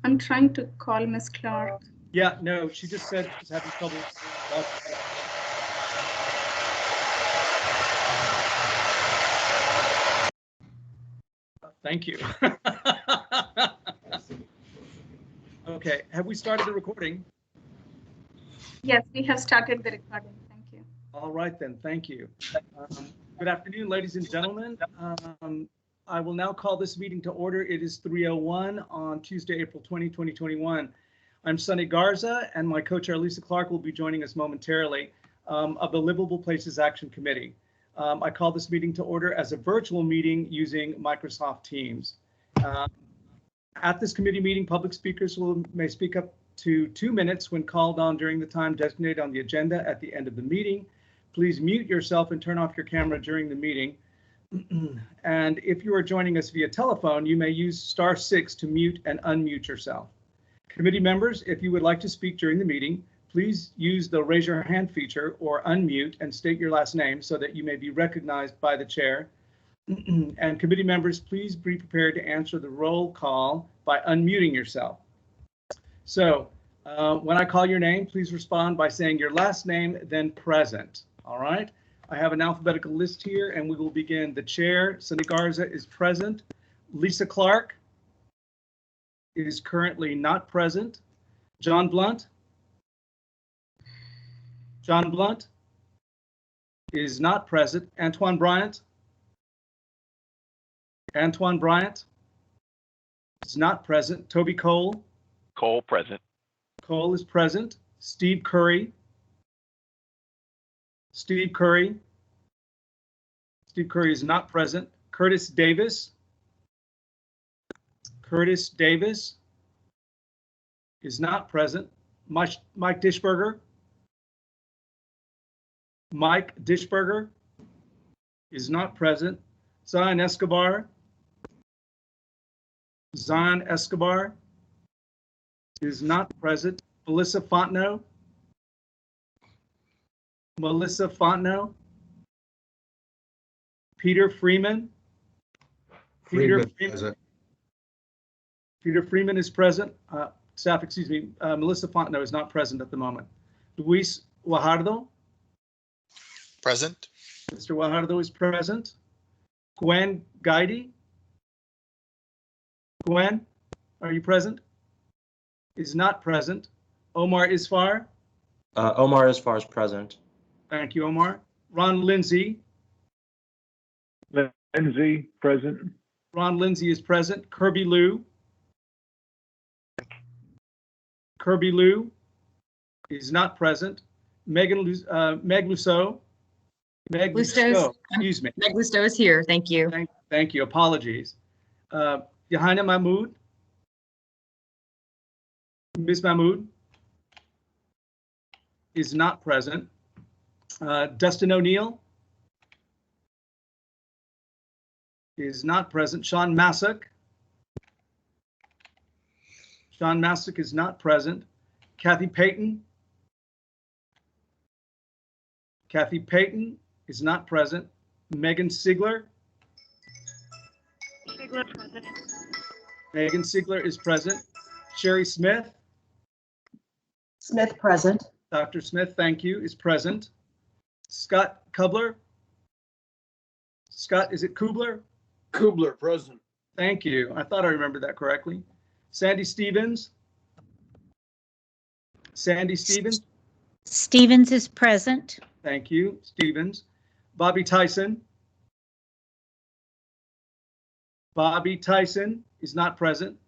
I'm trying to call Miss Clark. Yeah, no, she just said she's having trouble. Thank you. Okay, have we started the recording? Yes, we have started the recording. Thank you. All right then, thank you. Good afternoon, ladies and gentlemen. I will now call this meeting to order. It is 3:01 on Tuesday, April 20, 2021. I'm Sonny Garza, and my co-chair Lisa Clark will be joining us momentarily of the Livable Places Action Committee. I call this meeting to order as a virtual meeting using Microsoft Teams. At this committee meeting, public speakers may speak up to 2 minutes when called on during the time designated on the agenda at the end of the meeting. Please mute yourself and turn off your camera during the meeting. And if you are joining us via telephone, you may use *6 to mute and unmute yourself. Committee members, if you would like to speak during the meeting, please use the raise your hand feature or unmute and state your last name so that you may be recognized by the chair. And committee members, please be prepared to answer the roll call by unmuting yourself. So when I call your name, please respond by saying your last name, then present. All right. I have an alphabetical list here and we will begin. The chair, Sonny Garza, is present. Lisa Clark is currently not present. John Blunt. John Blunt is not present. Antoine Bryant. Antoine Bryant is not present. Toby Cole. Cole present. Cole is present. Steve Curry. Steve Curry. Steve Curry is not present. Curtis Davis. Curtis Davis is not present. Mike Dishberger. Mike Dishberger is not present. Zion Escobar. Zion Escobar is not present. Melissa Fontenot. Melissa Fontenot. Peter Freeman. Peter Freeman is present. Staff, excuse me. Melissa Fontenot is not present at the moment. Luis Guajardo. Present. Mr. Guajardo is present. Gwen Guidi. Gwen, are you present? Is not present. Omar Isfar. Omar Isfar is present. Thank you, Omar. Ron Lindsay. Lindsay, present. Ron Lindsay is present. Kirby Liu. Kirby Liu is not present. Meg Lusso. Meg Lusso, excuse me. Meg Lusso is here. Thank you. Thank you. Apologies. Yahaina Mahmood. Ms. Mahmood is not present. Dustin O'Neill is not present. Sean Massack. Sean Massack is not present. Kathy Payton. Kathy Payton is not present. Megan Sigler. Megan Sigler is present. Sherry Smith. Smith present. Dr. Smith, thank you, is present. Scott Kubler. Scott, is it Kubler? Kubler, present. Thank you. I thought I remembered that correctly. Sandy Stevens. Sandy Stevens. Stevens is present. Thank you, Stevens. Bobby Tyson. Bobby Tyson is not present.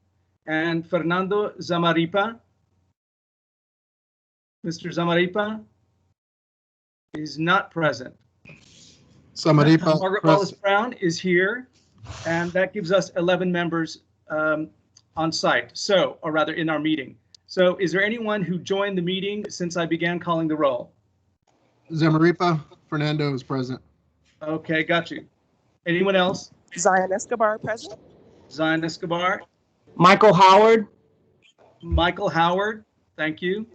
And Fernando Zamaripa. Mr. Zamaripa is not present. Zamaripa. Margaret Wallace Brown is here, and that gives us 11 members on site, or rather in our meeting. So is there anyone who joined the meeting since I began calling the roll? Zamaripa Fernando is present. Okay, got you. Anyone else? Zion Escobar present. Zion Escobar. Michael Howard. Michael Howard, thank you.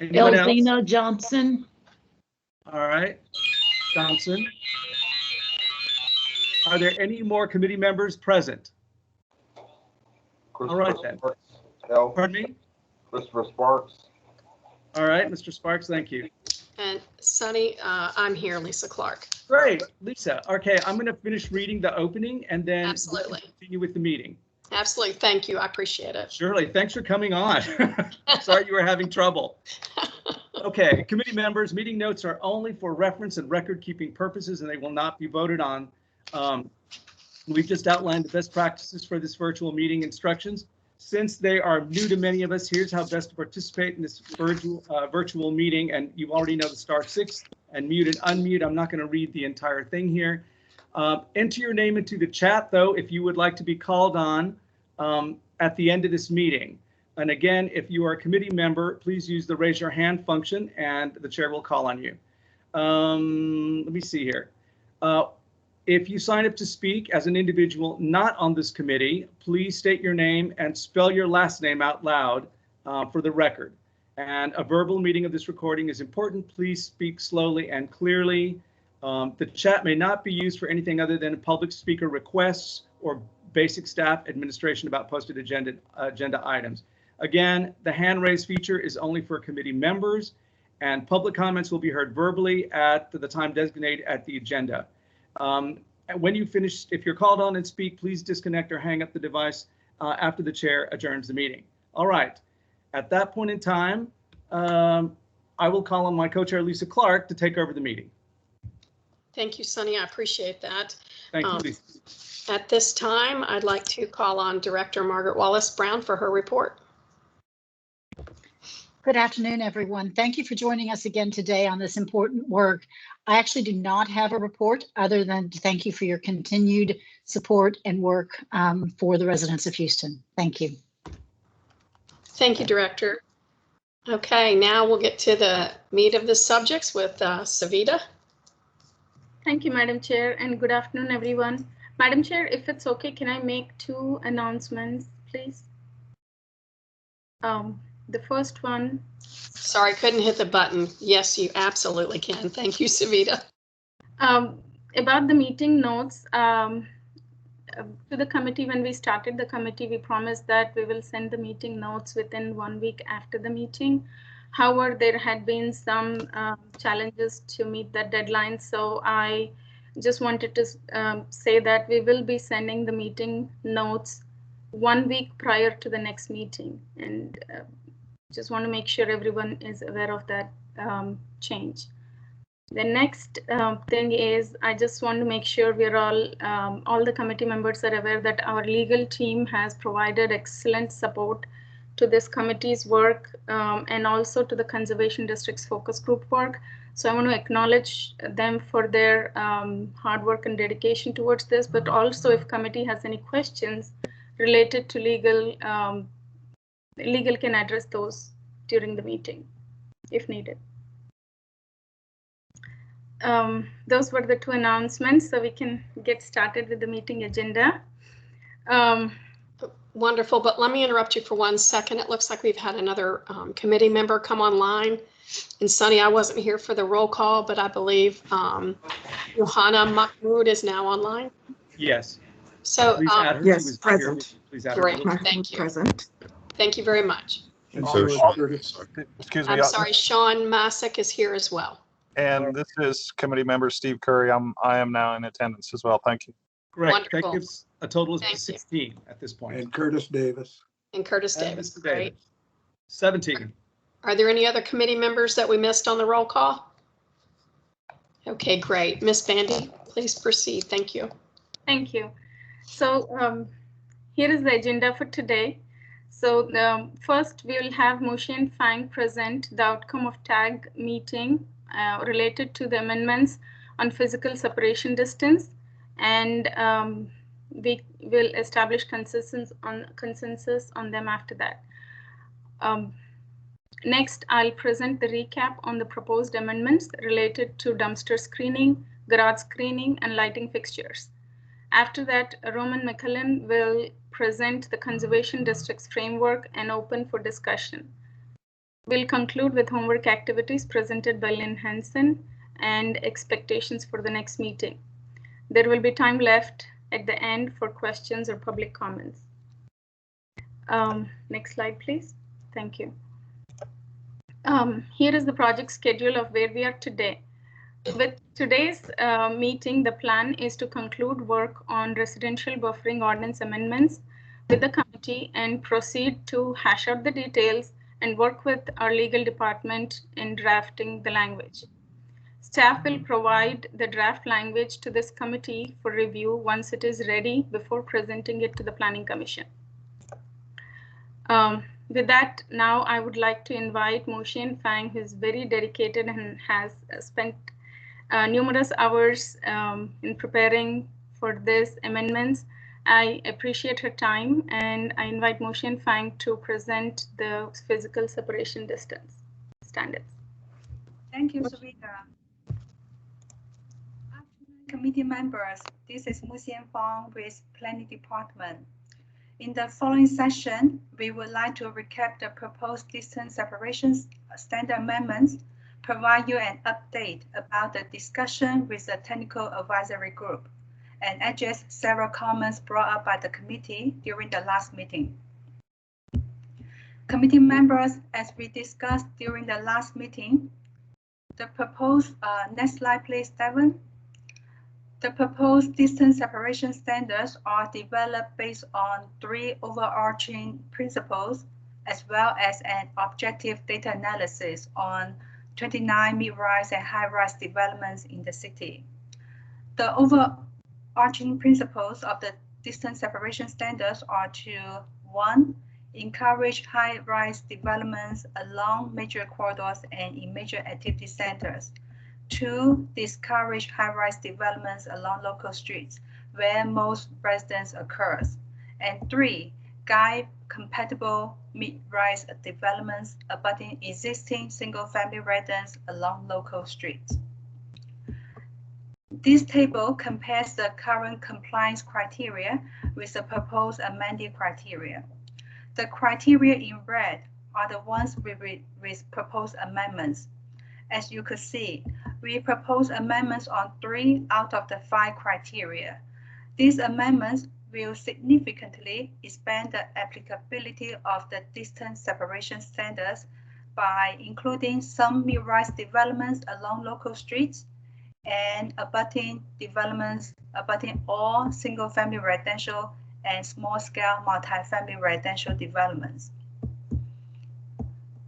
Anyone Elvina else? Johnson. All right, Johnson. Are there any more committee members present? All right then. No, Pardon me? Christopher Sparks. All right, Mr. Sparks, thank you. And Sunny, I'm here, Lisa Clark. Great, Lisa. Okay, I'm going to finish reading the opening and then we Absolutely. can continue with the meeting. Absolutely. Thank you. I appreciate it. Surely, thanks for coming on. Sorry you were having trouble. Okay, committee members, meeting notes are only for reference and record-keeping purposes, and they will not be voted on. We've just outlined the best practices for this virtual meeting instructions. Since they are new to many of us, here's how best to participate in this virtual meeting, and you already know the *6 and mute and unmute. I'm not going to read the entire thing here. Enter your name into the chat, though, if you would like to be called on at the end of this meeting. And again, if you are a committee member, please use the raise your hand function and the chair will call on you. Let me see here. If you sign up to speak as an individual not on this committee, please state your name and spell your last name out loud for the record. And a verbal meeting of this recording is important. Please speak slowly and clearly. The chat may not be used for anything other than public speaker requests or basic staff administration about posted agenda items. Again, the hand raise feature is only for committee members, and public comments will be heard verbally at the time designated at the agenda. When you finish, if you're called on and speak, please disconnect or hang up the device after the chair adjourns the meeting. All right. At that point in time, I will call on my co-chair, Lisa Clark, to take over the meeting. Thank you, Sunny. I appreciate that. Thank you, Lisa. At this time, I'd like to call on Director Margaret Wallace Brown for her report. Good afternoon, everyone. Thank you for joining us again today on this important work. I actually do not have a report other than to thank you for your continued support and work for the residents of Houston. Thank you. Thank you, Director. Okay, now we'll get to the meat of the subjects with Savita. Thank you, Madam Chair, and good afternoon, everyone. Madam Chair, if it's okay, can I make 2 announcements, please? The first one. Sorry, couldn't hit the button. Yes, you absolutely can. Thank you, Savita. About the meeting notes, to the committee, when we started the committee, we promised that we will send the meeting notes within 1 week after the meeting. However, there had been some challenges to meet that deadline. So I just wanted to say that we will be sending the meeting notes 1 week prior to the next meeting. And just want to make sure everyone is aware of that change. The next thing is, I just want to make sure we're all the committee members are aware that our legal team has provided excellent support to this committee's work and also to the Conservation District's focus group work. So I want to acknowledge them for their hard work and dedication towards this, but also if committee has any questions related to legal, legal can address those during the meeting if needed. Those were the 2 announcements, so we can get started with the meeting agenda. Wonderful, but let me interrupt you for 1 second. It looks like we've had another committee member come online. And Sunny, I wasn't here for the roll call, but I believe Johanna Mahmoud is now online. Yes. So Please add her. Yes, present. Please add her. Great, thank you. Present. Thank you very much. And So- excuse me, I'm sorry, Sean Masick is here as well. and this is committee member Steve Curry. I am now in attendance as well. Thank you. Great. Wonderful. That gives a total of Thank you. 16 at this point. And Curtis Davis. And Curtis And Davis, Mr. great. Davis. 17. Are there any other committee members that we missed on the roll call? Okay, great. Ms. Bandy, please proceed. Thank you. Thank you. So here is the agenda for today. So first we will have Moshe Fang present the outcome of TAG meeting related to the amendments on physical separation distance, and we will establish consensus on them after that. Next, I'll present the recap on the proposed amendments related to dumpster screening, garage screening, and lighting fixtures. After that, Roman McCullen will present the Conservation District's framework and open for discussion. We'll conclude with homework activities presented by Lynn Hansen and expectations for the next meeting. There will be time left at the end for questions or public comments. Next slide, please. Thank you. Here is the project schedule of where we are today. With today's meeting, the plan is to conclude work on residential buffering ordinance amendments with the committee and proceed to hash out the details and work with our legal department in drafting the language. Staff will provide the draft language to this committee for review once it is ready before presenting it to the Planning Commission. With that, now I would like to invite Mo Xian Fang, who is very dedicated and has spent numerous hours in preparing for this amendments. I appreciate her time, and I invite Mo Xian Fang to present the physical separation distance standards. Thank you, Sarita. Afternoon, committee members. This is Mo Xian Fang with Planning Department. In the following session, we would like to recap the proposed distance separation standard amendments, provide you an update about the discussion with the technical advisory group, and address several comments brought up by the committee during the last meeting. Committee members, as we discussed during the last meeting, the proposed, next slide please, Devon. The proposed distance separation standards are developed based on 3 overarching principles, as well as an objective data analysis on 29 mid-rise and high-rise developments in the city. The overarching principles of the distance separation standards are to 1, encourage high-rise developments along major corridors and in major activity centers. 2, discourage high-rise developments along local streets where most residence occurs. And 3, guide compatible mid-rise developments abutting existing single-family residence along local streets. This table compares the current compliance criteria with the proposed amending criteria. The criteria in red are the ones with proposed amendments. As you could see, we propose amendments on 3 out of the 5 criteria. These amendments will significantly expand the applicability of the distance separation standards by including some mid-rise developments along local streets and abutting developments abutting all single-family residential and small-scale multi-family residential developments.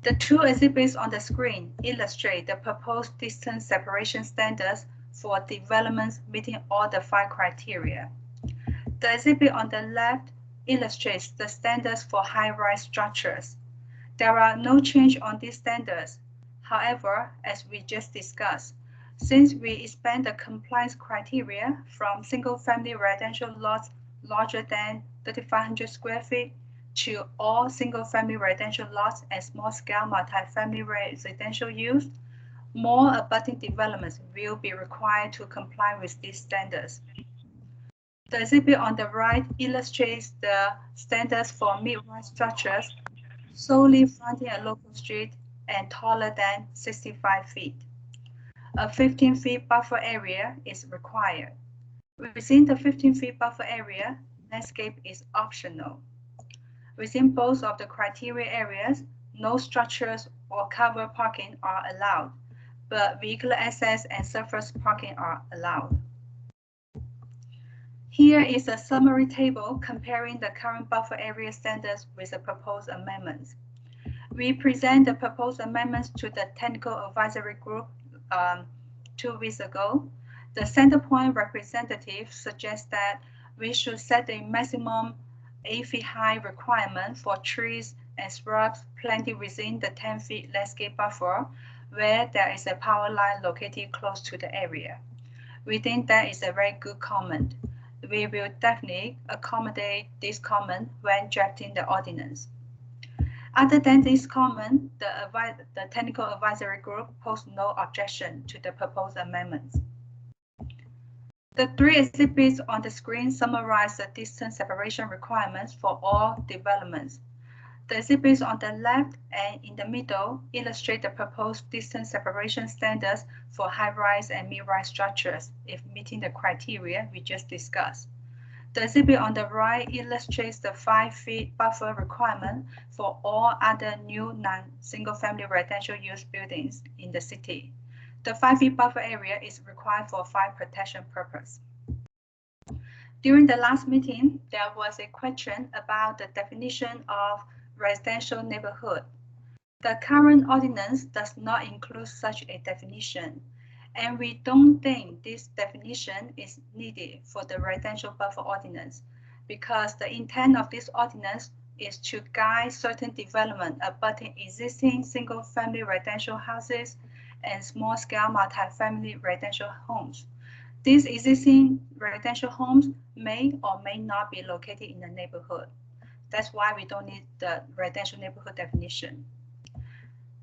The 2 exhibits on the screen illustrate the proposed distance separation standards for developments meeting all the 5 criteria. The exhibit on the left illustrates the standards for high-rise structures. There are no change on these standards. However, as we just discussed, since we expand the compliance criteria from single-family residential lots larger than 3,500 square feet to all single-family residential lots and small-scale multi-family residential use, more abutting developments will be required to comply with these standards. The exhibit on the right illustrates the standards for mid-rise structures solely fronting a local street and taller than 65 feet. A 15-feet buffer area is required. Within the 15-feet buffer area, landscape is optional. Within both of the criteria areas, no structures or covered parking are allowed, but vehicular access and surface parking are allowed. Here is a summary table comparing the current buffer area standards with the proposed amendments. We present the proposed amendments to the technical advisory group 2 weeks ago. The Centerpoint representative suggests that we should set a maximum 8 feet high requirement for trees and shrubs planted within the 10-feet landscape buffer where there is a power line located close to the area. We think that is a very good comment. We will definitely accommodate this comment when drafting the ordinance. Other than this comment, the technical advisory group posed no objection to the proposed amendments. The 3 exhibits on the screen summarize the distance separation requirements for all developments. The exhibits on the left and in the middle illustrate the proposed distance separation standards for high-rise and mid-rise structures if meeting the criteria we just discussed. The exhibit on the right illustrates the 5 feet buffer requirement for all other new non-single-family residential use buildings in the city. The 5 feet buffer area is required for fire protection purpose. During the last meeting, there was a question about the definition of residential neighborhood. The current ordinance does not include such a definition, and we don't think this definition is needed for the residential buffer ordinance because the intent of this ordinance is to guide certain development abutting existing single-family residential houses and small-scale multi-family residential homes. These existing residential homes may or may not be located in the neighborhood. That's why we don't need the residential neighborhood definition.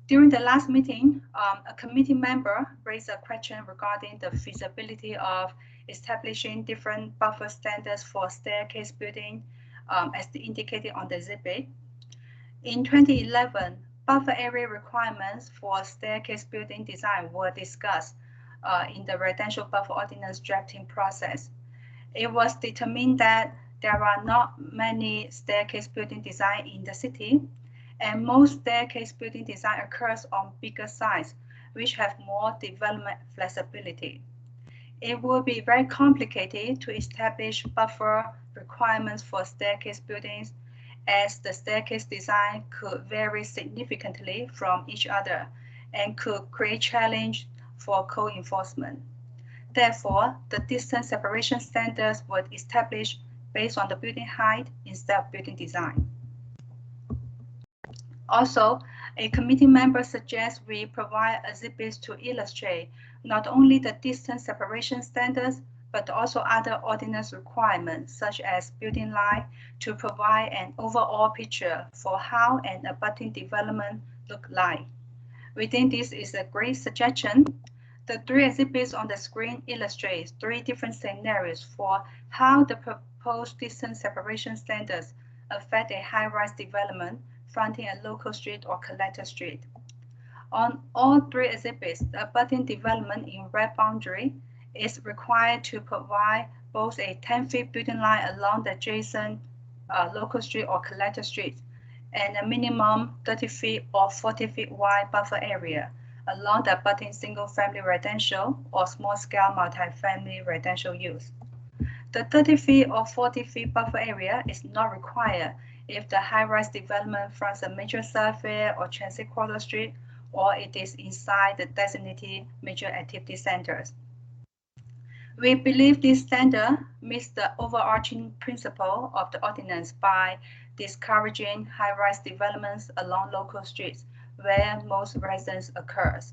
During the last meeting, a committee member raised a question regarding the feasibility of establishing different buffer standards for staircase building as indicated on the exhibit. In 2011, buffer area requirements for staircase building design were discussed in the residential buffer ordinance drafting process. It was determined that there are not many staircase building design in the city, and most staircase building design occurs on bigger sites, which have more development flexibility. It would be very complicated to establish buffer requirements for staircase buildings, as the staircase design could vary significantly from each other and could create challenge for code enforcement. Therefore, the distance separation standards were established based on the building height instead of building design. Also, a committee member suggests we provide exhibits to illustrate not only the distance separation standards, but also other ordinance requirements, such as building line, to provide an overall picture for how an abutting development look like. We think this is a great suggestion. The 3 exhibits on the screen illustrate 3 different scenarios for how the proposed distance separation standards affect a high-rise development fronting a local street or collector street. On all 3 exhibits, the abutting development in red boundary is required to provide both a 10-feet building line along the adjacent local street or collector street and a minimum 30 feet or 40 feet wide buffer area along the abutting single-family residential or small-scale multi-family residential use. The 30 feet or 40 feet buffer area is not required if the high-rise development fronts a major thoroughfare or transit corridor street, or it is inside the designated major activity centers. We believe this standard meets the overarching principle of the ordinance by discouraging high-rise developments along local streets where most residence occurs.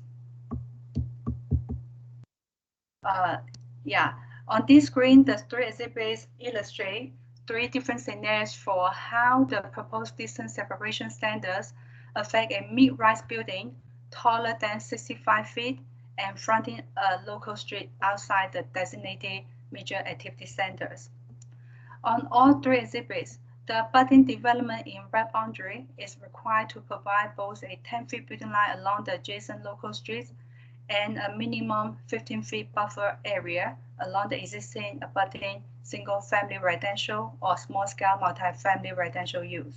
On this screen, the 3 exhibits illustrate 3 different scenarios for how the proposed distance separation standards affect a mid-rise building taller than 65 feet and fronting a local street outside the designated major activity centers. On all 3 exhibits, the abutting development in red boundary is required to provide both a 10-feet building line along the adjacent local streets and a minimum 15-feet buffer area along the existing abutting single-family residential or small-scale multi-family residential use.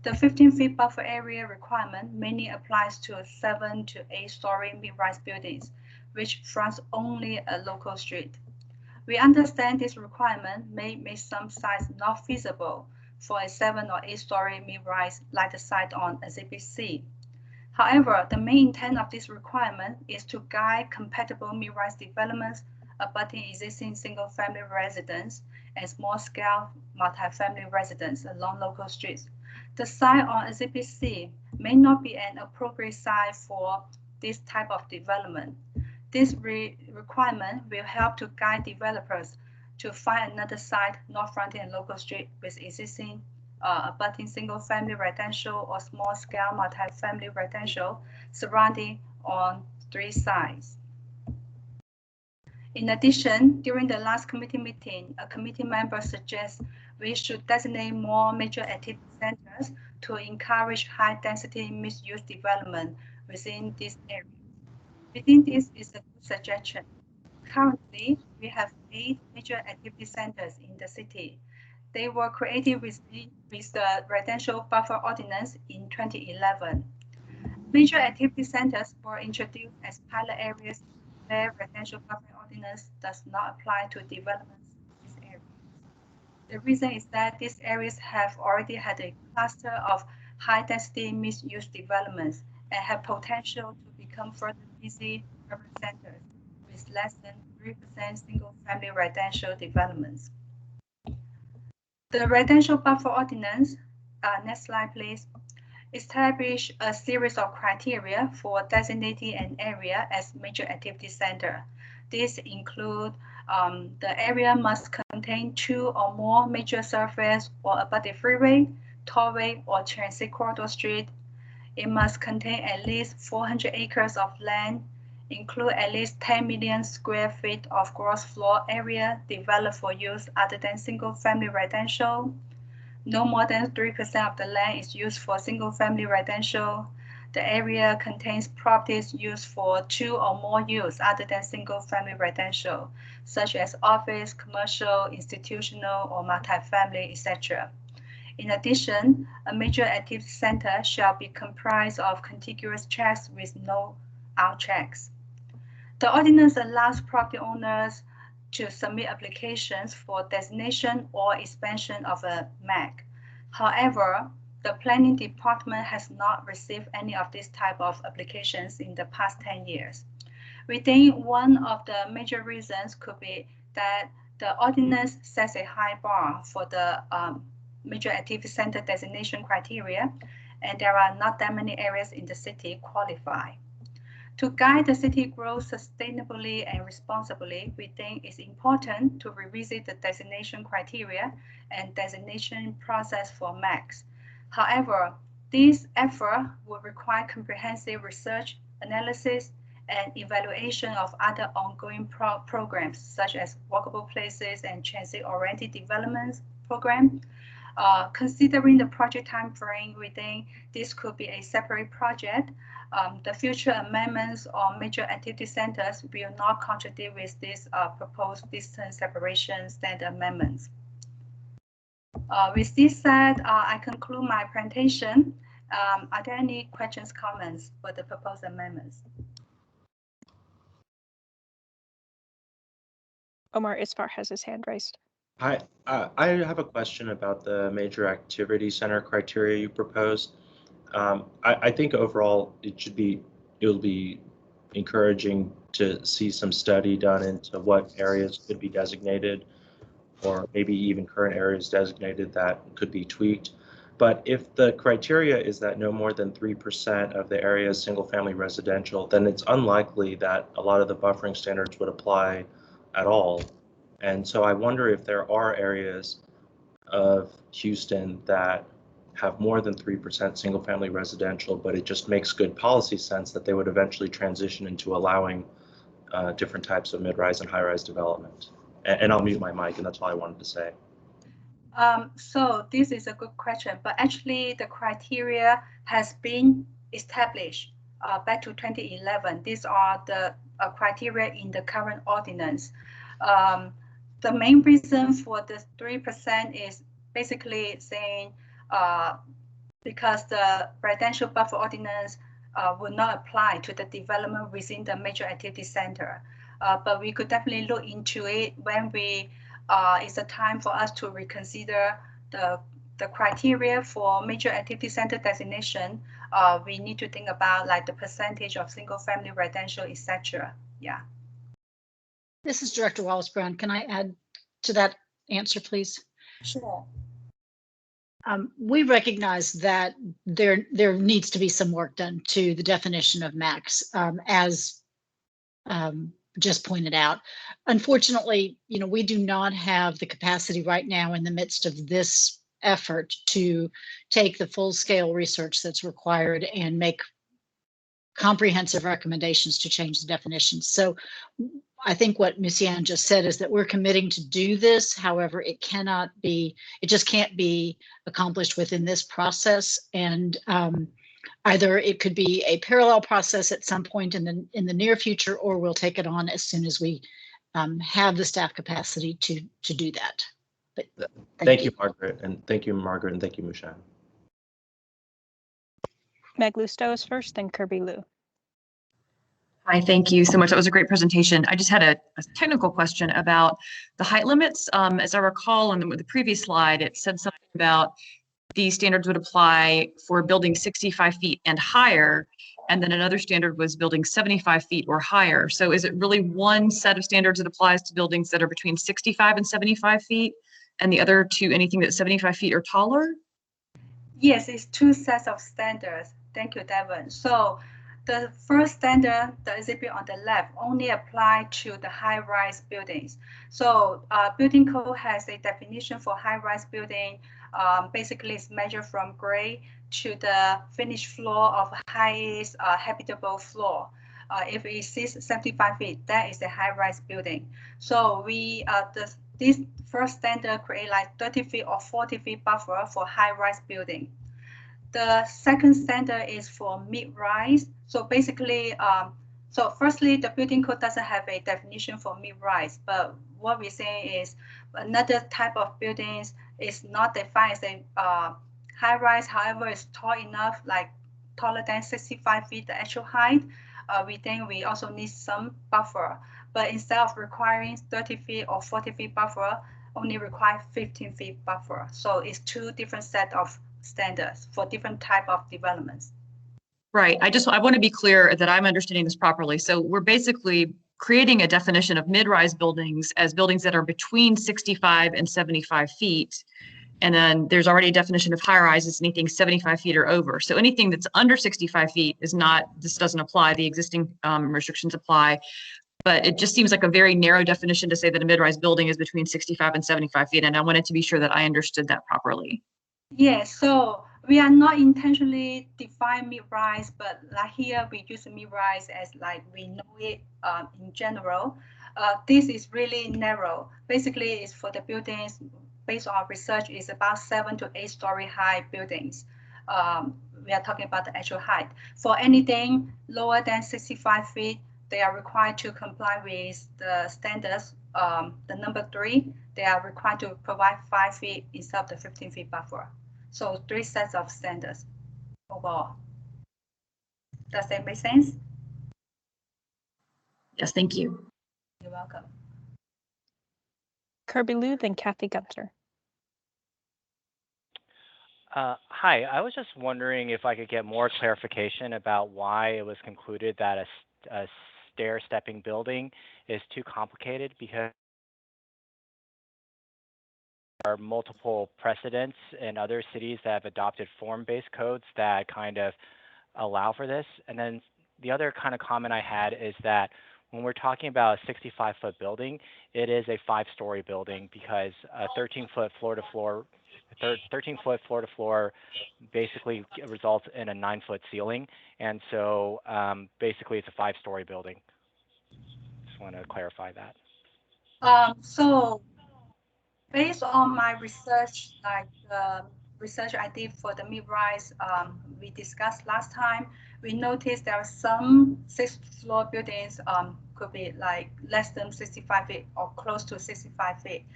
The 15-feet buffer area requirement mainly applies to 7 to 8-story mid-rise buildings, which fronts only a local street. We understand this requirement may make some sites not feasible for a 7 or 8-story mid-rise like the site on Exhibit C. However, the main intent of this requirement is to guide compatible mid-rise developments abutting existing single-family residence and small-scale multi-family residence along local streets. The site on Exhibit C may not be an appropriate site for this type of development. This requirement will help to guide developers to find another site not fronting a local street with existing abutting single-family residential or small-scale multi-family residential surrounding on 3 sites. In addition, during the last committee meeting, a committee member suggests we should designate more major activity centers to encourage high-density mixed-use development within this area. We think this is a good suggestion. Currently, we have 8 major activity centers in the city. They were created with the Residential Buffer Ordinance in 2011. Major activity centers were introduced as pilot areas where Residential Buffer Ordinance does not apply to developments in these areas. The reason is that these areas have already had a cluster of high-density mixed-use developments and have potential to become further busy urban centers with less than 3% single-family residential developments. The Residential Buffer Ordinance, next slide please, establish a series of criteria for designating an area as major activity center. These include the area must contain 2 or more major thoroughfares or abutting freeway, tollway, or transit corridor street. It must contain at least 400 acres of land, include at least 10 million square feet of gross floor area developed for use other than single-family residential. No more than 3% of the land is used for single-family residential. The area contains properties used for 2 or more use other than single-family residential, such as office, commercial, institutional, or multifamily, etc. In addition, a major activity center shall be comprised of contiguous tracts with no out-tracts. The ordinance allows property owners to submit applications for designation or expansion of a MAC. However, the planning department has not received any of these type of applications in the past 10 years. We think one of the major reasons could be that the ordinance sets a high bar for the major activity center designation criteria, and there are not that many areas in the city qualify. To guide the city growth sustainably and responsibly, we think it's important to revisit the designation criteria and designation process for MACs. However, this effort will require comprehensive research, analysis, and evaluation of other ongoing programs, such as walkable places and transit-oriented developments program. Considering the project time frame, we think this could be a separate project. The future amendments on major activity centers will not contradict with this proposed distance separation standard amendments. With this said, I conclude my presentation. Are there any questions, comments for the proposed amendments? Omar Isfar has his hand raised. Hi, I have a question about the major activity center criteria you proposed. I think overall it'll be encouraging to see some study done into what areas could be designated, or maybe even current areas designated that could be tweaked. But if the criteria is that no more than 3% of the area is single-family residential, then it's unlikely that a lot of the buffering standards would apply at all. And so I wonder if there are areas of Houston that have more than 3% single-family residential, but it just makes good policy sense that they would eventually transition into allowing different types of mid-rise and high-rise development. And I'll mute my mic, and that's all I wanted to say. So this is a good question, but actually the criteria has been established back to 2011. These are the criteria in the current ordinance. The main reason for the 3% is basically saying because the residential buffer ordinance will not apply to the development within the major activity center. But we could definitely look into it when we it's a time for us to reconsider the criteria for major activity center designation. We need to think about like the percentage of single family residential, etc. Yeah. This is Director Wallace Brown. Can I add to that answer, please? Sure. We recognize that there needs to be some work done to the definition of max, as just pointed out. Unfortunately, we do not have the capacity right now in the midst of this effort to take the full-scale research that's required and make comprehensive recommendations to change the definitions. So I think what Ms. Yan just said is that we're committing to do this. However, it just can't be accomplished within this process. And either it could be a parallel process at some point in the near future, or we'll take it on as soon as we have the staff capacity to do that. But Thank you, Margaret, and thank you, Mushan. Meg Lusto is first, then Kirby Lou. Hi, thank you so much. That was a great presentation. I just had a technical question about the height limits. As I recall on the previous slide, it said something about these standards would apply for buildings 65 feet and higher, and then another standard was building 75 feet or higher. So is it really one set of standards that applies to buildings that are between 65 and 75 feet, and the other to anything that's 75 feet or taller? Yes, it's two sets of standards. Thank you, Devon. So the first standard, the exhibit on the left, only apply to the high-rise buildings. So building code has a definition for high-rise building. Basically, it's measured from grade to the finished floor of highest habitable floor. If it exceeds 75 feet, that is a high-rise building. So we this first standard create like 30 feet or 40 feet buffer for high-rise building. The second standard is for mid-rise. So basically, so firstly, the building code doesn't have a definition for mid-rise, but what we're saying is another type of buildings is not defined as a high-rise. However, it's tall enough, like taller than 65 feet, the actual height. We think we also need some buffer, but instead of requiring 30 feet or 40 feet buffer, only require 15 feet buffer. So it's two different set of standards for different type of developments. Right. I want to be clear that I'm understanding this properly. So we're basically creating a definition of mid-rise buildings as buildings that are between 65 and 75 feet. And then there's already a definition of high rise as anything 75 feet or over. So anything that's under 65 feet is not, this doesn't apply. The existing restrictions apply. But it just seems like a very narrow definition to say that a mid-rise building is between 65 and 75 feet. And I wanted to be sure that I understood that properly. Yes, so we are not intentionally define mid-rise, but like here we use mid-rise as like we know it in general. This is really narrow. Basically, it's for the buildings based on research is about 7 to 8 story high buildings. We are talking about the actual height. For anything lower than 65 feet, they are required to comply with the standards. The number 3, they are required to provide 5 feet instead of the 15 feet buffer. So 3 sets of standards overall. Does that make sense? Yes, thank you. You're welcome. Kirby Lou, then Kathy Gunter. Hi, I was just wondering if I could get more clarification about why it was concluded that a stair-stepping building is too complicated, because there are multiple precedents in other cities that have adopted form-based codes that kind of allow for this. And then the other kind of comment I had is that when we're talking about a 65-foot building, it is a 5-story building, because a 13-foot floor-to-floor 13-foot floor-to-floor basically results in a 9-foot ceiling, and so basically it's a 5-story building. Just want to clarify that. So based on my research, like the research I did for the mid-rise, we discussed last time, we noticed there are some 6th floor buildings could be like less than 65 feet or close to 65 feet.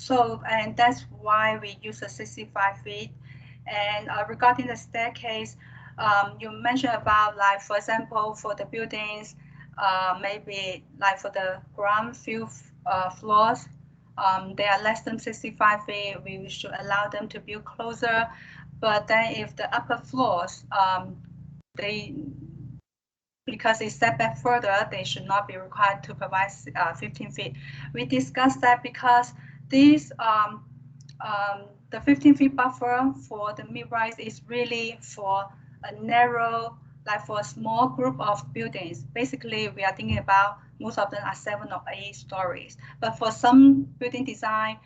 So, and that's why we use a 65 feet. And regarding the staircase, you mentioned about, like, for example, for the buildings, maybe like for the ground few floors, they are less than 65 feet, we should allow them to build closer. But then if the upper floors, because they step back further, they should not be required to provide 15 feet. We discussed that because this, the 15 feet buffer for the mid-rise is really for a narrow, like for a small group of buildings. Basically, we are thinking about most of them are 7 or 8 stories. But for some building design,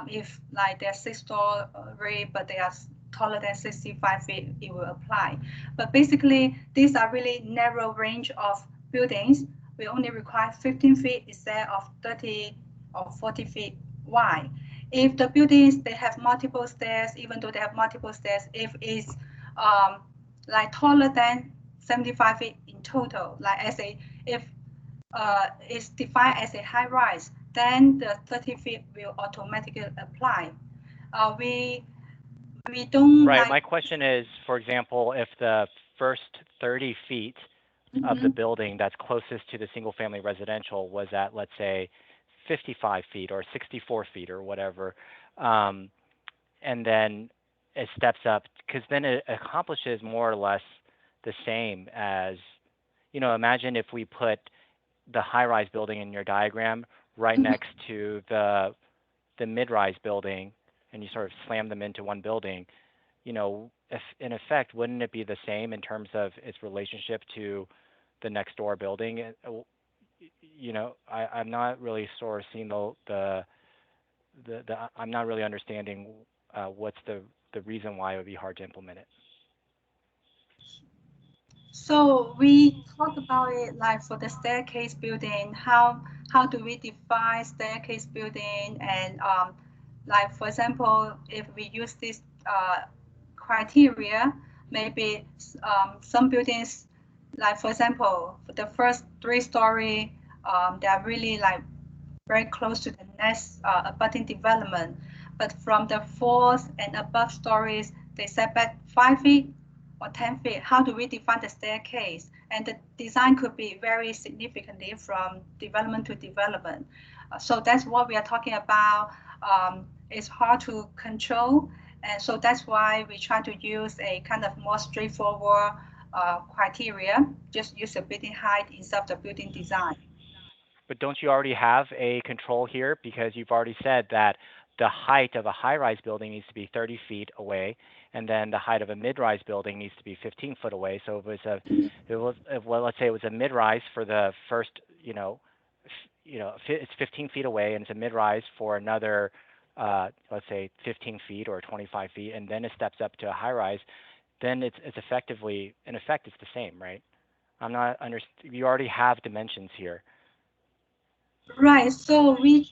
if like they're 6-story, but they are taller than 65 feet, it will apply. But basically, these are really narrow range of buildings. We only require 15 feet instead of 30 or 40 feet wide. If the buildings, they have multiple stairs, even though they have multiple stairs, if it's like taller than 75 feet in total, like if is defined as a high rise, then the 30 feet will automatically apply. We don't Right. like. My question is, for example, if the first 30 feet of the building that's closest to the single family residential was at, let's say, 55 feet or 64 feet or whatever, and then it steps up, because then it accomplishes more or less the same as, imagine if we put the high-rise building in your diagram right next to the mid-rise building, and you sort of slam them into one building. If in effect, wouldn't it be the same in terms of its relationship to the next door building? I'm not really sort of seeing I'm not really understanding what's the reason why it would be hard to implement it. So we talk about it like for the staircase building, how do we define staircase building, and like for example, if we use this criteria, maybe some buildings, like for example, the first 3-story, they are really like very close to the next abutting development, but from the 4th and above stories, they set back 5 feet or 10 feet. How do we define the staircase? And the design could be very significantly from development to development. So that's what we are talking about. It's hard to control. And so that's why we try to use a kind of more straightforward criteria, just use the building height instead of the building design. But don't you already have a control here? Because you've already said that the height of a high-rise building needs to be 30 feet away, and then the height of a mid-rise building needs to be 15 foot away. So let's say it was a mid-rise for the first, it's 15 feet away, and it's a mid-rise for another, let's say 15 feet or 25 feet, and then it steps up to a high-rise. Then it's effectively, in effect, it's the same, right? I'm not you already have dimensions here. Right. So we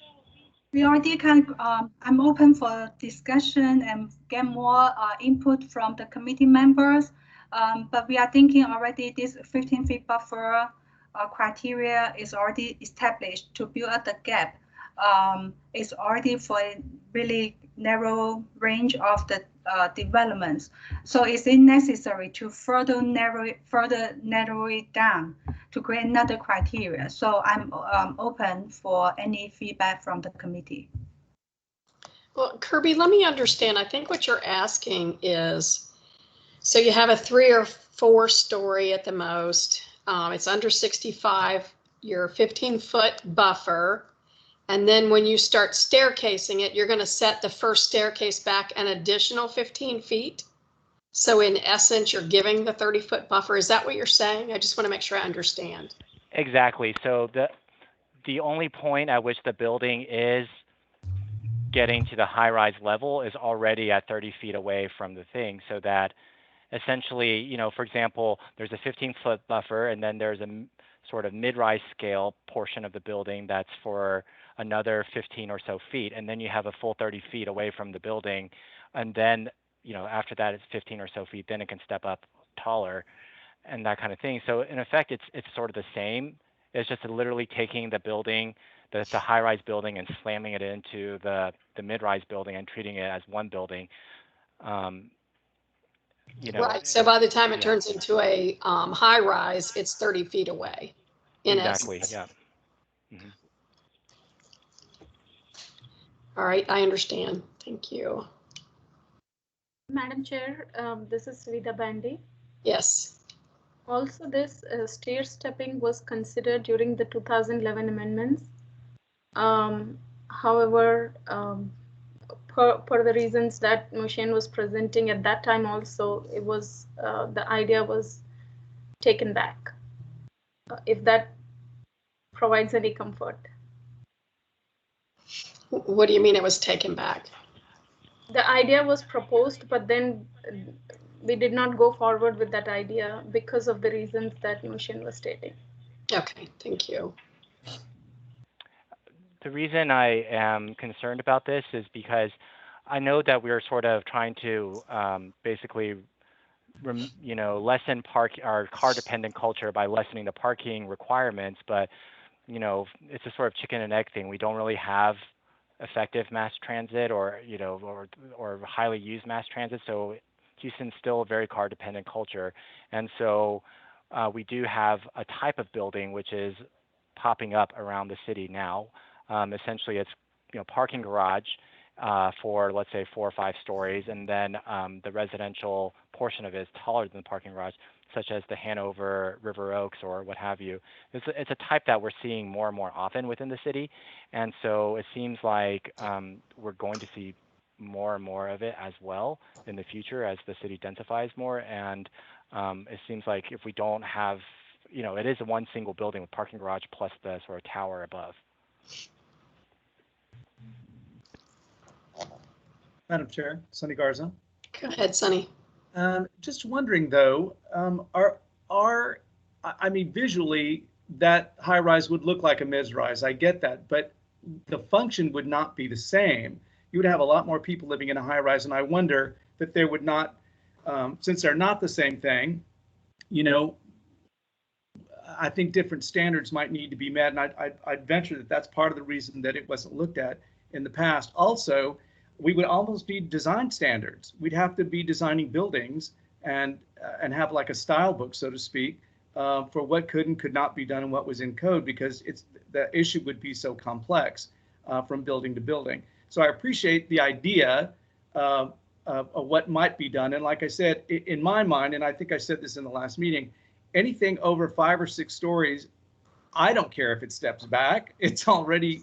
already I'm open for discussion and get more input from the committee members. But we are thinking already this 15 feet buffer criteria is already established to build up the gap. It's already for a really narrow range of the developments. So is it necessary to further narrow it down to create another criteria? So I'm open for any feedback from the committee. Well, Kirby, let me understand. I think what you're asking is, so you have a 3 or 4 story at the most. It's under 65, your 15-foot buffer. And then when you start staircasing it, you're going to set the first staircase back an additional 15 feet. So in essence, you're giving the 30-foot buffer. Is that what you're saying? I just want to make sure I understand. Exactly. So the only point at which the building is getting to the high-rise level is already at 30 feet away from the thing, so that essentially, for example, there's a 15-foot buffer, and then there's a sort of mid-rise scale portion of the building that's for another 15 or so feet, and then you have a full 30 feet away from the building, and then after that it's 15 or so feet, then it can step up taller and that kind of thing. So in effect, it's sort of the same. It's just literally taking the building, the high-rise building, and slamming it into the mid-rise building and treating it as one building. Right. So by the time it turns into a high-rise, it's 30 feet away. Exactly. Essence. Yeah. Mm-hmm. All right, I understand. Thank you. Madam Chair, this is Vida Bandy. Yes. Also, this stair stepping was considered during the 2011 amendments. However, per the reasons that Moshen was presenting at that time, also it was the idea was taken back. If that provides any comfort. What do you mean it was taken back? The idea was proposed, but then we did not go forward with that idea because of the reasons that Moshen was stating. Okay, thank you. The reason I am concerned about this is because I know that we're sort of trying to basically, lessen our car-dependent culture by lessening the parking requirements, but you know, it's a sort of chicken and egg thing. We don't really have effective mass transit or, you know, or highly used mass transit. So Houston's still a very car dependent culture. And so we do have a type of building which is popping up around the city now. Essentially, it's, you know, parking garage for, let's say, 4 or 5 stories, and then the residential portion of it is taller than the parking garage, such as the Hanover, River Oaks, or what have you. It's a type that we're seeing more and more often within the city, and so it seems like we're going to see more and more of it as well in the future as the city densifies more. And it seems like if we don't have, you know, it is one single building with parking garage plus the sort of tower above. Madam Chair, Sonny Garza. Go ahead, Sonny. Just wondering though, I mean, visually that high rise would look like a mid-rise. I get that, but the function would not be the same. You would have a lot more people living in a high rise, and I wonder that there would not, since they're not the same thing, you know, I think different standards might need to be met, and I'd venture that that's part of the reason that it wasn't looked at in the past. Also, we would almost need design standards. We'd have to be designing buildings and have like a style book, so to speak, for what could and could not be done and what was in code, because the issue would be so complex from building to building. So I appreciate the idea of what might be done. And like I said, in my mind, and I think I said this in the last meeting, anything over 5 or 6 stories, I don't care if it steps back. It's already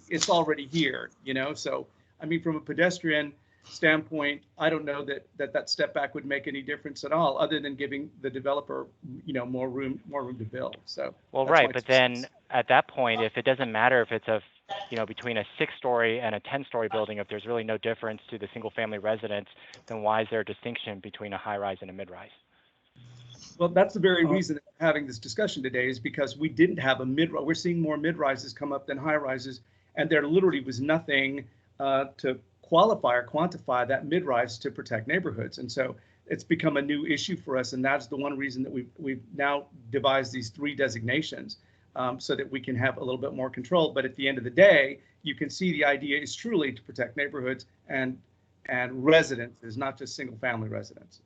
here, you know. So I mean, from a pedestrian standpoint, I don't know that step back would make any difference at all, other than giving the developer, you know, more room to build. So well, right, but then at that point, if it doesn't matter if it's you know, between a 6-story and a 10-story building, if there's really no difference to the single-family residents, then why is there a distinction between a high-rise and a mid-rise? Well, that's the very reason that we're having this discussion today, is because we didn't have a mid-rise. We're seeing more mid-rises come up than high-rises, and there literally was nothing to qualify or quantify that mid-rise to protect neighborhoods. And so it's become a new issue for us, and that's the one reason that we've now devised these 3 designations, so that we can have a little bit more control. But at the end of the day, you can see the idea is truly to protect neighborhoods and residences, not just single-family residences.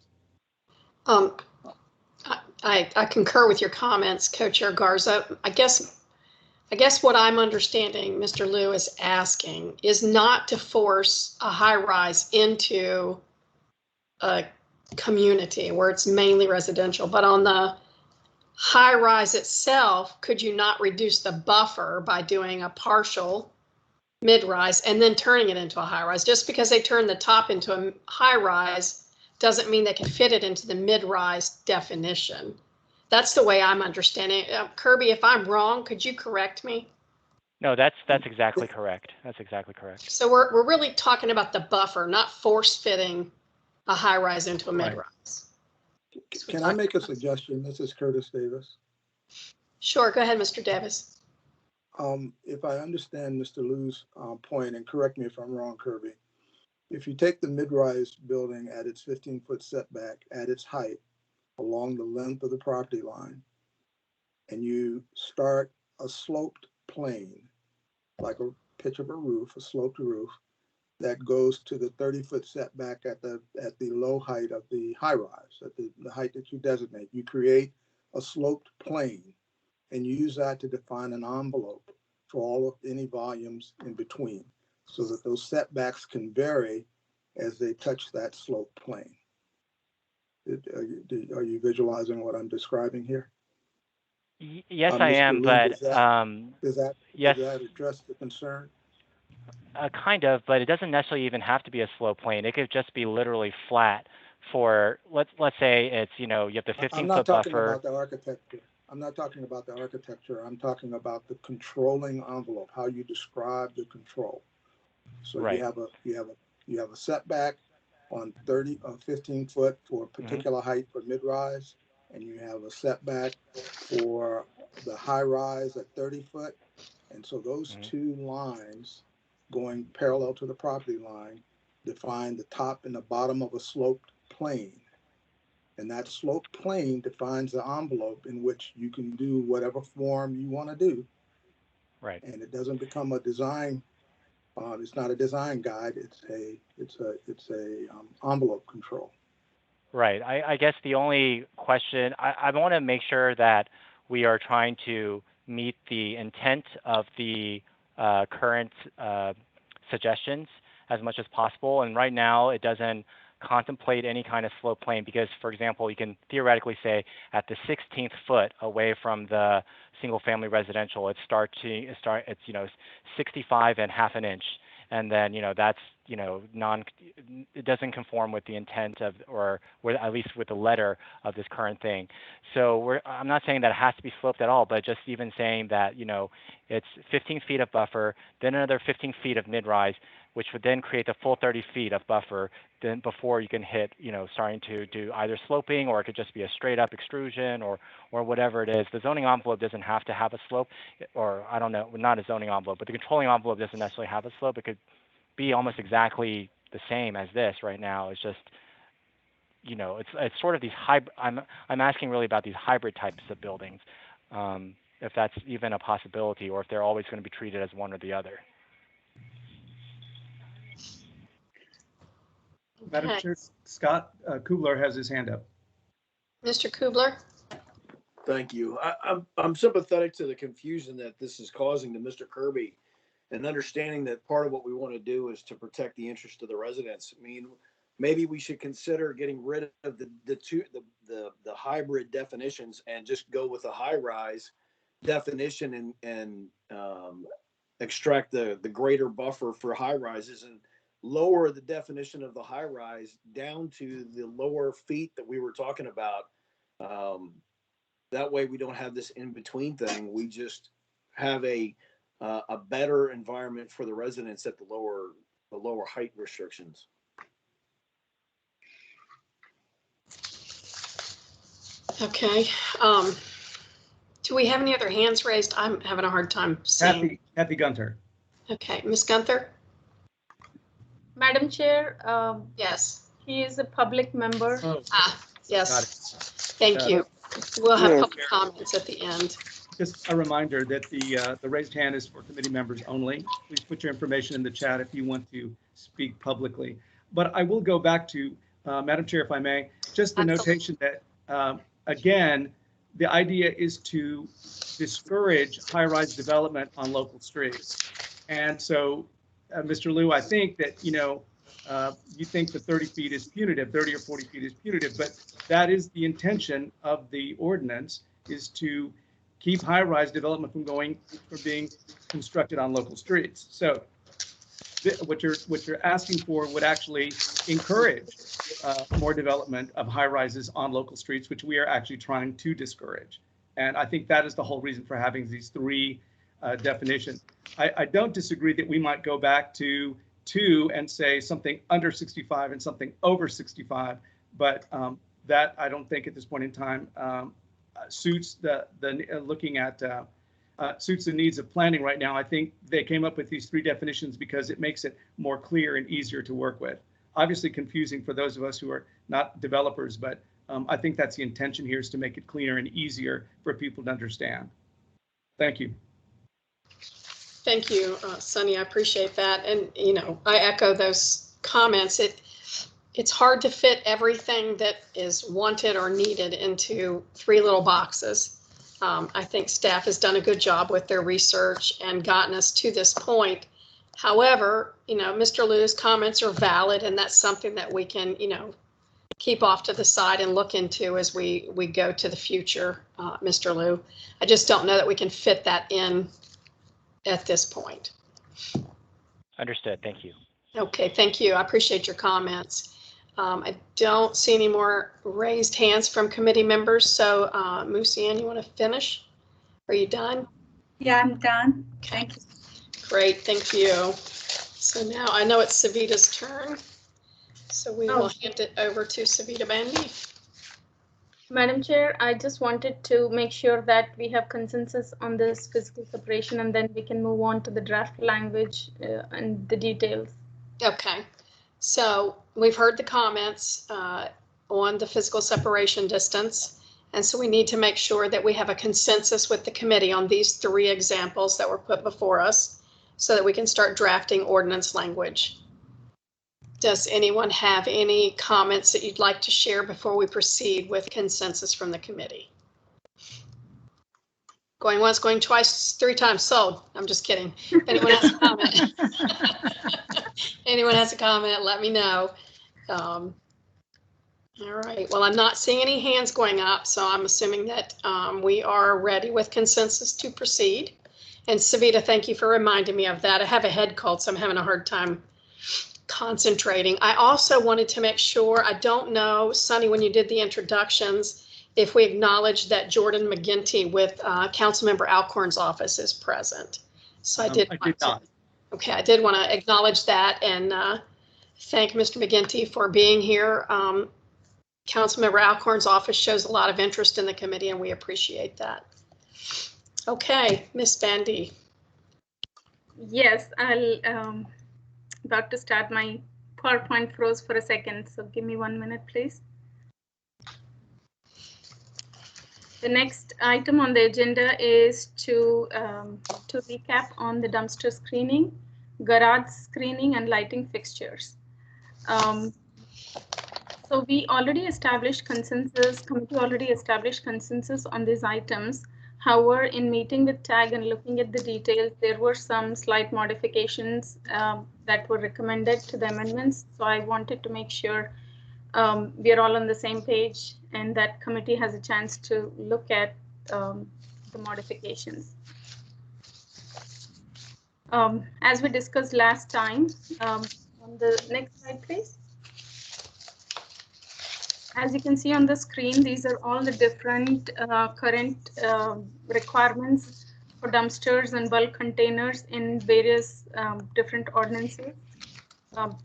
I concur with your comments, Co-Chair Garza. I guess what I'm understanding Mr. Liu is asking is not to force a high rise into a community where it's mainly residential, but on the high rise itself, could you not reduce the buffer by doing a partial mid rise and then turning it into a high rise? Just because they turn the top into a high rise doesn't mean they can fit it into the mid rise definition. That's the way I'm understanding it. Kirby, if I'm wrong, could you correct me? No, that's exactly correct. That's exactly correct. So we're really talking about the buffer, not force fitting a high rise into a mid rise. Can I make a suggestion? This is Curtis Davis. Sure, go ahead, Mr. Davis. If I understand Mr. Liu's point, and correct me if I'm wrong, Kirby, if you take the mid-rise building at its 15-foot setback at its height along the length of the property line, and you start a sloped plane, like a pitch of a roof, a sloped roof, that goes to the 30-foot setback at the low height of the high rise, at the height that you designate. You create a sloped plane and you use that to define an envelope for all of any volumes in between, so that those setbacks can vary as they touch that sloped plane. Are you visualizing what I'm describing here? Yes, I am, but does that address the concern? Kind of, but it doesn't necessarily even have to be a slope plane. It could just be literally flat. For let's say it's, you know, you have the 15-foot buffer. I'm not talking about the architecture. I'm not talking about the architecture. I'm talking about the controlling envelope, how you describe the control. So right. you have a setback on 15 foot for a particular height for mid-rise, and you have a setback for the high rise at 30 foot. And so those 2 lines going parallel to the property line define the top and the bottom of a sloped plane. And that sloped plane defines the envelope in which you can do whatever form you want to do Right. And it doesn't become a design. It's not a design guide. It's a envelope control. Right. I guess the only question, I want to make sure that we are trying to meet the intent of the current suggestions as much as possible. And right now, it doesn't contemplate any kind of slope plane because, for example, you can theoretically say at the 16th foot away from the single-family residential, it's 65 and half an inch, and then that's it doesn't conform with the intent of, or with, at least with the letter of this current thing. So I'm not saying that it has to be sloped at all, but just even saying that it's 15 feet of buffer, then another 15 feet of mid-rise, which would then create the full 30 feet of buffer, then before you can hit, starting to do either sloping, or it could just be a straight up extrusion or whatever it is. The zoning envelope doesn't have to have a slope, or I don't know, not a zoning envelope, but the controlling envelope doesn't necessarily have a slope. It could be almost exactly the same as this right now. It's just, it's sort of these hybrid, I'm asking really about these hybrid types of buildings, if that's even a possibility, or if they're always going to be treated as one or the other. Madam Chair, Scott Kubler has his hand up. Mr. Kubler? Thank you. I'm sympathetic to the confusion that this is causing to Mr. Kirby, and understanding that part of what we want to do is to protect the interest of the residents. I mean, maybe we should consider getting rid of the hybrid definitions and just go with a high-rise definition and extract the greater buffer for high-rises and lower the definition of the high-rise down to the lower feet that we were talking about. That way we don't have this in-between thing. We just have a better environment for the residents at the lower height restrictions. Okay. Do we have any other hands raised? I'm having a hard time seeing. Kathy Gunter. Okay, Ms. Gunther? Madam Chair, yes. He is a public member. Oh, yes. Thank you. We'll have public comments at the end. Just a reminder that the raised hand is for committee members only. Please put your information in the chat if you want to speak publicly. But I will go back to, Madam Chair, if I may, just the notation that, again, the idea is to discourage high-rise development on local streets. And so, Mr. Liu, I think that, you think the 30 feet is punitive, 30 or 40 feet is punitive, but that is the intention of the ordinance, is to keep high-rise development from being constructed on local streets. So what you're asking for would actually encourage more development of high-rises on local streets, which we are actually trying to discourage. And I think that is the whole reason for having these three definitions. I don't disagree that we might go back to 2 and say something under 65 and something over 65, but that I don't think at this point in time suits suits the needs of planning right now. I think they came up with these three definitions because it makes it more clear and easier to work with. Obviously confusing for those of us who are not developers, but I think that's the intention here, is to make it cleaner and easier for people to understand. Thank you. Thank you, Sonny. I appreciate that. And, I echo those comments. It's hard to fit everything that is wanted or needed into three little boxes. I think staff has done a good job with their research and gotten us to this point. However, Mr. Liu's comments are valid, and that's something that we can, keep off to the side and look into as we go to the future, Mr. Liu. I just don't know that we can fit that in at this point. Understood. Thank you. Okay, thank you. I appreciate your comments. I don't see any more raised hands from committee members. So, Musian, you want to finish? Are you done? Yeah, I'm done. Okay. Thank you. Great, thank you. So now I know it's Savita's turn. So we will hand it over to Savita Bandy. Madam Chair, I just wanted to make sure that we have consensus on this physical separation, and then we can move on to the draft language and the details. Okay, so we've heard the comments on the physical separation distance, And so we need to make sure that we have a consensus with the committee on these 3 examples that were put before us so that we can start drafting ordinance language. Does anyone have any comments that you'd like to share before we proceed with consensus from the committee? Going once, going twice, 3 times, sold. I'm just kidding. If anyone has a comment, anyone has a comment, let me know. All right, well, I'm not seeing any hands going up, so I'm assuming that we are ready with consensus to proceed. And Savita, thank you for reminding me of that. I have a head cold, so I'm having a hard time concentrating. I also wanted to make sure, I don't know, Sonny, when you did the introductions, if we acknowledge that Jordan McGinty with Councilmember Alcorn's office is present. So I did not. Okay, I did want to acknowledge that and thank Mr. McGinty for being here. Councilmember Alcorn's office shows a lot of interest in the committee and we appreciate that. Okay, Ms. Bandy. Yes, I'll about to start. My PowerPoint froze for a second, so give me 1 minute, please. The next item on the agenda is to recap on the dumpster screening, garage screening, and lighting fixtures. So we already established consensus, committee already established consensus on these items. However, in meeting with TAG and looking at the details, there were some slight modifications that were recommended to the amendments. So I wanted to make sure we are all on the same page and that committee has a chance to look at the modifications. As we discussed last time, on the next slide, please. As you can see on the screen, these are all the different current requirements for dumpsters and bulk containers in various different ordinances.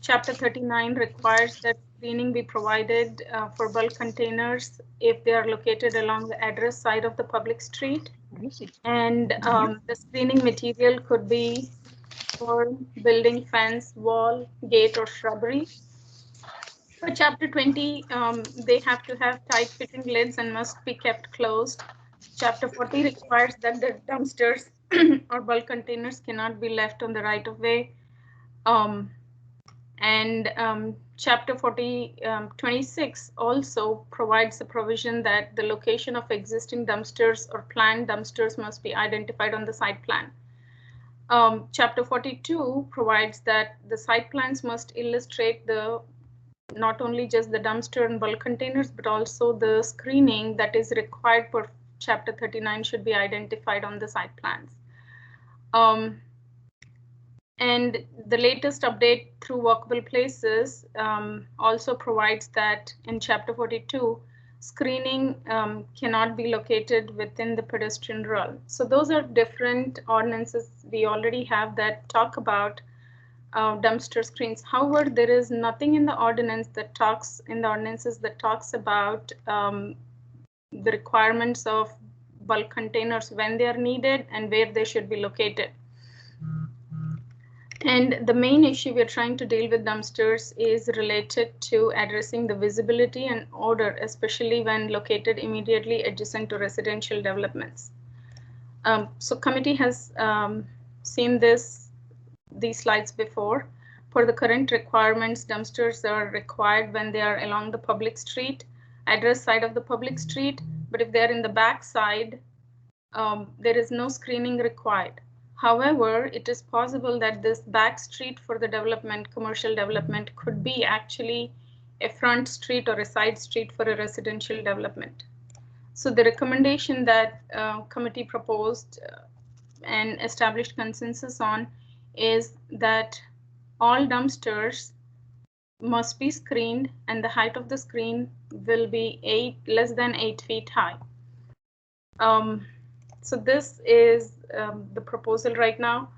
Chapter 39 requires that screening be provided for bulk containers if they are located along the address side of the public street. And the screening material could be for building, fence, wall, gate, or shrubbery. For Chapter 20, they have to have tight-fitting lids and must be kept closed. Chapter 40 requires that the dumpsters or bulk containers cannot be left on the right-of-way. Chapter 26 also provides the provision that the location of existing dumpsters or planned dumpsters must be identified on the site plan. Chapter 42 provides that the site plans must illustrate not only just the dumpster and bulk containers, but also the screening that is required for Chapter 39 should be identified on the site plans. And the latest update through Walkable Places also provides that in Chapter 42, screening cannot be located within the pedestrian realm. So those are different ordinances we already have that talk about dumpster screens. However, there is nothing in the ordinance that talks about the requirements of bulk containers when they are needed and where they should be located. And the main issue we're trying to deal with dumpsters is related to addressing the visibility and odor, especially when located immediately adjacent to residential developments. So committee has seen these slides before. For the current requirements, dumpsters are required when they are along the public street, address side of the public street, but if they're in the back side, there is no screening required. However, it is possible that this back street for the development, commercial development, could be actually a front street or a side street for a residential development. So the recommendation that committee proposed and established consensus on is that all dumpsters must be screened and the height of the screen will be less than 8 feet high. So this is the proposal right now,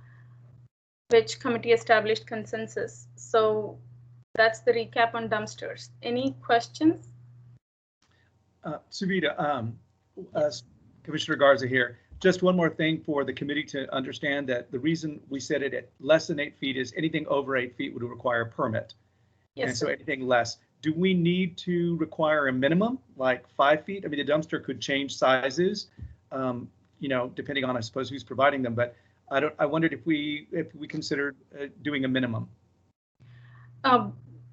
which committee established consensus. So that's the recap on dumpsters. Any questions? Savita, Commissioner Garza here. Just one more thing for the committee to understand that the reason we set it at less than 8 feet is anything over 8 feet would require a permit. Yes, and so anything less. do we need to require a minimum, like 5 feet? I mean, the dumpster could change sizes, you know, depending on, I suppose, who's providing them. But I wondered if we considered doing a minimum.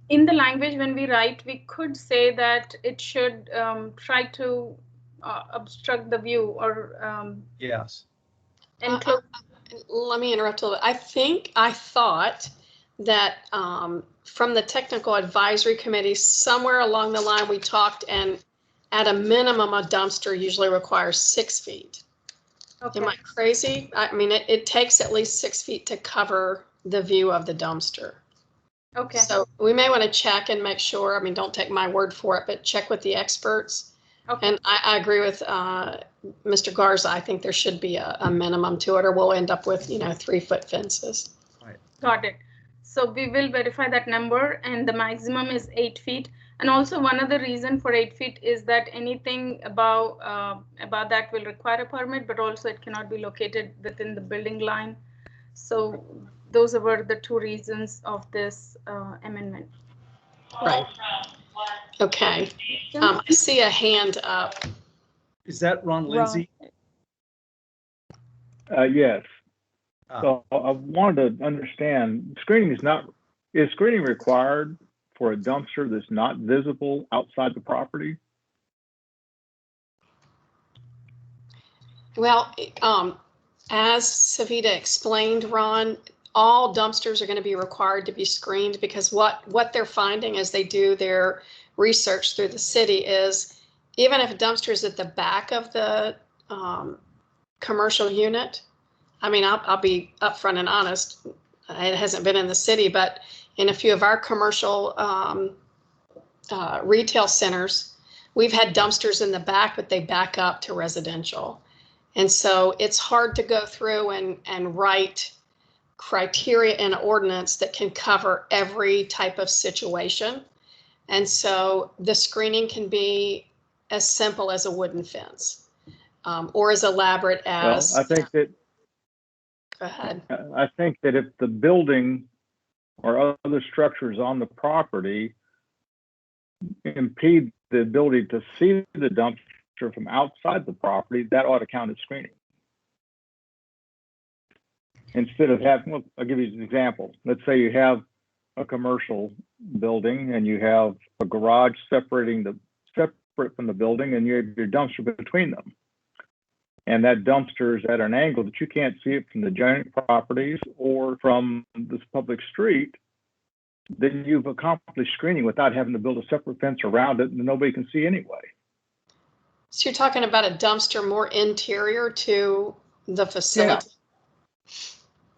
In the language, when we write, we could say that it should try to obstruct the view or yes. Enclose. Let me interrupt a little bit. I thought that from the technical advisory committee, somewhere along the line, we talked, and at a minimum, a dumpster usually requires 6 feet. Okay. Am I crazy? I mean, it takes at least 6 feet to cover the view of the dumpster. Okay. So we may want to check and make sure. I mean, don't take my word for it, but check with the experts. Okay. And I agree with Mr. Garza. I think there should be a minimum to it, or we'll end up with, 3-foot fences. Right. Got it. So we will verify that number, and the maximum is 8 feet. And also one other reason for 8 feet is that anything above that will require a permit, but also it cannot be located within the building line. So those were the 2 reasons of this amendment. Right. Okay. I see a hand up. Is that Ron Lindsay? Yes. So I wanted to understand, is screening required for a dumpster that's not visible outside the property? Well, as Savita explained, Ron, all dumpsters are going to be required to be screened, because what they're finding as they do their research through the city is, even if a dumpster is at the back of the commercial unit, I mean, I'll be upfront and honest, it hasn't been in the city, but in a few of our commercial retail centers, we've had dumpsters in the back, but they back up to residential. And so it's hard to go through and write criteria in ordinance that can cover every type of situation. And so the screening can be as simple as a wooden fence, or as elaborate as. Well, I think that. Go ahead. I think that if the building or other structures on the property impede the ability to see the dumpster from outside the property, that ought to count as screening. Instead of having, well, I'll give you an example. Let's say you have a commercial building and you have a garage separate from the building, and you have your dumpster between them. And that dumpster is at an angle that you can't see it from the adjoining properties or from this public street. Then you've accomplished screening without having to build a separate fence around it, and nobody can see anyway. So you're talking about a dumpster more interior to the facility?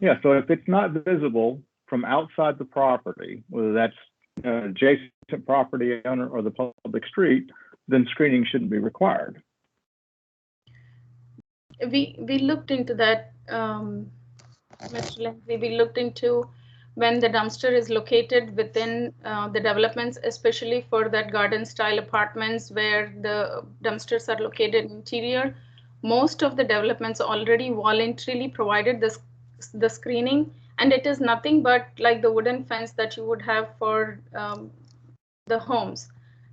Yeah, so if it's not visible from outside the property, whether that's adjacent property owner or the public street, then screening shouldn't be required. We looked into that, Mr. Lindsay. We looked into when the dumpster is located within the developments, especially for that garden style apartments where the dumpsters are located interior. Most of the developments already voluntarily provided the screening, and it is nothing but like the wooden fence that you would have for the homes.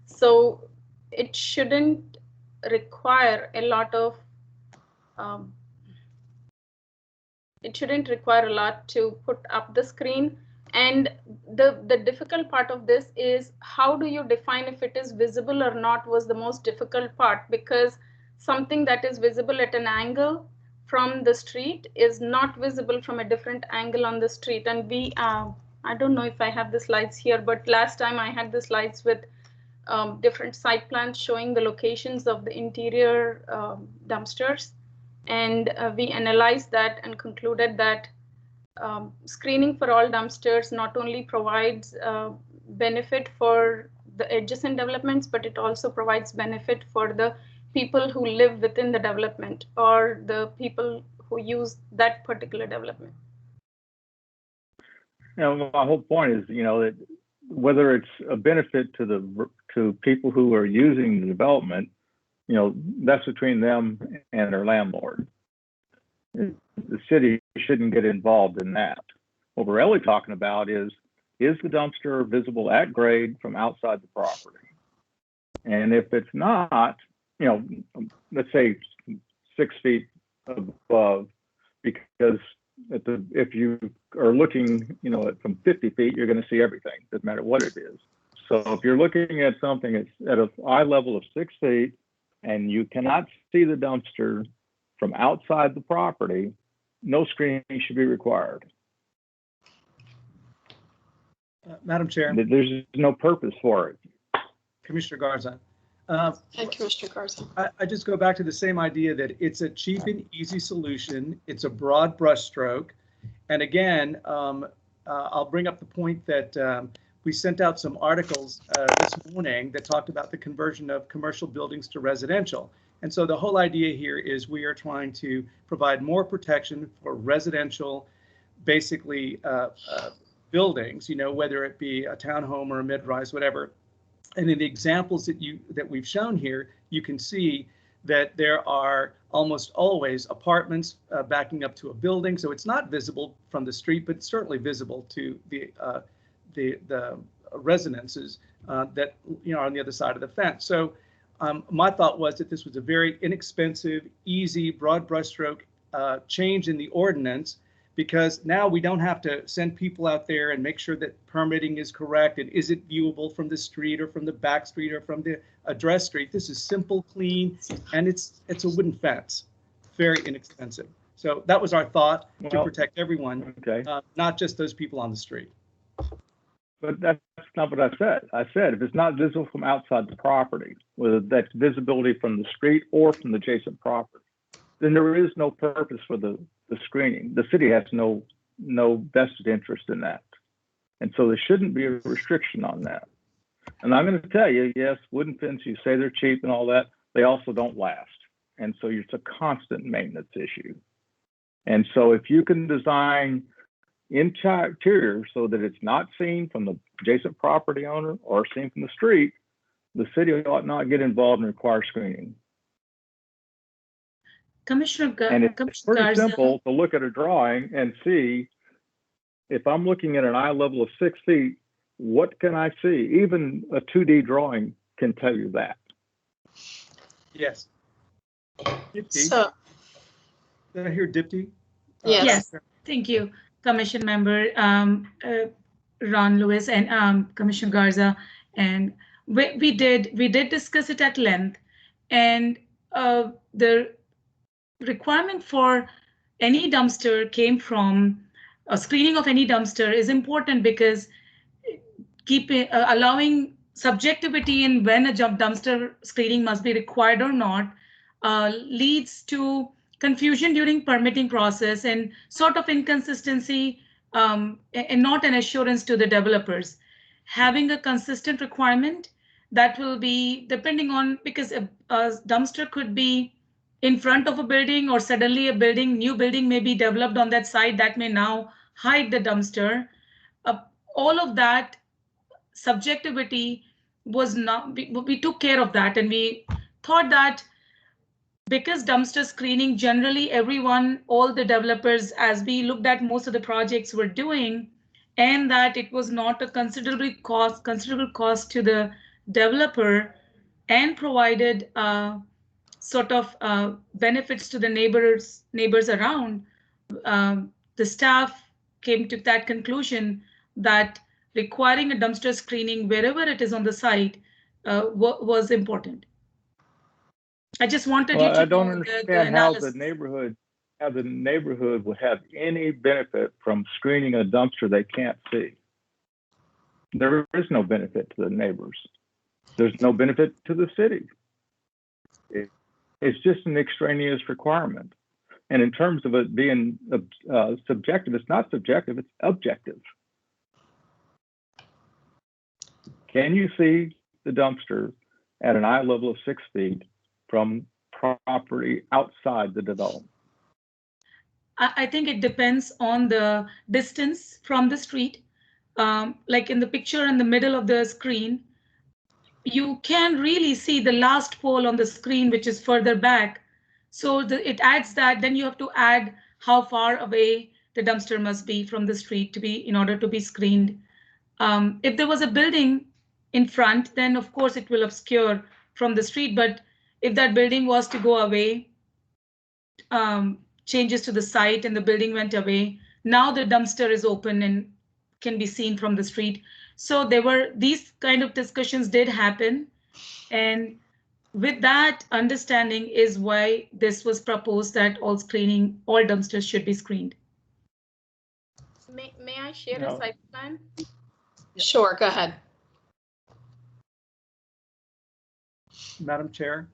So it shouldn't require a lot of to put up the screen. And the difficult part of this is, how do you define if it is visible or not, was the most difficult part, because something that is visible at an angle from the street is not visible from a different angle on the street. And we I don't know if I have the slides here, but last time I had the slides with different site plans showing the locations of the interior dumpsters. And we analyzed that and concluded that screening for all dumpsters not only provides benefit for the adjacent developments, but it also provides benefit for the people who live within the development or the people who use that particular development. My whole point is, that whether it's a benefit to people who are using the development, that's between them and their landlord. The city shouldn't get involved in that. What we're really talking about is is the dumpster visible at grade from outside the property? And if it's not, you know, let's say 6 feet above, because if you are looking, you know, from 50 feet, you're going to see everything, doesn't matter what it is. So if you're looking at something that's at an eye level of 6 feet and you cannot see the dumpster from outside the property, no screening should be required. Madam Chair. There's no purpose for it. Commissioner Garza. And Commissioner Garza. I just go back to the same idea that it's a cheap and easy solution. It's a broad brushstroke. And again, I'll bring up the point that we sent out some articles this morning that talked about the conversion of commercial buildings to residential. And so the whole idea here is we are trying to provide more protection for residential, basically buildings, you know, whether it be a townhome or a mid-rise, whatever. And in the examples that we've shown here, you can see that there are almost always apartments backing up to a building. So it's not visible from the street, but it's certainly visible to the residences that, you know, are on the other side of the fence. So my thought was that this was a very inexpensive, easy, broad brushstroke change in the ordinance, because now we don't have to send people out there and make sure that permitting is correct and is it viewable from the street or from the back street or from the address street. This is simple, clean, and it's a wooden fence, very inexpensive. So that was our thought, to protect everyone, not just those people on the street. But that's not what I said. I said if it's not visible from outside the property, whether that's visibility from the street or from the adjacent property, then there is no purpose for the screening. The city has no vested interest in that. And so there shouldn't be a restriction on that. And I'm going to tell you, yes, wooden fences, you say they're cheap and all that, they also don't last. And so it's a constant maintenance issue. And so if you can design interior so that it's not seen from the adjacent property owner or seen from the street, the city ought not get involved and require screening. Commissioner And it's pretty simple to look at a drawing and see, if I'm looking at an eye level of 6 feet, what can I see? Even a 2D drawing can tell you that. Yes. So, did I hear Dipti? Yes, thank you, Commission Member Ron Lewis and Commissioner Garza. And we did discuss it at length, and the requirement for any dumpster came from a screening of any dumpster is important, because allowing subjectivity in when a dumpster screening must be required or not leads to confusion during permitting process and sort of inconsistency and not an assurance to the developers. Having a consistent requirement that will be depending on, because a dumpster could be in front of a building, or suddenly a new building may be developed on that site that may now hide the dumpster. All of that subjectivity was not, we took care of that, and we thought that because dumpster screening generally all the developers, as we looked at most of the projects were doing, and that it was not a considerable cost to the developer, and provided sort of benefits to the neighbors around, the staff came to that conclusion that requiring a dumpster screening wherever it is on the site was important. I just wanted you to I don't know understand how the neighborhood would have any benefit from screening a dumpster they can't see. There is no benefit to the neighbors. There's no benefit to the city. It's just an extraneous requirement. And in terms of it being subjective, it's not subjective, it's objective. Can you see the dumpster at an eye level of 6 feet from property outside the development? I think it depends on the distance from the street. Like in the picture in the middle of the screen, you can really see the last pole on the screen, which is further back. So it adds that, then you have to add how far away the dumpster must be from the street in order to be screened. If there was a building in front, then of course it will obscure from the street. But if that building was to go away, changes to the site and the building went away, now the dumpster is open and can be seen from the street. So these kind of discussions did happen. And with that understanding is why this was proposed that all dumpsters should be screened. May I share a site plan? Sure, go ahead. Madam Chair,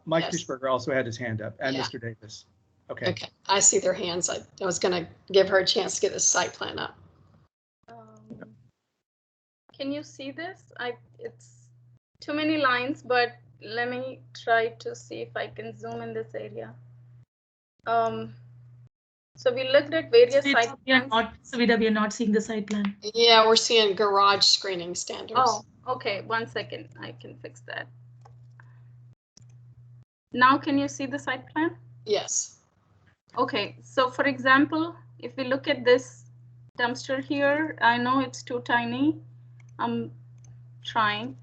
Mike Yes. Fishberger also had his hand up, and Yeah. Mr. Davis. Okay. Okay, I see their hands. I was going to give her a chance to get the site plan up. Can you see this? It's too many lines, but let me try to see if I can zoom in this area. So we looked at various site plans. Savita, we are not seeing the site plan. Yeah, we're seeing garage screening standards. Oh, okay. 1 second. I can fix that. Now, can you see the site plan? Yes. Okay. So, for example, if we look at this dumpster here, I know it's too tiny. I'm trying.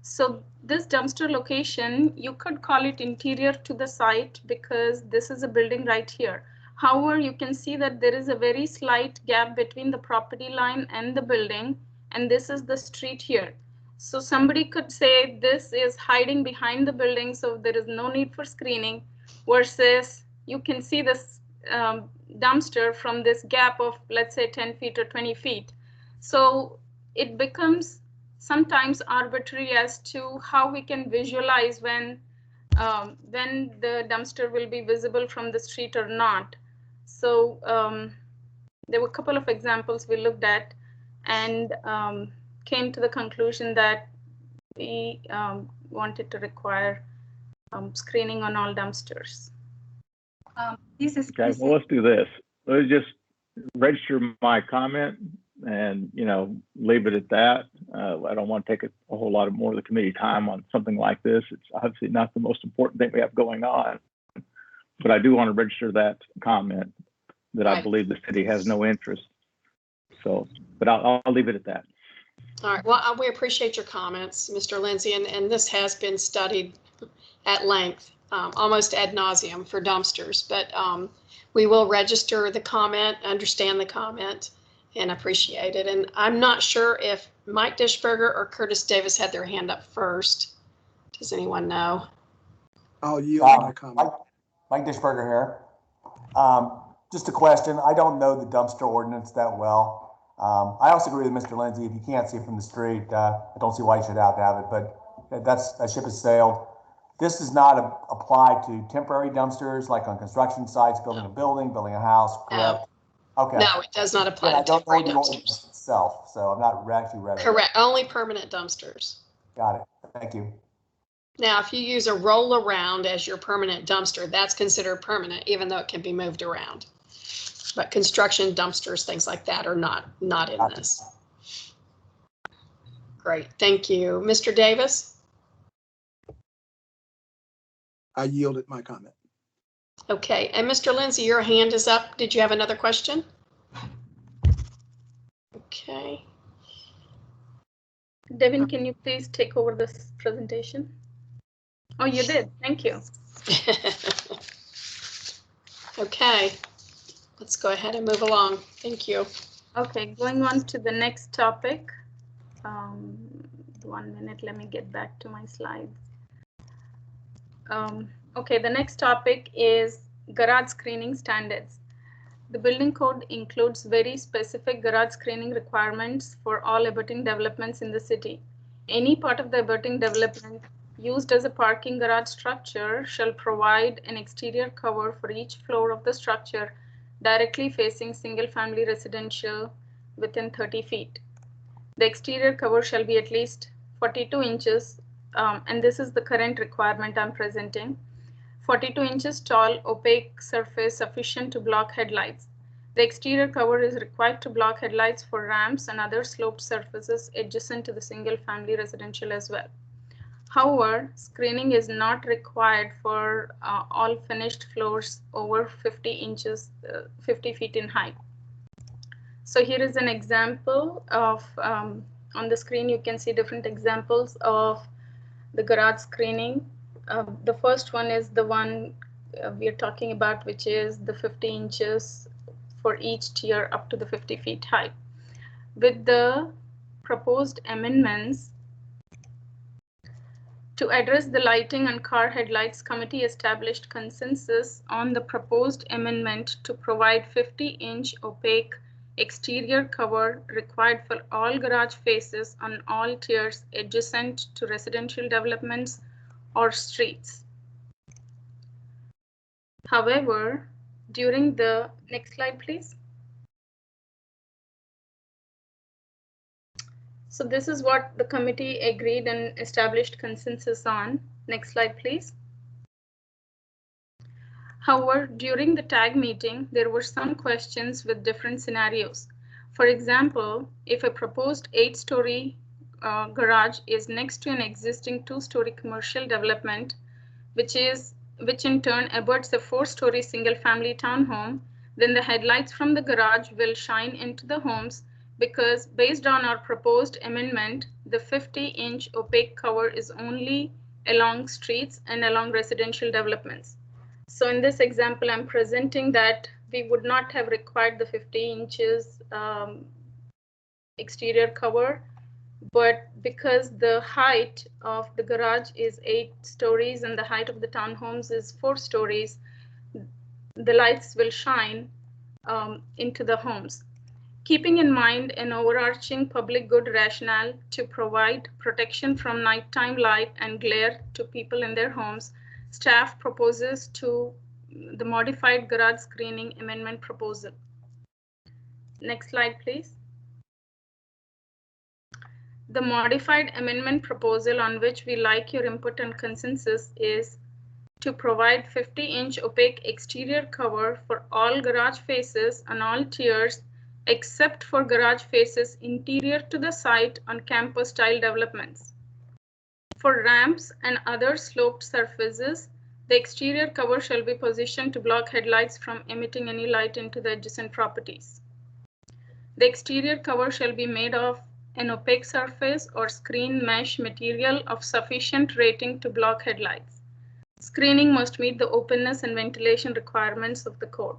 So this dumpster location, you could call it interior to the site because this is a building right here. However, you can see that there is a very slight gap between the property line and the building, and this is the street here. So somebody could say this is hiding behind the building, so there is no need for screening, versus you can see this dumpster from this gap of, let's say, 10 feet or 20 feet. So it becomes sometimes arbitrary as to how we can visualize when the dumpster will be visible from the street or not. So there were a couple of examples we looked at and came to the conclusion that we wanted to require screening on all dumpsters. Okay, well, let's do this. Let's just register my comment and, leave it at that. I don't want to take a whole lot more of the committee time on something like this. It's obviously not the most important thing we have going on, but I do want to register that comment that I believe the city has no interest. So, but I'll leave it at that. All right. Well, we appreciate your comments, Mr. Lindsay, and this has been studied at length, almost ad nauseum for dumpsters, but we will register the comment, understand the comment, and appreciate it. And I'm not sure if Mike Dishberger or Curtis Davis had their hand up first. Does anyone know? I'll yield my comment. Mike Dishberger here. Just a question. I don't know the dumpster ordinance that well. I also agree with Mr. Lindsay. If you can't see it from the street, I don't see why you should have to have it, but that ship has sailed. This does not apply to temporary dumpsters, like on construction sites, building a building, building a house, correct? Okay. No, it does not apply I to don't know temporary the dumpsters. ordinance itself, so I'm not actually ready. Correct. Only permanent dumpsters. Got it. Thank you. Now, if you use a roll around as your permanent dumpster, that's considered permanent, even though it can be moved around. But construction dumpsters, things like that, are not in this. Great, thank you. Mr. Davis? I yielded my comment. Okay, and Mr. Lindsay, your hand is up. Did you have another question? Okay. Devin, can you please take over this presentation? Oh, you did. Thank you. Okay, let's go ahead and move along. Thank you. Okay, going on to the next topic. 1 minute, let me get back to my slides. Okay, the next topic is garage screening standards. The building code includes very specific garage screening requirements for all abutting developments in the city. Any part of the abutting development used as a parking garage structure shall provide an exterior cover for each floor of the structure directly facing single-family residential within 30 feet. The exterior cover shall be at least 42 inches, and this is the current requirement I'm presenting. 42 inches tall, opaque surface sufficient to block headlights. The exterior cover is required to block headlights for ramps and other sloped surfaces adjacent to the single-family residential as well. However, screening is not required for all finished floors over 50 feet in height. So here is an example of On the screen, you can see different examples of the garage screening. The first one is the one we are talking about, which is the 50 inches for each tier up to the 50 feet height. With the proposed amendments, to address the lighting and car headlights, committee established consensus on the proposed amendment to provide 50-inch opaque exterior cover required for all garage faces on all tiers adjacent to residential developments or streets. However, during the next slide, please. So this is what the committee agreed and established consensus on. Next slide, please. However, during the TAG meeting, there were some questions with different scenarios. For example, if a proposed 8-story garage is next to an existing 2-story commercial development, which in turn abuts a 4-story single-family townhome, then the headlights from the garage will shine into the homes because based on our proposed amendment, the 50-inch opaque cover is only along streets and along residential developments. So in this example, I'm presenting that we would not have required the 50 inches exterior cover, but because the height of the garage is 8 stories and the height of the townhomes is 4 stories, the lights will shine into the homes. Keeping in mind an overarching public good rationale to provide protection from nighttime light and glare to people in their homes, staff proposes to the modified garage screening amendment proposal. Next slide, please. The modified amendment proposal on which we like your input and consensus is to provide 50-inch opaque exterior cover for all garage faces on all tiers except for garage faces interior to the site on campus-style developments. For ramps and other sloped surfaces, the exterior cover shall be positioned to block headlights from emitting any light into the adjacent properties. The exterior cover shall be made of an opaque surface or screen mesh material of sufficient rating to block headlights. Screening must meet the openness and ventilation requirements of the code.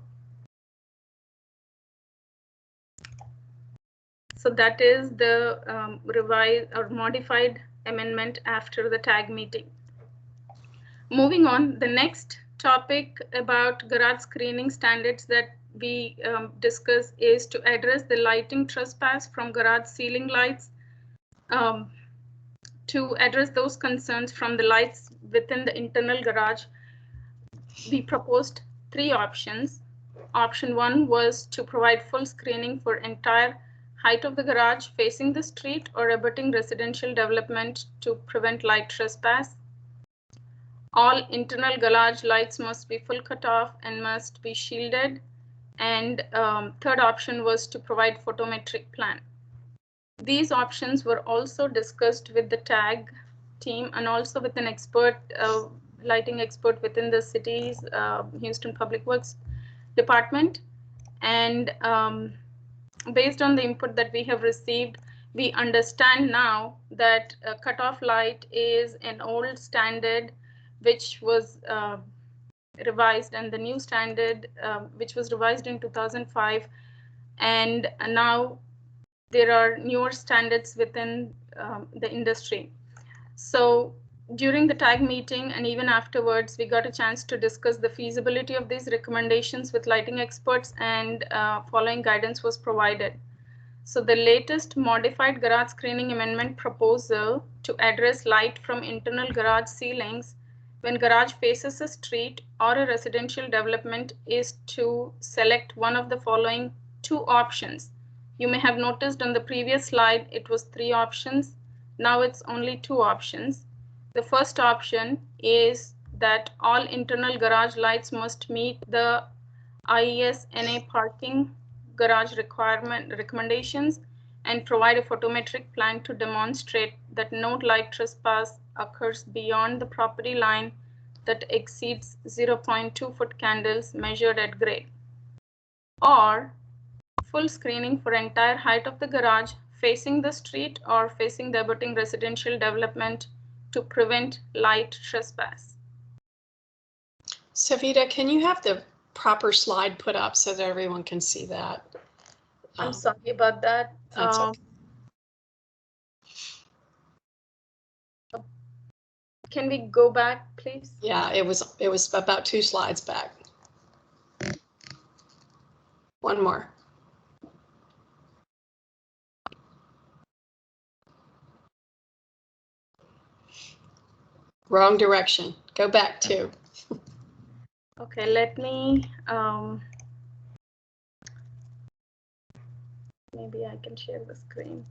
So that is the revised or modified amendment after the TAG meeting. Moving on, the next topic about garage screening standards that we discuss is to address the lighting trespass from garage ceiling lights. To address those concerns from the lights within the internal garage, we proposed 3 options. Option 1 was to provide full screening for entire height of the garage facing the street or abutting residential development to prevent light trespass. All internal garage lights must be full cut off and must be shielded. And third option was to provide photometric plan. These options were also discussed with the TAG team and also with an expert, lighting expert within the city's Houston Public Works Department. And based on the input that we have received, we understand now that a cutoff light is an old standard which was revised, and the new standard which was revised in 2005, and now there are newer standards within the industry. So during the TAG meeting and even afterwards, we got a chance to discuss the feasibility of these recommendations with lighting experts, and following guidance was provided. So the latest modified garage screening amendment proposal to address light from internal garage ceilings when garage faces a street or a residential development is to select one of the following 2 options. You may have noticed on the previous slide, it was 3 options. Now it's only 2 options. The first option is that all internal garage lights must meet the IES-NA parking garage recommendations and provide a photometric plan to demonstrate that no light trespass occurs beyond the property line that exceeds 0.2 foot candles measured at grade. Or full screening for entire height of the garage facing the street or facing the abutting residential development to prevent light trespass. Savita, can you have the proper slide put up so that everyone can see that? I'm sorry about that. That's okay. Can we go back, please? Yeah, it was about 2 slides back. One more. Wrong direction. Go back 2. Okay, let me, maybe I can share the screen.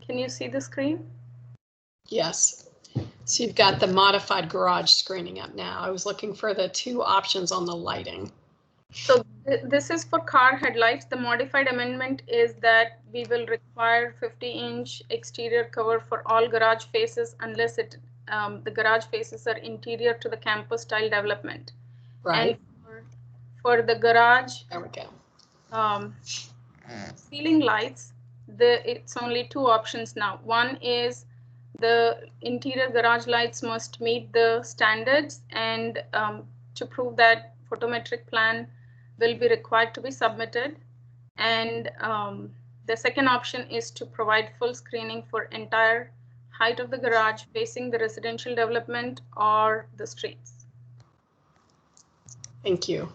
Can you see the screen? Yes. So you've got the modified garage screening up now. I was looking for the 2 options on the lighting. So this is for car headlights. The modified amendment is that we will require 50-inch exterior cover for all garage faces unless the garage faces are interior to the campus style development. Right. And for the garage, there we go. Ceiling lights, it's only 2 options now. One is the interior garage lights must meet the standards, and to prove that photometric plan will be required to be submitted. And the second option is to provide full screening for entire height of the garage facing the residential development or the streets. Thank you.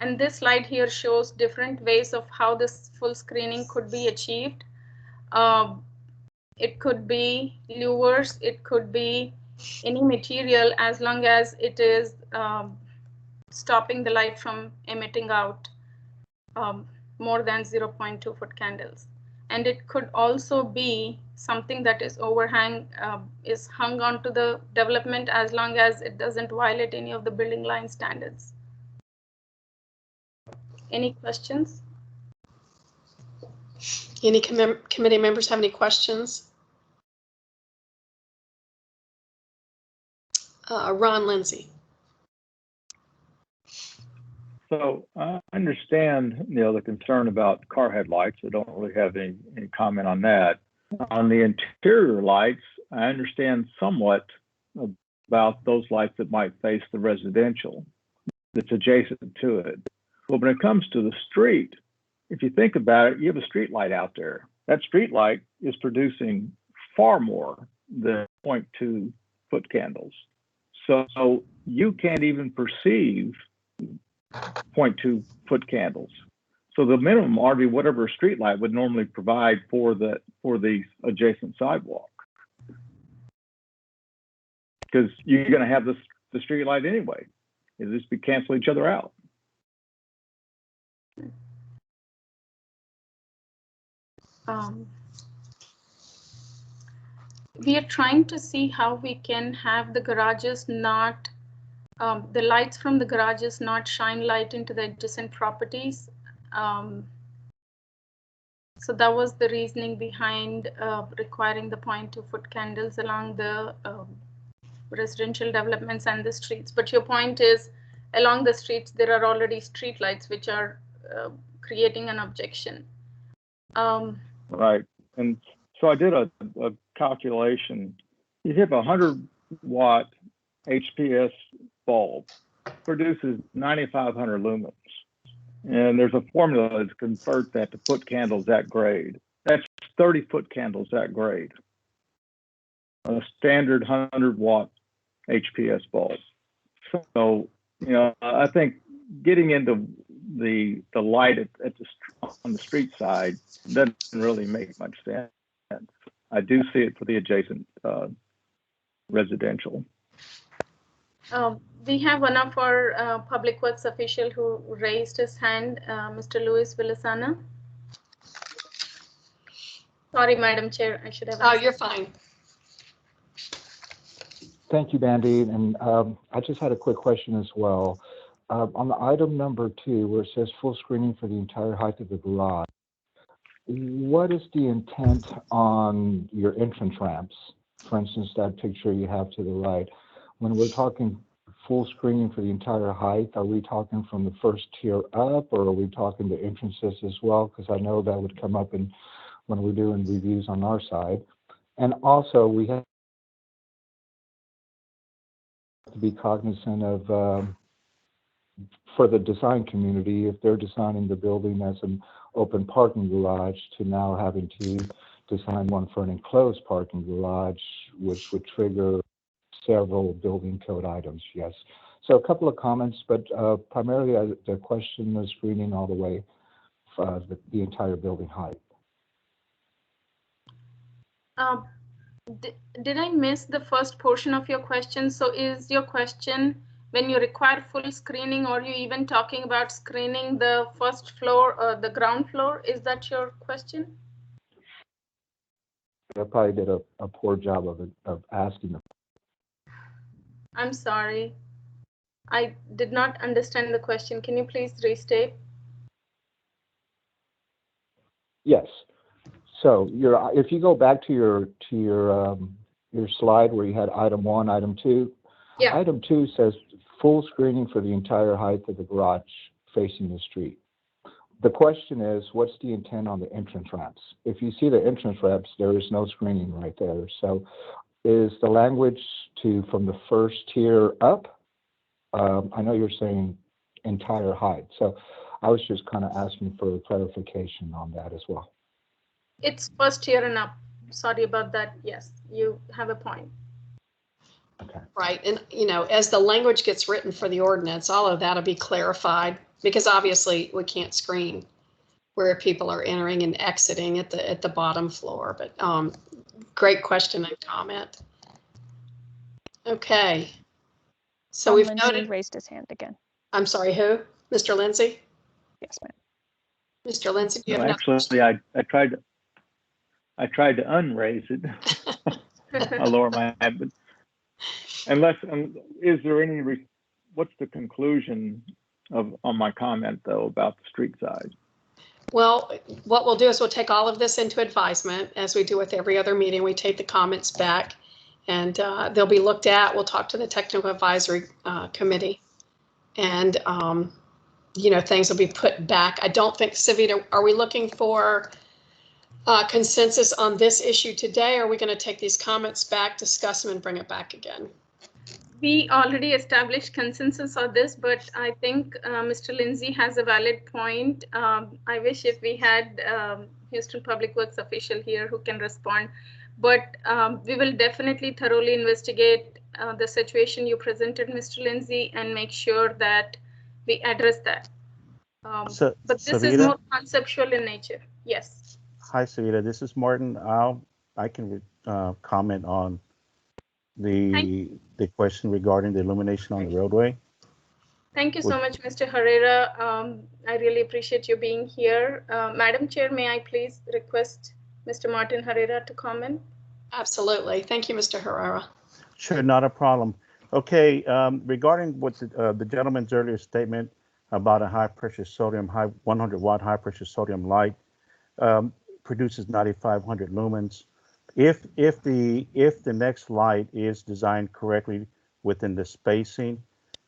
And this slide here shows different ways of how this full screening could be achieved. It could be louvers, it could be any material as long as it is stopping the light from emitting out more than 0.2 foot candles. And it could also be something that is is hung onto the development as long as it doesn't violate any of the building line standards. Any questions? Any committee members have any questions? Ron Lindsay. So I understand, the concern about car headlights. I don't really have any comment on that. On the interior lights, I understand somewhat about those lights that might face the residential that's adjacent to it. But when it comes to the street, if you think about it, you have a street light out there. That street light is producing far more than 0.2 foot candles. So you can't even perceive 0.2 foot candles. So the minimum ought to be whatever a street light would normally provide for the adjacent sidewalk. Because you're going to have the street light anyway. It'll just be cancel each other out. We are trying to see how we can have the garages not, the lights from the garages not shine light into the adjacent properties. So that was the reasoning behind requiring the 0.2 foot candles along the residential developments and the streets. But your point is, along the streets, there are already street lights which are creating an objection. Right. And so I did a calculation. You have a 100 watt HPS bulb, produces 9,500 lumens. And there's a formula that converts that to foot candles that grade. That's 30 foot candles that grade. A standard 100 watt HPS bulb. So, I think getting into the light on the street side doesn't really make much sense. I do see it for the adjacent residential. We have one of our public works official who raised his hand, Mr. Luis Villasana. Sorry, Madam Chair, I should have. Oh, you're fine. Thank you, Mandy. And I just had a quick question as well. On the item number 2, where it says full screening for the entire height of the garage, what is the intent on your entrance ramps? For instance, that picture you have to the right. When we're talking full screening for the entire height, are we talking from the first tier up, or are we talking the entrances as well? Because I know that would come up in when we're doing reviews on our side. And also, we have to be cognizant of, for the design community, if they're designing the building as an open parking garage, to now having to design one for an enclosed parking garage, which would trigger several building code items, yes. So a couple of comments, but primarily the question is screening all the way, the entire building height. Did I miss the first portion of your question? So is your question, when you require full screening, or are you even talking about screening the first floor or the ground floor? Is that your question? I probably did a poor job of asking them. I'm sorry. I did not understand the question. Can you please restate? Yes. So if you go back to your slide where you had item 1, item 2, yeah. Item 2 says full screening for the entire height of the garage facing the street. The question is, what's the intent on the entrance ramps? If you see the entrance ramps, there is no screening right there. So is the language from the first tier up? I know you're saying entire height. So I was just kind of asking for clarification on that as well. It's first tier and up. Sorry about that. Yes, you have a point. Okay. Right. And, as the language gets written for the ordinance, all of that will be clarified, because obviously we can't screen where people are entering and exiting at the bottom floor. But great question and comment. Okay. So we've noted. Raised his hand again. I'm sorry, who? Mr. Lindsay? Yes, ma'am. Mr. Lindsay, do you have No, actually, I tried to unraise it. I lower my hand, but unless is there any? What's the conclusion on my comment though about the street side? Well, what we'll do is we'll take all of this into advisement, as we do with every other meeting. We take the comments back, and they'll be looked at. We'll talk to the technical advisory committee, and things will be put back. I don't think, Savita, are we looking for consensus on this issue today? Or are we going to take these comments back, discuss them, and bring it back again? We already established consensus on this, but I think Mr. Lindsay has a valid point. I wish if we had Houston Public Works official here who can respond, but we will definitely thoroughly investigate the situation you presented, Mr. Lindsay, and make sure that we address that. But this is more conceptual in nature. Yes. Hi, Savita. This is Martin. I can comment on the question regarding the illumination on the roadway. Thank you so much, Mr. Herrera. I really appreciate you being here. Madam Chair, may I please request Mr. Martin Herrera to comment? Absolutely. Thank you, Mr. Herrera. Sure, not a problem. Okay, regarding what the gentleman's earlier statement about a high-pressure sodium, 100-watt high-pressure sodium light produces 9,500 lumens. If the next light is designed correctly within the spacing,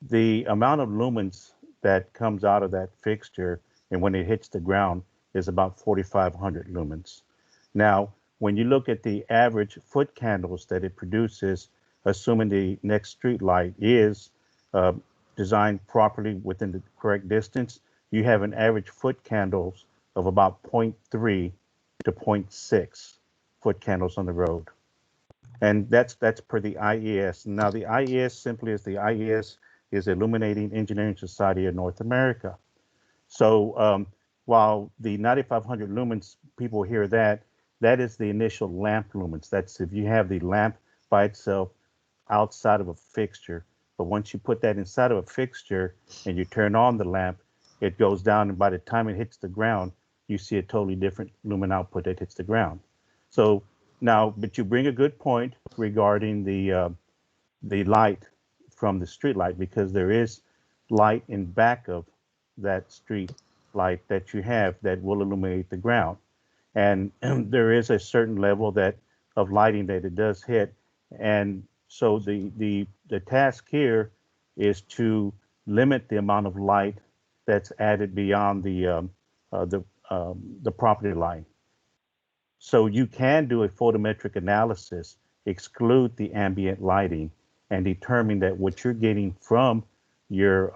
the amount of lumens that comes out of that fixture and when it hits the ground is about 4,500 lumens. Now, when you look at the average foot candles that it produces, assuming the next street light is designed properly within the correct distance, you have an average foot candles of about 0.3 to 0.6 foot candles on the road. And that's per the IES. Now the IES simply is the IES is Illuminating Engineering Society of North America. So while the 9,500 lumens, people hear that is the initial lamp lumens. That's if you have the lamp by itself outside of a fixture. But once you put that inside of a fixture and you turn on the lamp, it goes down, and by the time it hits the ground, you see a totally different lumen output that hits the ground. So now, but you bring a good point regarding the light from the street light, because there is light in back of that street light that you have that will illuminate the ground. and there is a certain level of lighting that it does hit. And so the task here is to limit the amount of light that's added beyond the property line. So you can do a photometric analysis, exclude the ambient lighting, and determine that what you're getting from your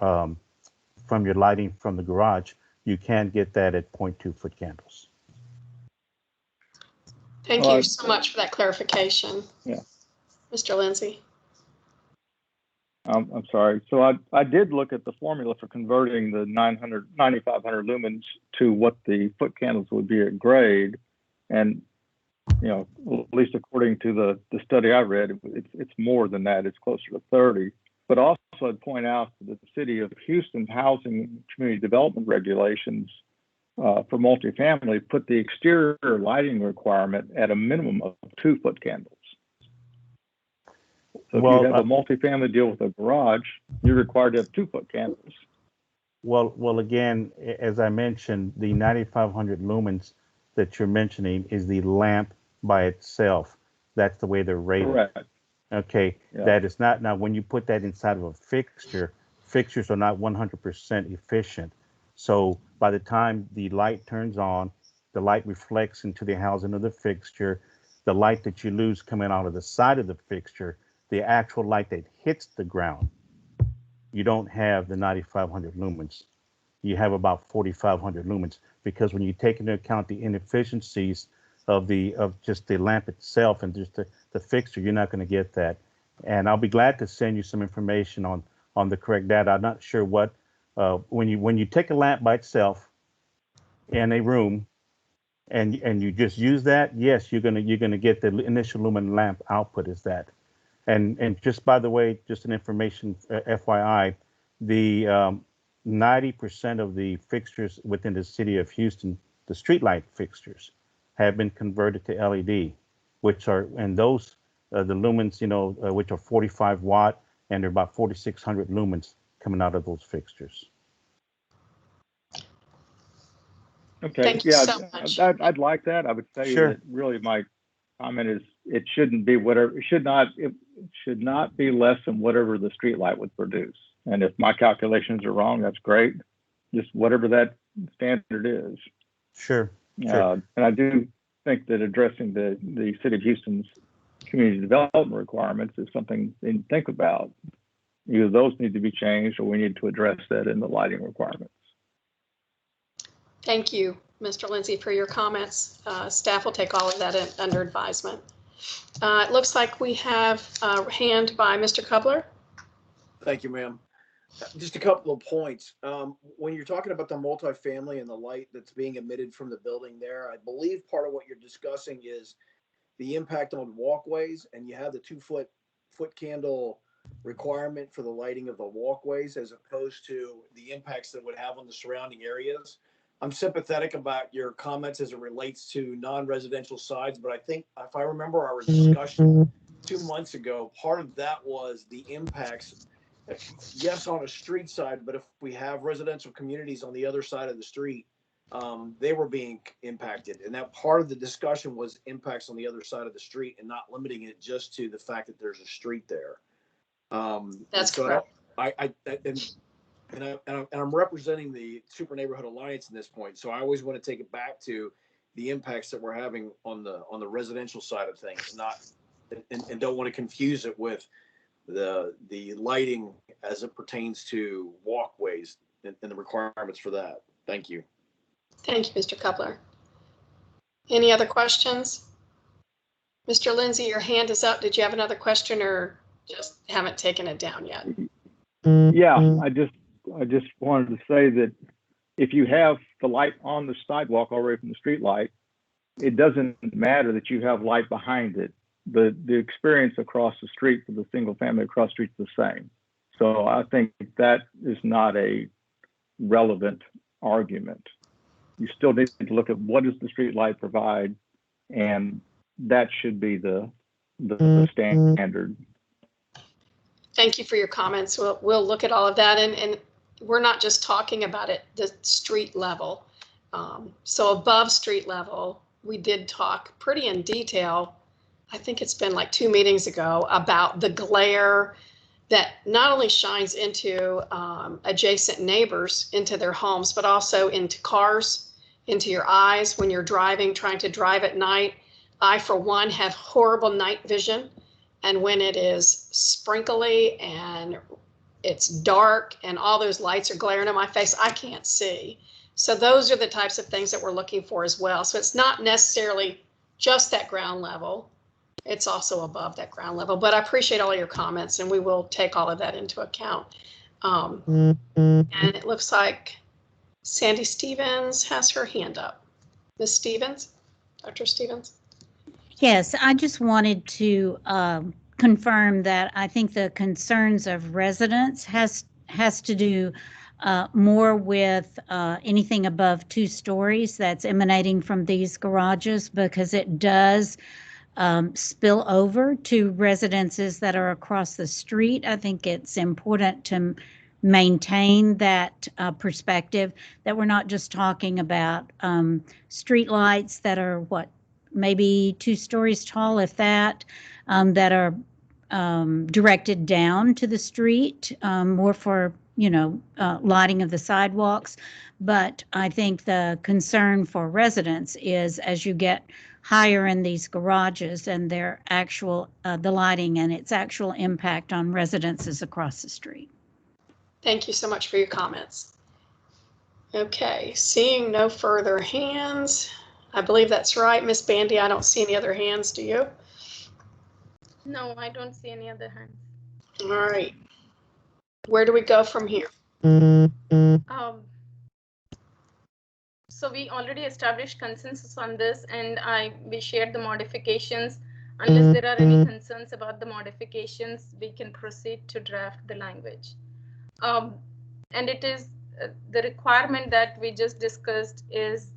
lighting from the garage, you can get that at 0.2 foot candles. Thank you so much for that clarification. Yeah. Mr. Lindsay. I'm sorry. So I did look at the formula for converting the 9,500 lumens to what the foot candles would be at grade. And, you know, at least according to the study I read, it's more than that. It's closer to 30. But also I'd point out that the city of Houston's housing community development regulations for multifamily put the exterior lighting requirement at a minimum of 2 foot candles. So if you have a multifamily deal with a garage, you're required to have 2 foot candles. Well, again, as I mentioned, the 9,500 lumens that you're mentioning is the lamp by itself. That's the way they're rated. Correct. Okay, Yeah. that is not, now when you put that inside of a fixture, fixtures are not 100% efficient. So by the time the light turns on, the light reflects into the housing of the fixture, the light that you lose coming out of the side of the fixture, the actual light that hits the ground, you don't have the 9,500 lumens. You have about 4,500 lumens, because when you take into account the inefficiencies of just the lamp itself and just the fixture, you're not going to get that. And I'll be glad to send you some information on the correct data. I'm not sure what when you take a lamp by itself in a room and you just use that, yes, you're gonna get the initial lumen lamp output is that. And just by the way, just an information FYI, the 90% of the fixtures within the city of Houston, the streetlight fixtures, have been converted to LED, which are, and those the lumens, which are 45 watt, and there are about 4,600 lumens coming out of those fixtures. Okay. Thank you so much. I'd like that. I would say that really my comment is it shouldn't be whatever, it should not be less than whatever the street light would produce. And if my calculations are wrong, that's great. Just whatever that standard is. Sure. And I do think that addressing the city of Houston's community development requirements is something they need to think about. Either those need to be changed or we need to address that in the lighting requirements. Thank you, Mr. Lindsay, for your comments. Staff will take all of that under advisement. It looks like we have a hand by Mr. Kubler. Thank you, ma'am. Just a couple of points. When you're talking about the multifamily and the light that's being emitted from the building there, I believe part of what you're discussing is the impact on walkways, and you have the 2 foot candle requirement for the lighting of the walkways as opposed to the impacts that would have on the surrounding areas. I'm sympathetic about your comments as it relates to non-residential sides, but I think if I remember our discussion 2 months ago, part of that was the impacts, yes, on a street side, but if we have residential communities on the other side of the street, they were being impacted. And that part of the discussion was impacts on the other side of the street and not limiting it just to the fact that there's a street there. That's correct. And I'm representing the Super Neighborhood Alliance in this point. So I always want to take it back to the impacts that we're having on the residential side of things, and don't want to confuse it with the lighting as it pertains to walkways and the requirements for that. Thank you. Thank you, Mr. Kubler. Any other questions? Mr. Lindsay, your hand is up. Did you have another question or just haven't taken it down yet? Yeah, I just wanted to say that if you have the light on the sidewalk already from the street light, it doesn't matter that you have light behind it. The experience across the street for the single family across the street is the same. So I think that is not a relevant argument. You still need to look at what does the street light provide, and that should be the standard. Thank you for your comments. We'll look at all of that, and we're not just talking about it the street level. So above street level, we did talk pretty in detail. I think it's been like 2 meetings ago about the glare that not only shines into adjacent neighbors, into their homes, but also into cars, into your eyes when you're driving, trying to drive at night. I, for one, have horrible night vision. And when it is sprinkly and it's dark and all those lights are glaring in my face, I can't see. So those are the types of things that we're looking for as well. So it's not necessarily just that ground level. It's also above that ground level, but I appreciate all your comments and we will take all of that into account. And it looks like Sandy Stevens has her hand up. Ms. Stevens, Dr. Stevens. Yes, I just wanted to confirm that I think the concerns of residents has to do more with anything above 2 stories that's emanating from these garages, because it does spill over to residences that are across the street. I think it's important to maintain that perspective, that we're not just talking about street lights that are maybe 2 stories tall, if that, that are directed down to the street, more for, lighting of the sidewalks. But I think the concern for residents is as you get higher in these garages and their actual, the lighting and its actual impact on residences across the street. Thank you so much for your comments. Okay, seeing no further hands. I believe that's right. Miss Bandy, I don't see any other hands, do you? No, I don't see any other hands. All right. Where do we go from here? So we already established consensus on this, and we shared the modifications. Unless there are any concerns about the modifications, we can proceed to draft the language. And it is the requirement that we just discussed is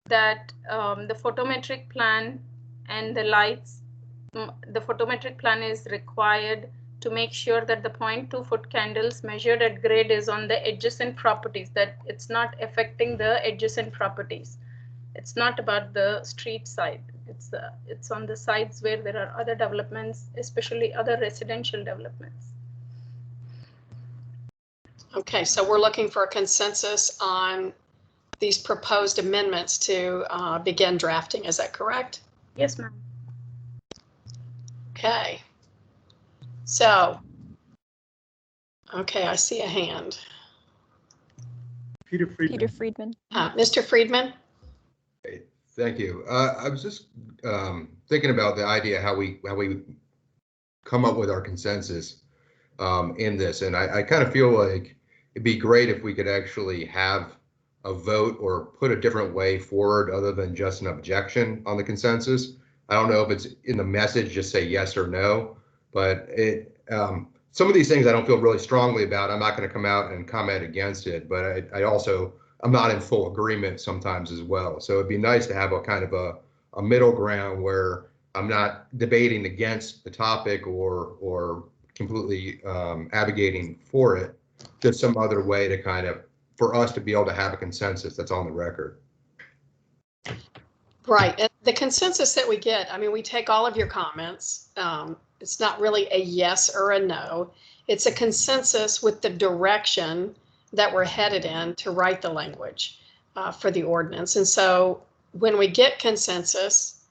that the photometric plan and the lights, the photometric plan is required to make sure that the 0.2 foot candles measured at grade is on the adjacent properties, that it's not affecting the adjacent properties. It's not about the street side. It's on the sides where there are other developments, especially other residential developments. Okay, so we're looking for a consensus on these proposed amendments to begin drafting. Is that correct? Yes, ma'am. Okay. So, okay, I see a hand. Peter Friedman. Peter Friedman. Mr. Friedman? Thank you. I was just thinking about the idea how we come up with our consensus in this, and I kind of feel like it'd be great if we could actually have a vote or put a different way forward other than just an objection on the consensus. I don't know if it's in the message, just say yes or no, but some of these things I don't feel really strongly about. I'm not going to come out and comment against it, but I'm not in full agreement sometimes as well. So it'd be nice to have a kind of a middle ground where I'm not debating against the topic or completely advocating for it, just some other way to kind of, for us to be able to have a consensus that's on the record. Right. And the consensus that we get, I mean, we take all of your comments. It's not really a yes or a no. It's a consensus with the direction that we're headed in to write the language for the ordinance. And so when we get consensus,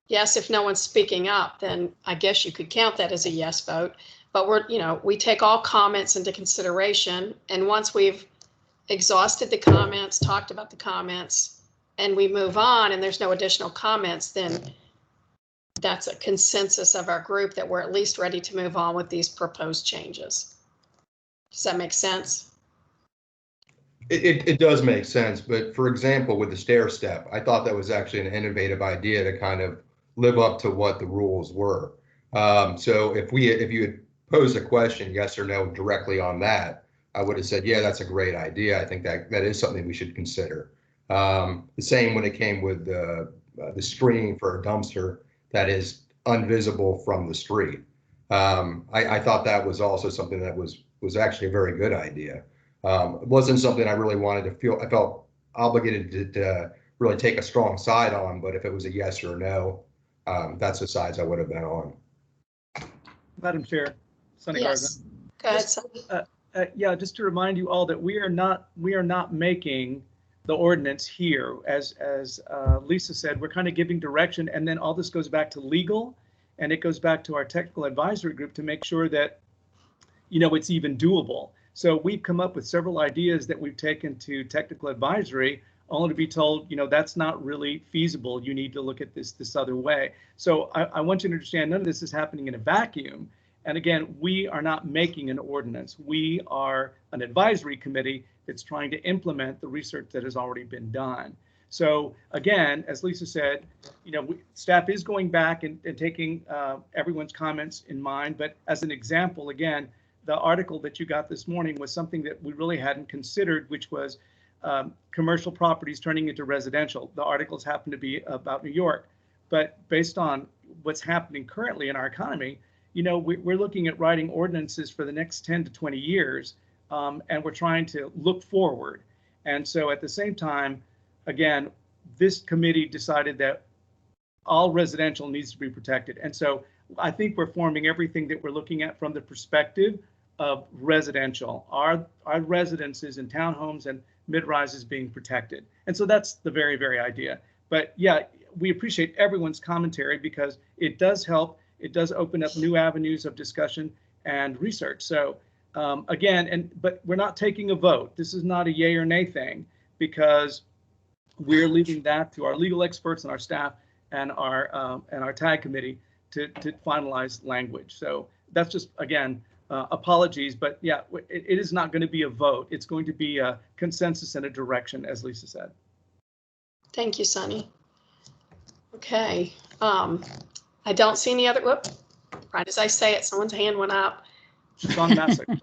yes, if no one's speaking up, then I guess you could count that as a yes vote. But we take all comments into consideration. And once we've exhausted the comments, talked about the comments, and we move on and there's no additional comments, then that's a consensus of our group that we're at least ready to move on with these proposed changes. Does that make sense? It does make sense, but for example, with the stair step, I thought that was actually an innovative idea to kind of live up to what the rules were. So if you had posed a question, yes or no, directly on that, I would have said, yeah, that's a great idea. I think that is something we should consider. The same when it came with the screening for a dumpster that is unvisible from the street. I thought that was also something that was actually a very good idea. It wasn't something I really wanted to feel. I felt obligated to really take a strong side on, but if it was a yes or no, that's the sides I would have been on. Madam Chair, Sonny Yes. Go ahead, Sonny. yeah, just to remind you all that we are not making the ordinance here. As Lisa said, we're kind of giving direction, and then all this goes back to legal, and it goes back to our technical advisory group to make sure that, you know, it's even doable. So we've come up with several ideas that we've taken to technical advisory, only to be told, you know, that's not really feasible. You need to look at this other way. So I want you to understand, none of this is happening in a vacuum. And again, we are not making an ordinance. We are an advisory committee that's trying to implement the research that has already been done. So again, as Lisa said, you know, staff is going back and taking everyone's comments in mind. But as an example, again, the article that you got this morning was something that we really hadn't considered, which was commercial properties turning into residential. The articles happen to be about New York, but based on what's happening currently in our economy, you know, we're looking at writing ordinances for the next 10 to 20 years, and we're trying to look forward. And so at the same time, again, this committee decided that all residential needs to be protected. And so I think we're forming everything that we're looking at from the perspective of residential, our residences and townhomes and mid-rises being protected. And so that's the very, very idea. But yeah, we appreciate everyone's commentary because it does help. It does open up new avenues of discussion and research. So again, but we're not taking a vote. This is not a yay or nay thing, because we're leaving that to our legal experts and our staff and our TAG committee to finalize language. So that's just, again, apologies, but yeah, it is not going to be a vote. It's going to be a consensus and a direction, as Lisa said. Thank you, Sonny. Okay. I don't see any other, whoop, right as I say it, someone's hand went up. Sean Massick.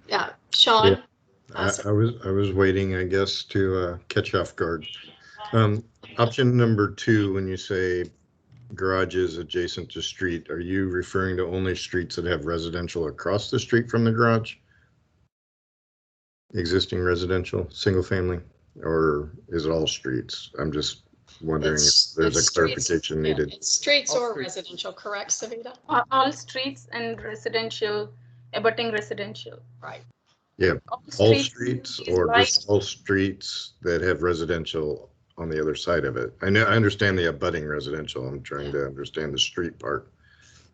Yeah, Sean. Yeah. I was waiting, I guess, to catch off guard. Option number 2, when you say garages adjacent to street, are you referring to only streets that have residential across the street from the garage? Existing residential, single family, or is it all streets? I'm just wondering if there's a clarification needed. It's streets or residential, correct, Savita? All streets and residential, abutting residential. Right. Yeah, all streets or like, just all streets that have residential on the other side of it. I understand the abutting residential. I'm trying to understand the street part,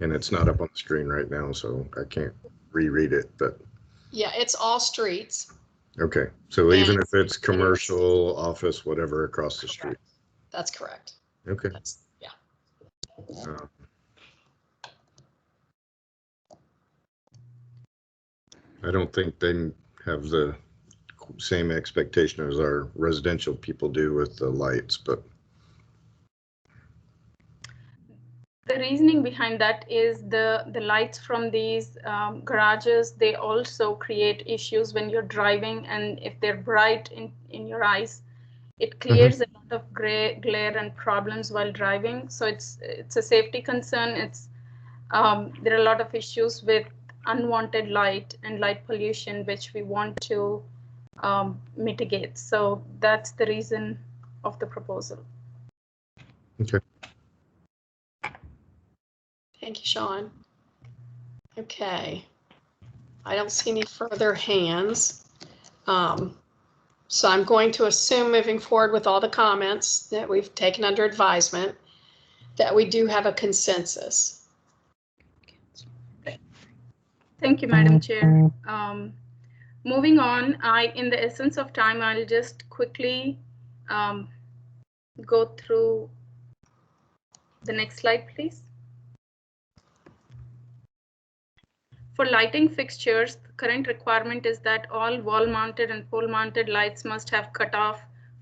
and it's not up on the screen right now, so I can't reread it, but. Yeah, it's all streets. Okay, so even if it's commercial, office, whatever, across the street. That's correct. Okay. Yeah. I don't think they have the same expectation as our residential people do with the lights, but. The reasoning behind that is the lights from these garages, they also create issues when you're driving, and if they're bright in your eyes, it creates a lot of glare and problems while driving. So it's a safety concern. There are a lot of issues with unwanted light and light pollution, which we want to mitigate. So that's the reason of the proposal. Okay. Thank you, Sean. Okay. I don't see any further hands. So I'm going to assume, moving forward with all the comments that we've taken under advisement, that we do have a consensus. Thank you, Madam Chair. Moving on, in the essence of time, I'll just quickly go through the next slide, please. For lighting fixtures, the current requirement is that all wall-mounted and pole-mounted lights must have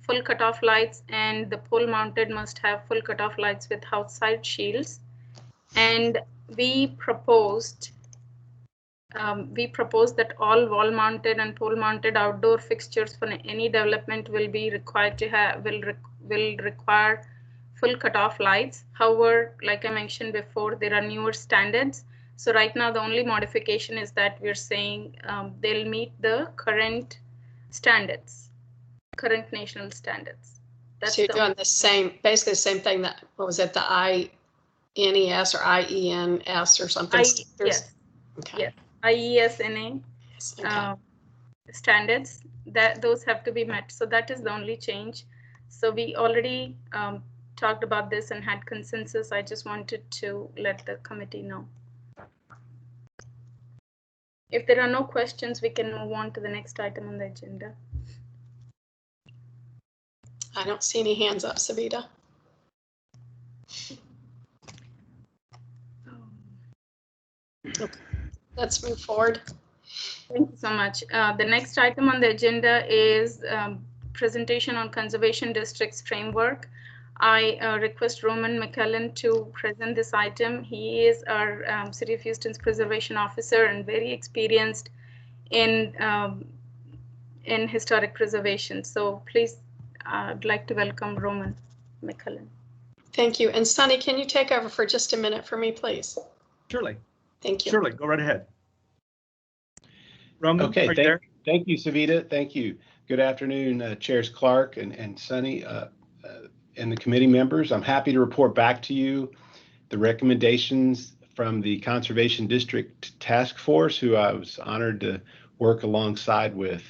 full cutoff lights, and the pole-mounted must have full cutoff lights with outside shields. And we proposed that all wall-mounted and pole-mounted outdoor fixtures for any development will be required to have will require full cutoff lights. However, like I mentioned before, there are newer standards. So right now, the only modification is that we're saying they'll meet the current standards, current national standards. That's So you're the doing the same, basically the same thing that, what was it, the INES or IENS or something? Yes. Okay. Yes. IESNA Okay. standards, that those have to be met. So that is the only change. So we already talked about this and had consensus. I just wanted to let the committee know. If there are no questions, we can move on to the next item on the agenda. I don't see any hands up, Savita. Okay. Let's move forward. Thank you so much. The next item on the agenda is presentation on Conservation Districts Framework. I request Roman McCullen to present this item. He is our City of Houston's preservation officer and very experienced in historic preservation. So please, I'd like to welcome Roman McCullen. Thank you. And Sunny, can you take over for just a minute for me, please? Surely. Thank you. Surely, go right ahead. Roman, okay, there? Thank you, Savita. Thank you. Good afternoon, Chairs Clark and Sunny and the committee members. I'm happy to report back to you the recommendations from the Conservation District Task Force, who I was honored to work alongside with.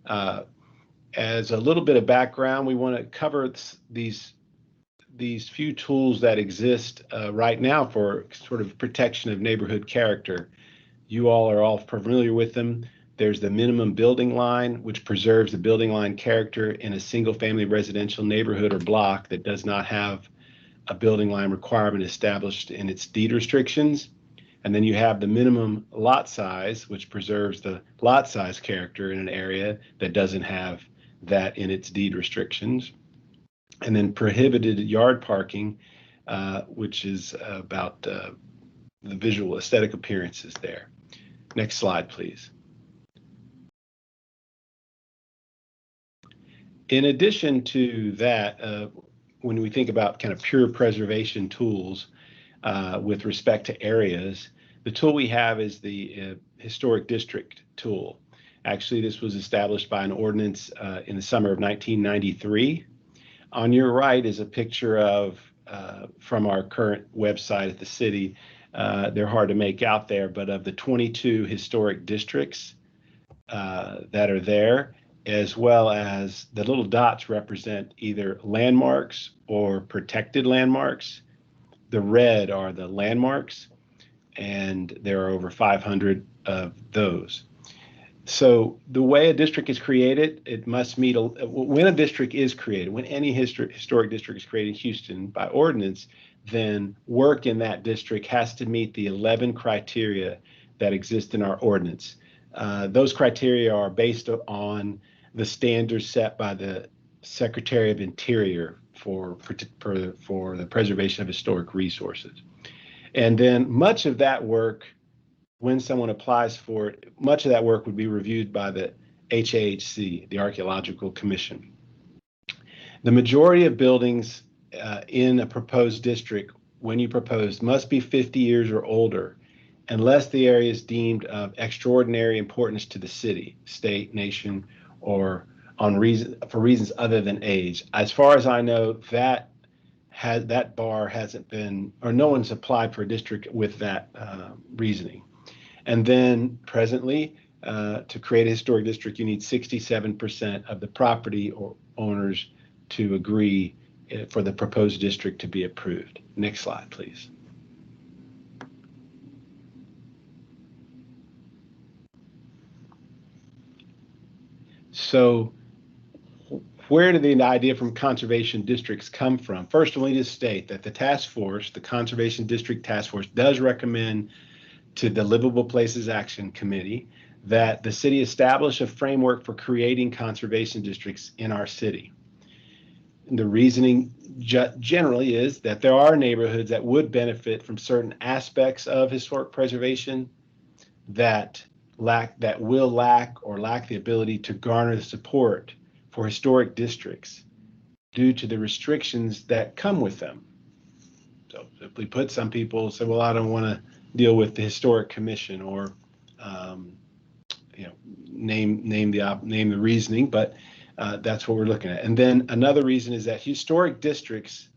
As a little bit of background, we want to cover these few tools that exist right now for sort of protection of neighborhood character. You all are all familiar with them. There's the minimum building line, which preserves the building line character in a single family residential neighborhood or block that does not have a building line requirement established in its deed restrictions. And then you have the minimum lot size, which preserves the lot size character in an area that doesn't have that in its deed restrictions. And then prohibited yard parking, which is about the visual aesthetic appearances there. Next slide, please. In addition to that, when we think about kind of pure preservation tools with respect to areas, the tool we have is the historic district tool. Actually, this was established by an ordinance in the summer of 1993. On your right is a picture of, from our current website at the city, they're hard to make out there, but of the 22 historic districts that are there, as well as the little dots represent either landmarks or protected landmarks. The red are the landmarks, and there are over 500 of those. So the way a district is created, it must meet, when a district is created, when any historic district is created in Houston by ordinance, then work in that district has to meet the 11 criteria that exist in our ordinance. Those criteria are based on the standards set by the Secretary of Interior for the preservation of historic resources. And then much of that work, when someone applies for it, much of that work would be reviewed by the HAHC, the Archaeological Commission. The majority of buildings in a proposed district, when you propose, must be 50 years or older, unless the area is deemed of extraordinary importance to the city, state, nation, or for reasons other than age. As far as I know, that bar hasn't been, or no one's applied for a district with that reasoning. And then presently, to create a historic district, you need 67% of the property or owners to agree for the proposed district to be approved. Next slide, please. So where did the idea from conservation districts come from? First, let me just state that the task force, the Conservation District Task Force, does recommend to the Livable Places Action Committee that the city establish a framework for creating conservation districts in our city. And the reasoning generally is that there are neighborhoods that would benefit from certain aspects of historic preservation that will lack the ability to garner the support for historic districts due to the restrictions that come with them. So simply put, some people say, well, I don't want to deal with the historic commission, or name the reasoning, but That's what we're looking at. And then another reason is that historic districts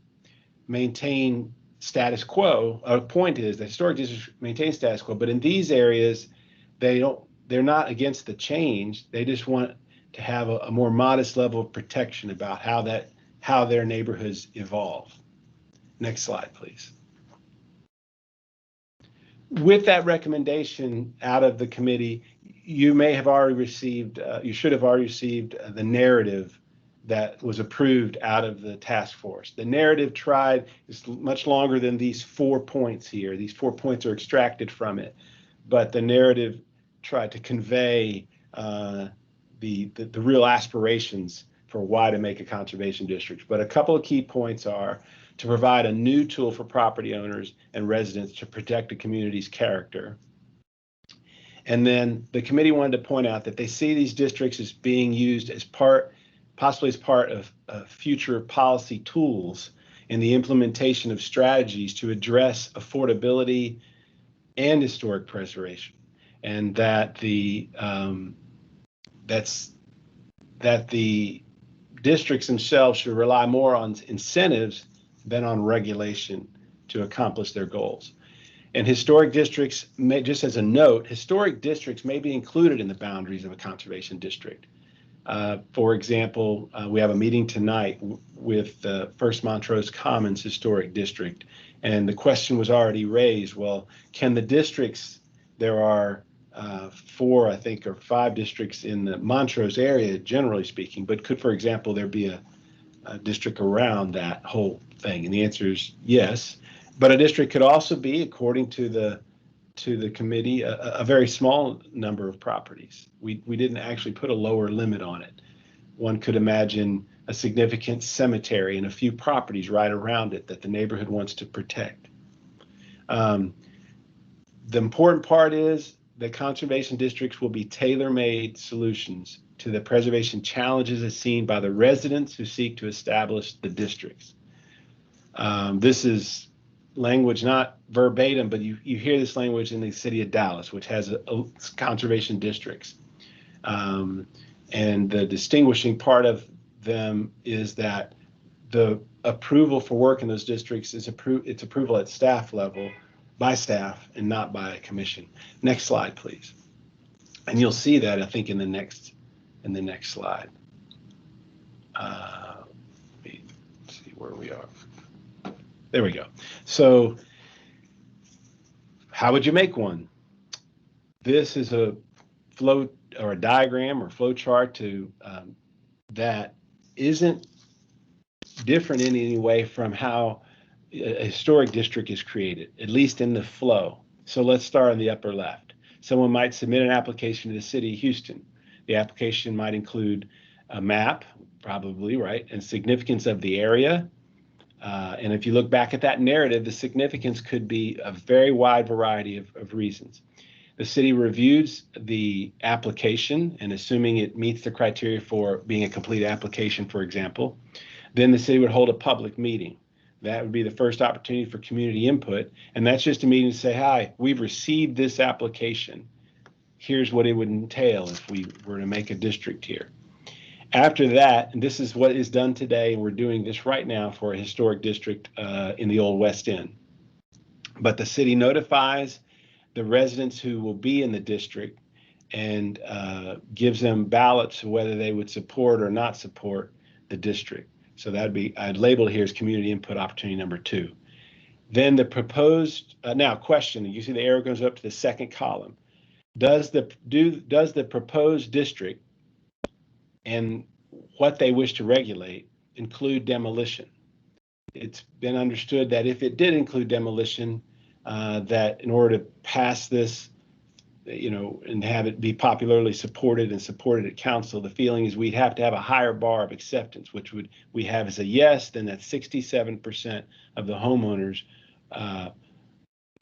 maintain status quo. Our point is that historic districts maintain status quo, but in these areas, they're not against the change. They just want to have a more modest level of protection about how their neighborhoods evolve. Next slide, please. With that recommendation out of the committee, you may have already received, you should have already received the narrative that was approved out of the task force. The narrative is much longer than these 4 points here. These 4 points are extracted from it, but the narrative tried to convey the real aspirations for why to make a conservation district. But a couple of key points are to provide a new tool for property owners and residents to protect the community's character. And then the committee wanted to point out that they see these districts as being used as possibly as part of future policy tools in the implementation of strategies to address affordability and historic preservation, and that the districts themselves should rely more on incentives than on regulation to accomplish their goals. And historic districts may, just as a note, historic districts may be included in the boundaries of a conservation district. For example, we have a meeting tonight with the First Montrose Commons Historic District, and the question was already raised, well, can the districts, there are 4, I think, or 5 districts in the Montrose area, generally speaking, but could, for example, there be a district around that whole thing? And the answer is yes. But a district could also be, according to the committee, a very small number of properties. We didn't actually put a lower limit on it. One could imagine a significant cemetery and a few properties right around it that the neighborhood wants to protect. The important part is that conservation districts will be tailor-made solutions to the preservation challenges as seen by the residents who seek to establish the districts. This is language not verbatim, but you hear this language in the city of Dallas, which has a conservation districts. And the distinguishing part of them is that the approval for work in those districts is it's approval at staff level by staff and not by a commission. Next slide, please. And you'll see that, I think, in the next slide. Let me see where we are. There we go. So how would you make one? This is a flow or a diagram or flow chart to that isn't different in any way from how a historic district is created, at least in the flow. So let's start on the upper left. Someone might submit an application to the city of Houston. The application might include a map, probably, right, and significance of the area. And if you look back at that narrative, the significance could be a very wide variety of reasons. The city reviews the application, and assuming it meets the criteria for being a complete application, for example, then the city would hold a public meeting. That would be the first opportunity for community input. And that's just a meeting to say, hi, we've received this application. Here's what it would entail if we were to make a district here. After that, and this is what is done today, and we're doing this right now for a historic district in the Old West End. But the city notifies the residents who will be in the district and gives them ballots whether they would support or not support the district. So that'd be, I'd label it here as community input opportunity number 2. Then the proposed, now question, you see the arrow goes up to the second column. Does the proposed district and what they wish to regulate include demolition? It's been understood that if it did include demolition, that in order to pass this, and have it be popularly supported and supported at council, the feeling is we'd have to have a higher bar of acceptance, which we have as a yes, then that's 67% of the homeowners.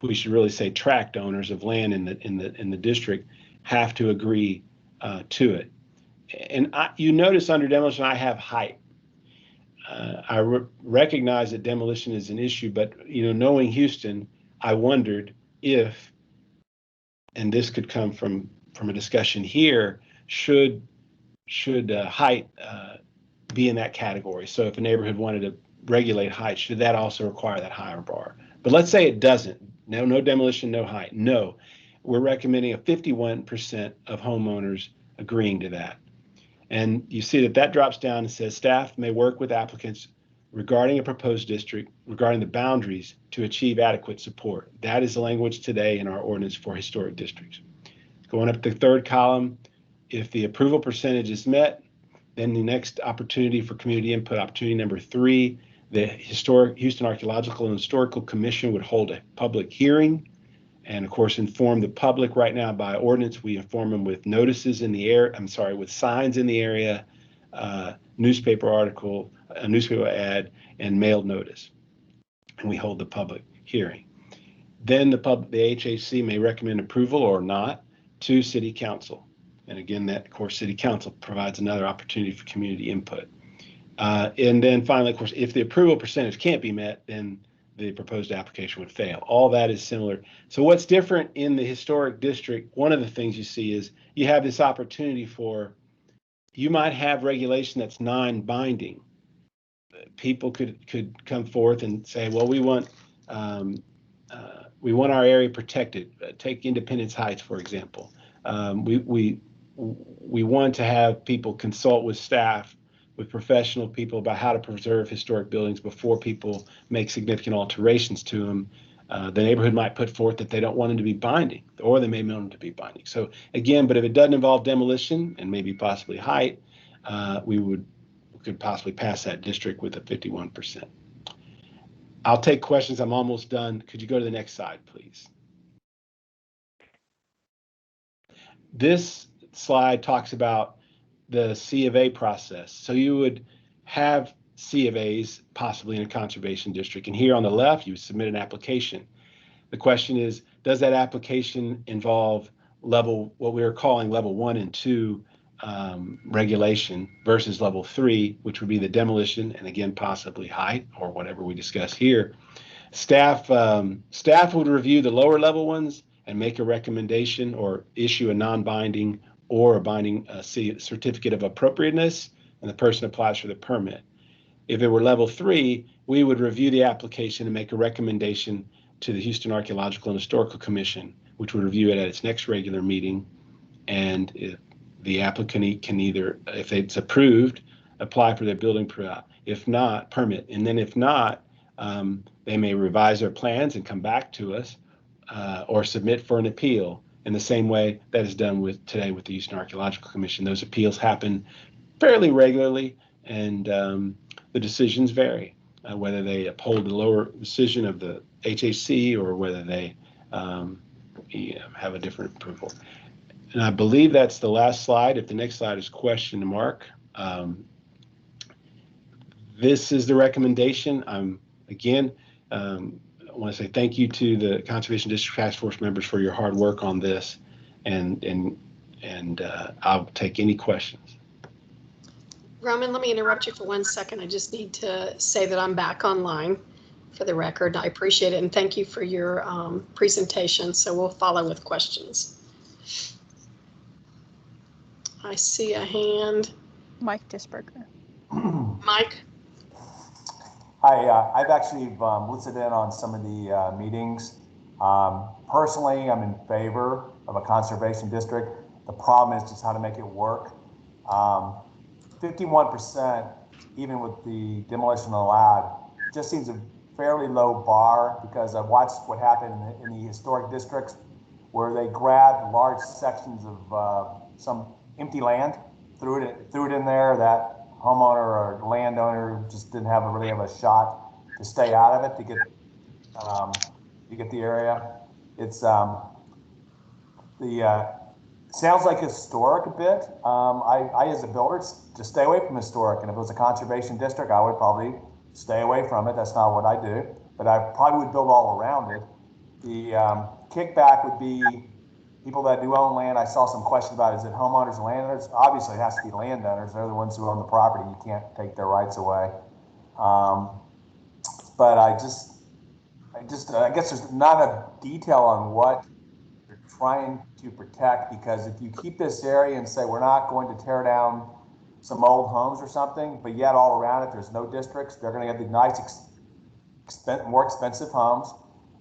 We should really say tract owners of land in the district have to agree to it. And you notice under demolition, I have height. I recognize that demolition is an issue, but knowing Houston, I wondered if, and this could come from a discussion here, should height be in that category? So if a neighborhood wanted to regulate height, should that also require that higher bar? But let's say it doesn't. No demolition, no height. No, we're recommending a 51% of homeowners agreeing to that. And you see that drops down and says staff may work with applicants regarding a proposed district, regarding the boundaries to achieve adequate support. That is the language today in our ordinance for historic districts. Going up the third column, if the approval percentage is met, then the next opportunity for community input, opportunity number 3, the Houston Archaeological and Historical Commission would hold a public hearing and of course inform the public. Right now by ordinance, we inform them with notices in the air, with signs in the area, newspaper article, a newspaper ad, and mailed notice. And we hold the public hearing. Then the HAC may recommend approval or not to City Council. And again, that of course City Council provides another opportunity for community input. And then finally, of course, if the approval percentage can't be met, then the proposed application would fail. All that is similar. So what's different in the historic district, one of the things you see is you have this opportunity for, you might have regulation that's non-binding. People could come forth and say, well, we want our area protected. Take Independence Heights, for example. We want to have people consult with staff, with professional people about how to preserve historic buildings before people make significant alterations to them. The neighborhood might put forth that they don't want them to be binding, or they may want them to be binding. So again, but if it doesn't involve demolition and maybe possibly height, we could possibly pass that district with a 51%. I'll take questions. I'm almost done. Could you go to the next slide, please? This slide talks about the C of A process. So you would have C of A's possibly in a conservation district. And here on the left, you submit an application. The question is, does that application involve what we are calling level 1 and 2 regulation versus level 3, which would be the demolition and again, possibly height or whatever we discuss here. Staff would review the lower level ones and make a recommendation or issue a non-binding or a binding certificate of appropriateness, and the person applies for the permit. If it were level 3, we would review the application and make a recommendation to the Houston Archaeological and Historical Commission, which would review it at its next regular meeting. And if the applicant can either, if it's approved, apply for their building permit. If not, permit. And then if not, they may revise their plans and come back to us or submit for an appeal in the same way that is done today with the Houston Archaeological Commission. Those appeals happen fairly regularly, and the decisions vary, whether they uphold the lower decision of the HAC or whether they have a different approval. And I believe that's the last slide. If the next slide is question mark. This is the recommendation. Again, I want to say thank you to the Conservation District Task Force members for your hard work on this, and I'll take any questions. Roman, let me interrupt you for 1 second. I just need to say that I'm back online for the record. I appreciate it, and thank you for your presentation. So we'll follow with questions. I see a hand. Mike Disberger. Mike? Hi, I've actually listened in on some of the meetings. Personally, I'm in favor of a conservation district. The problem is just how to make it work. 51%, even with the demolition allowed, just seems a fairly low bar, because I've watched what happened in the historic districts where they grabbed large sections of some empty land, threw it in there. That homeowner or landowner just didn't really have a shot to stay out of it to get the area. It's sounds like historic a bit. I as a builder just stay away from historic, and if it was a conservation district, I would probably stay away from it. That's not what I do, but I probably would build all around it. The kickback would be people that do own land. I saw some questions about, is it homeowners and landowners? Obviously, it has to be landowners. They're the ones who own the property. You can't take their rights away. But I guess there's not enough detail on what you're trying to protect, because if you keep this area and say we're not going to tear down some old homes or something, but yet all around it there's no districts, they're going to have the nice, more expensive homes,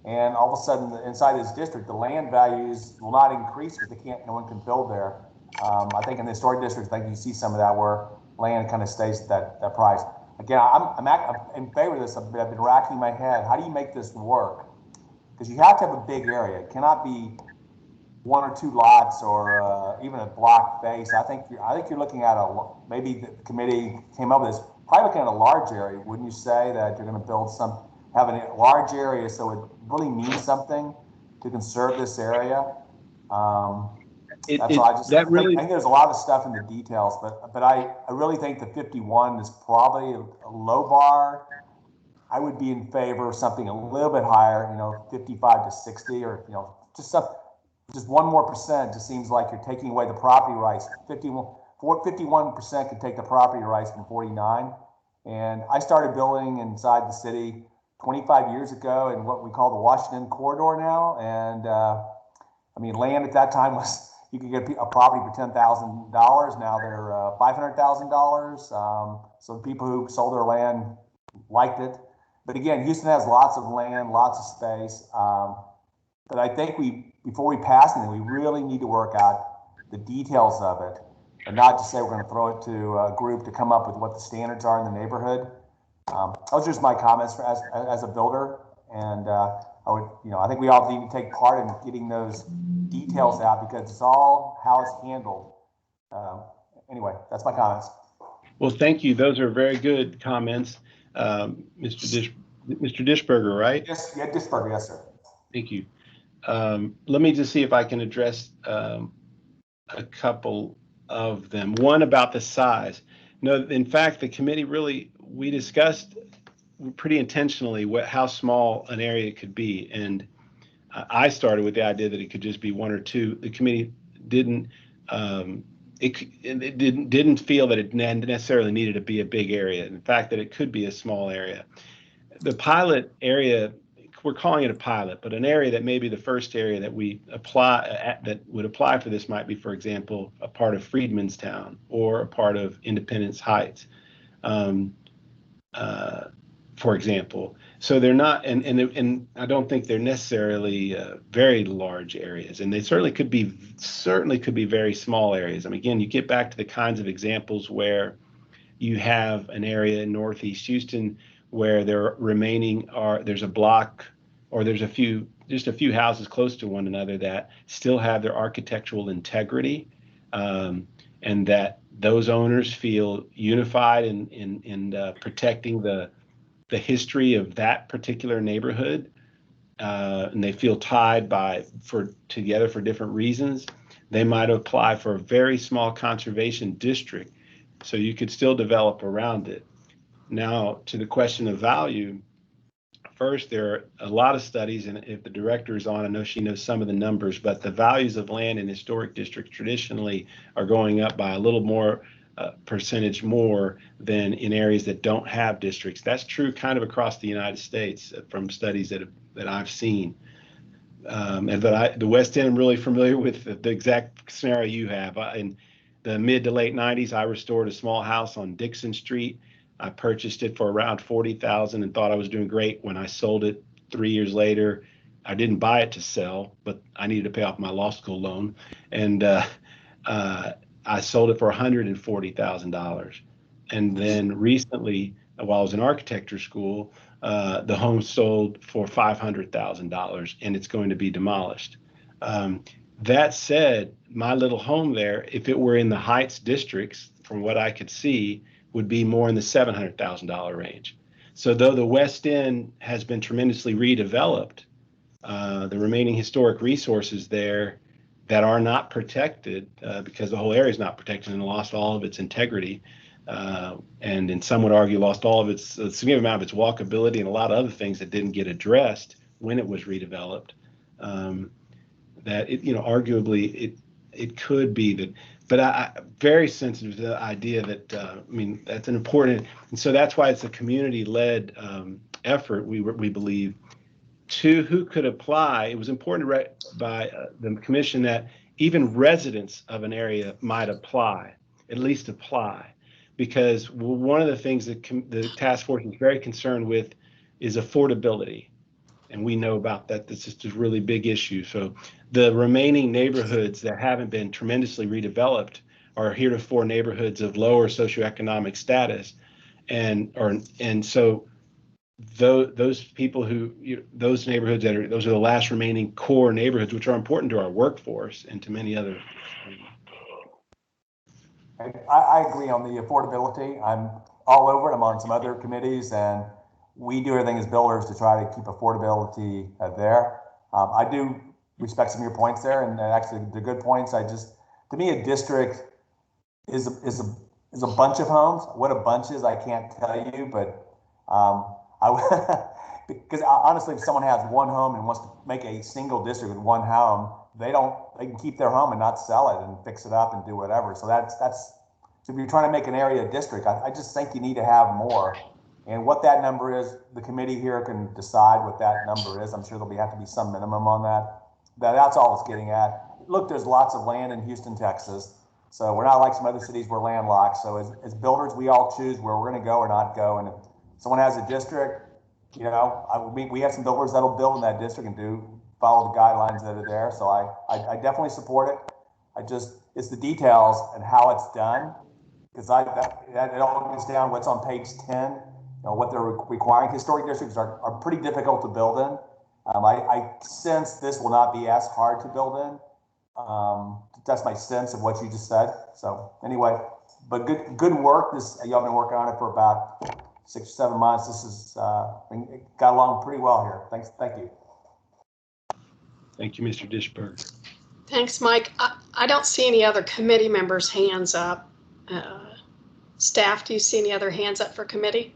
and all of a sudden inside this district the land values will not increase because no one can build there. I think in the historic districts, I think you see some of that where land kind of stays at that price. Again, I'm in favor of this. I've been racking my head. How do you make this work? Because you have to have a big area. It cannot be 1 or 2 lots or even a block base. I think you're looking at maybe the committee came up with this, probably looking at a large area. Wouldn't you say that you're going to have a large area so it really means something to conserve this area? That's all. I think there's a lot of stuff in the details, but I really think the 51 is probably a low bar. I would be in favor of something a little bit higher, 55 to 60, or just 1 more percent. Just seems like you're taking away the property rights. 51% could take the property rights from 49. And I started building inside the city 25 years ago in what we call the Washington corridor now. And land at that time was, you could get a property for $10,000. Now they're $500,000. So the people who sold their land liked it. But again, Houston has lots of land, lots of space. But I think before we pass anything, we really need to work out the details of it, and not just say we're going to throw it to a group to come up with what the standards are in the neighborhood. Those are just my comments as a builder, and I think we all need to take part in getting those details out, because it's all how it's handled. Anyway, that's my comments. Well, thank you. Those are very good comments. Mr. Dishberger, right? Yes, yeah, Dishberger, yes, sir. Thank you. Let me just see if I can address a couple of them. One about the size. No, in fact, the committee we discussed pretty intentionally how small an area could be, and I started with the idea that it could just be 1 or 2. The committee didn't feel that it necessarily needed to be a big area. In fact, that it could be a small area. The pilot area, we're calling it a pilot, but an area that may be the first area that we that would apply for this might be, for example, a part of Freedmanstown or a part of Independence Heights, for example. So they're not, and I don't think they're necessarily very large areas, and they certainly could be very small areas. Again, you get back to the kinds of examples where you have an area in Northeast Houston where there's a block, or there's just a few houses close to one another that still have their architectural integrity, and that those owners feel unified in protecting the history of that particular neighborhood, and they feel tied together for different reasons. They might apply for a very small conservation district, so you could still develop around it. Now, to the question of value, first, there are a lot of studies, and if the director is on, I know she knows some of the numbers, but the values of land in historic districts traditionally are going up by a little more percentage more than in areas that don't have districts. That's true kind of across the United States from studies that I've seen. The West End, I'm really familiar with the exact scenario you have. In the mid to late 90s, I restored a small house on Dixon Street. I purchased it for around $40,000 and thought I was doing great. When I sold it 3 years later, I didn't buy it to sell, but I needed to pay off my law school loan, and I sold it for $140,000. And then recently, while I was in architecture school, the home sold for $500,000, and it's going to be demolished. That said, my little home there, if it were in the Heights districts, from what I could see, would be more in the $700,000 range. So though the West End has been tremendously redeveloped, the remaining historic resources there that are not protected, because the whole area is not protected and lost all of its integrity, and some would argue lost all of a significant amount of its walkability and a lot of other things that didn't get addressed when it was redeveloped. That arguably it could be that. But I'm very sensitive to the idea that, that's an important, and so that's why it's a community-led effort, we believe, to who could apply. It was important by the commission that even residents of an area might apply, at least apply, because one of the things that the task force is very concerned with is affordability. And we know about that. This is just a really big issue. So the remaining neighborhoods that haven't been tremendously redeveloped are heretofore neighborhoods of lower socioeconomic status. And so those people who, those neighborhoods those are the last remaining core neighborhoods, which are important to our workforce and to many other. I agree on the affordability. I'm all over it. I'm on some other committees, and we do everything as builders to try to keep affordability there. I do respect some of your points there, and actually the good points. To me, a district is a bunch of homes. What a bunch is, I can't tell you, but because honestly, if someone has one home and wants to make a single district with one home, they can keep their home and not sell it and fix it up and do whatever. So so if you're trying to make an area a district, I just think you need to have more. And what that number is, the committee here can decide what that number is. I'm sure there'll have to be some minimum on that. That's all it's getting at. Look, there's lots of land in Houston, Texas. So we're not like some other cities, we're landlocked. So as builders, we all choose where we're going to go or not go. And if someone has a district, we have some builders that'll build in that district and follow the guidelines that are there. So I definitely support it. It's the details and how it's done, because it all gets down what's on page 10, what they're requiring. Historic districts are pretty difficult to build in. I sense this will not be as hard to build in. That's my sense of what you just said. So anyway, but good work. Y'all been working on it for about 6 or 7 months. This is got along pretty well here. Thank you. Thank you, Mr. Dishberg. Thanks, Mike. I don't see any other committee members' hands up. Staff, do you see any other hands up for committee?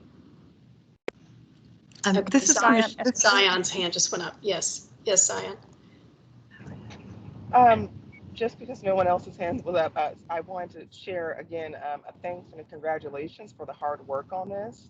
This is Zion's hand just went up. Yes, Zion. Just because no one else's hands was up, I wanted to share again a thanks and a congratulations for the hard work on this.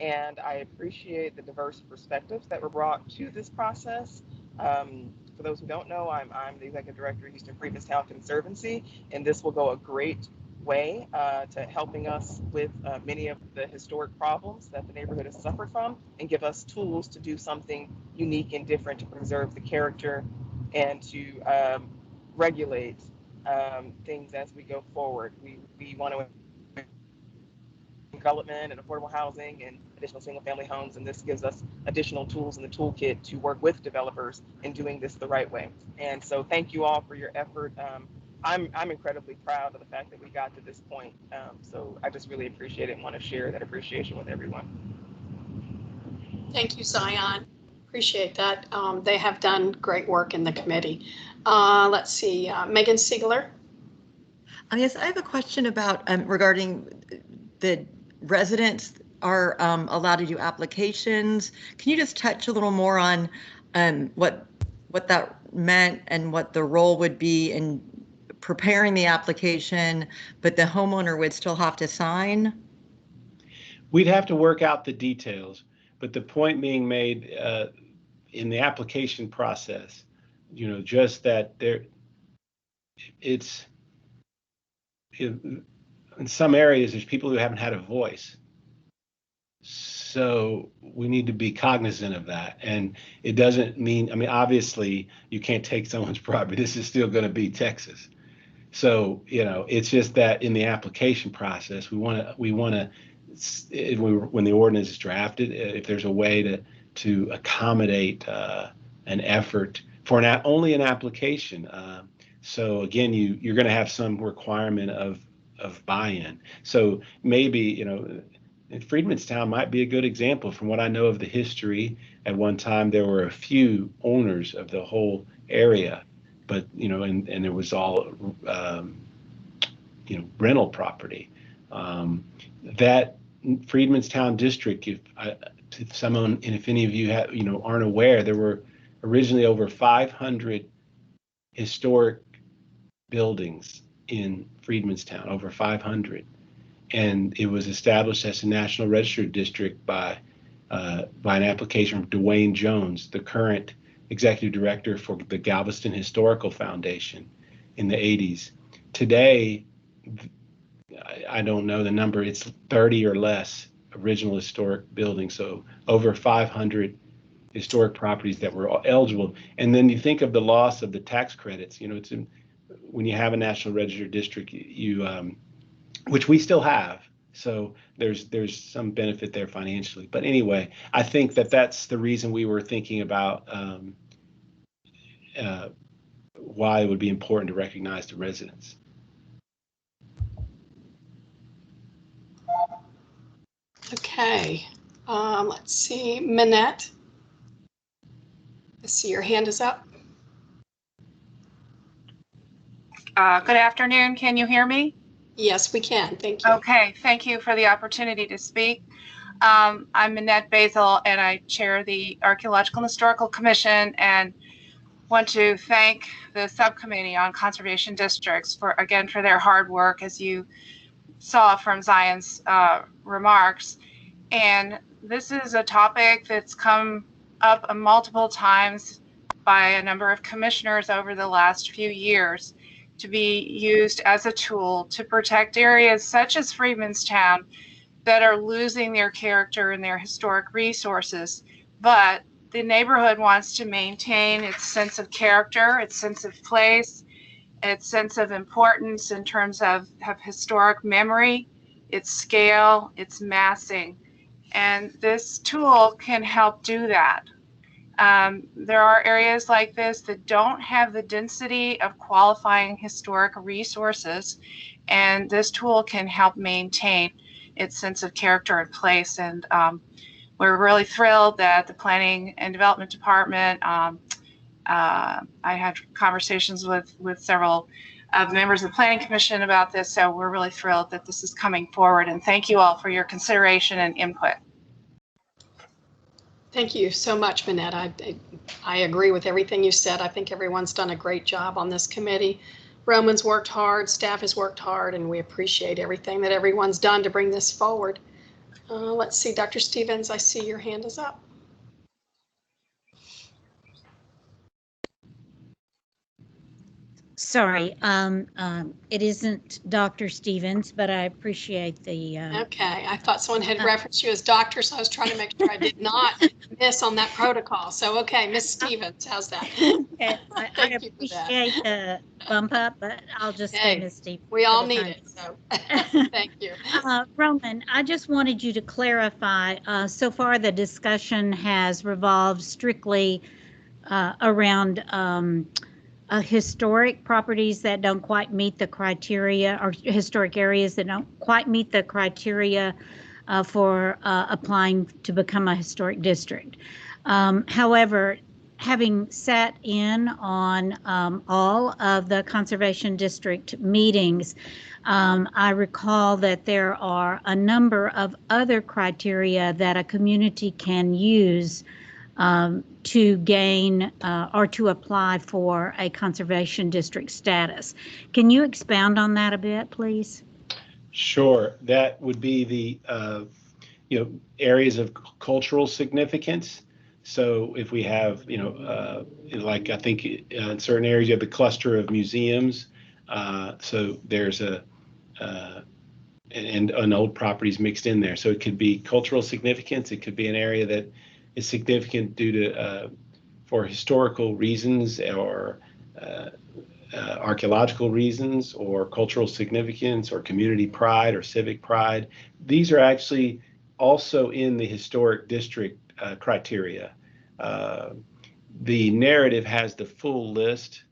And I appreciate the diverse perspectives that were brought to this process. For those who don't know, I'm the Executive Director of Houston Freedmanstown Conservancy, and this will go a great way to helping us with many of the historic problems that the neighborhood has suffered from, and give us tools to do something unique and different to preserve the character and to regulate things as we go forward. We want to development and affordable housing and additional single-family homes, and this gives us additional tools in the toolkit to work with developers in doing this the right way. And so thank you all for your effort. I'm incredibly proud of the fact that we got to this point. So I just really appreciate it and want to share that appreciation with everyone. Thank you, Zion. Appreciate that. They have done great work in the committee. Let's see, Megan Siegler. Yes, I have a question about regarding the residents are allowed to do applications. Can you just touch a little more on what that meant and what the role would be in preparing the application, but the homeowner would still have to sign? We'd have to work out the details, but the point being made in the application process, just that in some areas, there's people who haven't had a voice. So we need to be cognizant of that. And it doesn't mean, obviously you can't take someone's property. This is still going to be Texas. So, it's just that in the application process, we want to, when the ordinance is drafted, if there's a way to accommodate an effort for only an application. So again, you're going to have some requirement of buy-in. So maybe, Freedmanstown might be a good example. From what I know of the history, at one time there were a few owners of the whole area, but and it was all rental property. That Freedmanstown district, if any of you aren't aware, there were originally over 500 historic buildings in Freedmanstown, over 500. And it was established as a National Registered District by an application from Dwayne Jones, the current executive director for the Galveston Historical Foundation. in the 80s. Today, I don't know the number, it's 30 or less original historic buildings, so over 500 historic properties that were eligible. And then you think of the loss of the tax credits. You know, it's when you have a National Register district, you which we still have. So there's some benefit there financially. But anyway, I think that that's the reason we were thinking about why it would be important to recognize the residents. Okay, let's see, Minette. I see your hand is up. Good afternoon. Can you hear me? Yes, we can. Thank you. Okay. Thank you for the opportunity to speak. I'm Minette Basil, and I chair the Archaeological and Historical Commission, and want to thank the Subcommittee on Conservation Districts for their hard work, as you saw from Zion's remarks. And this is a topic that's come up multiple times by a number of commissioners over the last few years, to be used as a tool to protect areas such as Freemanstown that are losing their character and their historic resources. But the neighborhood wants to maintain its sense of character, its sense of place, its sense of importance in terms of historic memory, its scale, its massing. And this tool can help do that. There are areas like this that don't have the density of qualifying historic resources, and this tool can help maintain its sense of character and place. And we're really thrilled that the Planning and Development Department, I had conversations with several of the members of the Planning Commission about this, so we're really thrilled that this is coming forward, and thank you all for your consideration and input. Thank you so much, Minette. I agree with everything you said. I think everyone's done a great job on this committee. Roman's worked hard, staff has worked hard, and we appreciate everything that everyone's done to bring this forward. Let's see, Dr. Stevens, I see your hand is up. Sorry, it isn't Dr. Stevens, but I appreciate the. Okay, I thought someone had referenced you as doctor, so I was trying to make sure I did not miss on that protocol. So, okay, Miss Stevens, how's that? Okay, I appreciate the bump up, but I'll just say Miss Stevens. We all need it, so thank you. Roman, I just wanted you to clarify, so far the discussion has revolved strictly around historic properties that don't quite meet the criteria, or historic areas that don't quite meet the criteria for applying to become a historic district. However, having sat in on all of the conservation district meetings, I recall that there are a number of other criteria that a community can use to gain or to apply for a conservation district status. Can you expound on that a bit, please? Sure. That would be the areas of cultural significance. So if we have, like I think in certain areas you have the cluster of museums. So there's and old properties mixed in there. So it could be cultural significance. It could be an area that is significant due to for historical reasons or archaeological reasons or cultural significance or community pride or civic pride. These are actually also in the historic district criteria. The narrative has the full list,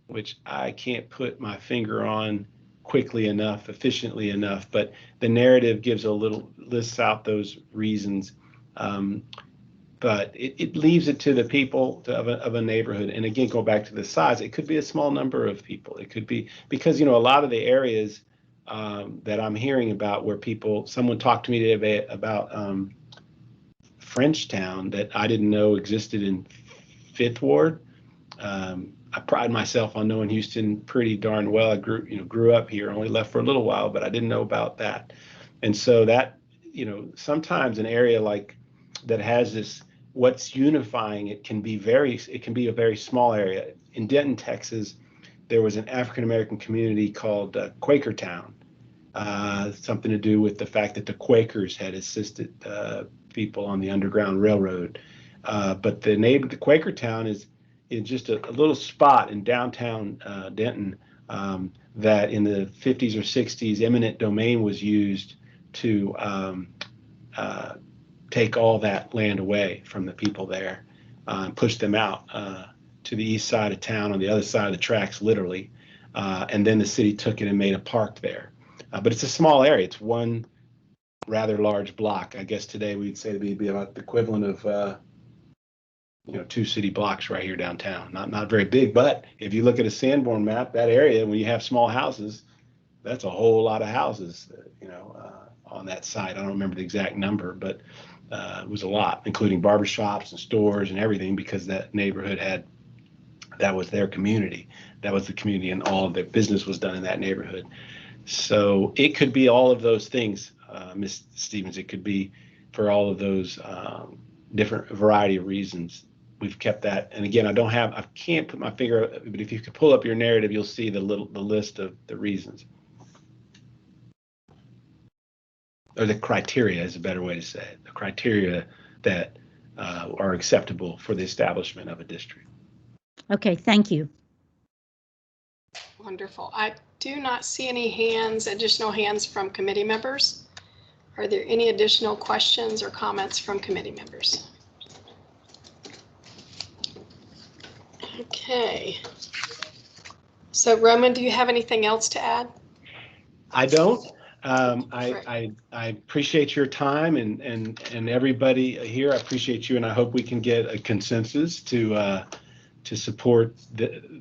which I can't put my finger on quickly enough, efficiently enough, but the narrative gives lists out those reasons. But it leaves it to the people of a neighborhood. And again, go back to the size, it could be a small number of people. It could be because, a lot of the areas that I'm hearing about where someone talked to me today about Frenchtown that I didn't know existed in 5th Ward. I pride myself on knowing Houston pretty darn well. I grew up here, only left for a little while, but I didn't know about that. And so that, sometimes an area like that has this, what's unifying it can be a very small area. In Denton, Texas, there was an African-American community called Quakertown. Something to do with the fact that the Quakers had assisted people on the Underground Railroad. But the Quakertown is just a little spot in downtown Denton that in the 50s or 60s, eminent domain was used to take all that land away from the people there, push them out to the east side of town on the other side of the tracks, literally. And then the city took it and made a park there. But it's a small area. It's one rather large block. I guess today we'd say it'd be about the equivalent of 2 city blocks right here downtown. Not very big, but if you look at a Sanborn map, that area, when you have small houses, that's a whole lot of houses, on that site. I don't remember the exact number, but it was a lot, including barbershops and stores and everything, because that neighborhood that was their community. That was the community, and all of their business was done in that neighborhood. So it could be all of those things, Ms. Stevens. It could be for all of those different variety of reasons. We've kept that. And again, I can't put my finger, but if you could pull up your narrative, you'll see the list of the reasons. Or the criteria is a better way to say it. The criteria that are acceptable for the establishment of a district. Okay, thank you. Wonderful. I do not see any additional hands from committee members. Are there any additional questions or comments from committee members? Okay. So Roman, do you have anything else to add? I don't. I appreciate your time and everybody here. I appreciate you, and I hope we can get a consensus to support the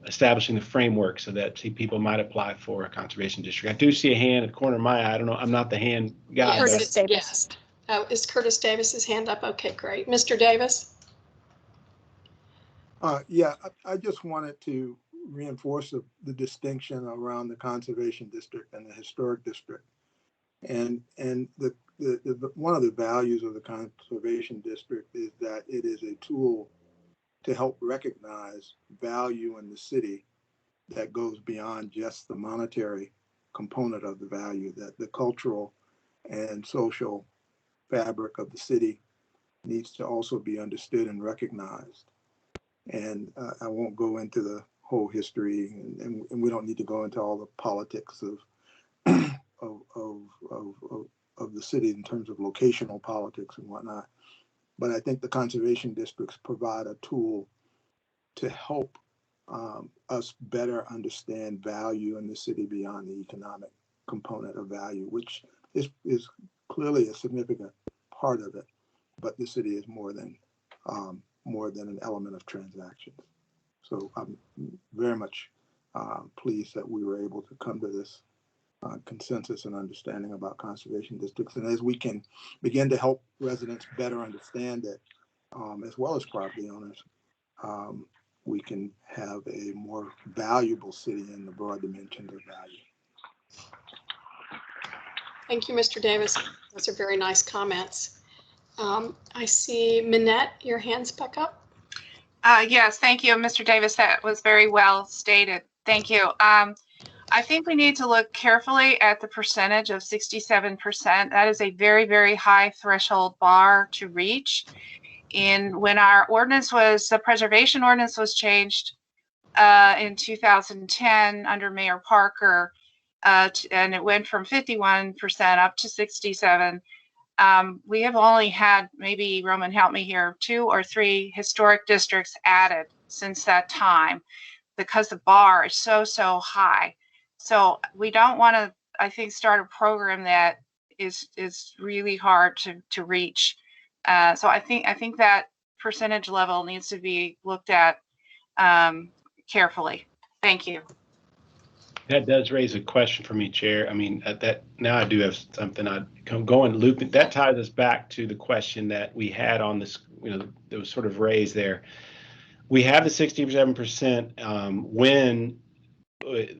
establishing the framework so that people might apply for a conservation district. I do see a hand at the corner of my eye. I don't know. I'm not the hand guy. Yes, yes. Is Curtis Davis's hand up? Okay, great. Mr. Davis? Yeah, I just wanted to reinforce the distinction around the conservation district and the historic district. And the one of the values of the conservation district is that it is a tool to help recognize value in the city that goes beyond just the monetary component of the value, that the cultural and social fabric of the city needs to also be understood and recognized. And I won't go into the whole history, and we don't need to go into all the politics of the city in terms of locational politics and whatnot. But I think the conservation districts provide a tool to help us better understand value in the city beyond the economic component of value, which is clearly a significant part of it. But the city is more than an element of transactions. So I'm very much pleased that we were able to come to this consensus and understanding about conservation districts. And as we can begin to help residents better understand it, as well as property owners, we can have a more valuable city in the broad dimensions of value. Thank you, Mr. Davis. Those are very nice comments. I see Minette, your hand's back up. Yes, thank you, Mr. Davis. That was very well stated. Thank you. I think we need to look carefully at the percentage of 67%. That is a very, very high threshold bar to reach. And when our ordinance the preservation ordinance was changed in 2010 under Mayor Parker, and it went from 51% up to 67%. We have only had, maybe Roman help me here, 2 or 3 historic districts added since that time because the bar is so high. So we don't want to, I think, start a program that is really hard to reach. So I think that percentage level needs to be looked at carefully. Thank you. That does raise a question for me, Chair. I mean, that now I do have something I can go and loop it. That ties us back to the question that we had on this, that was sort of raised there. We have the 67% when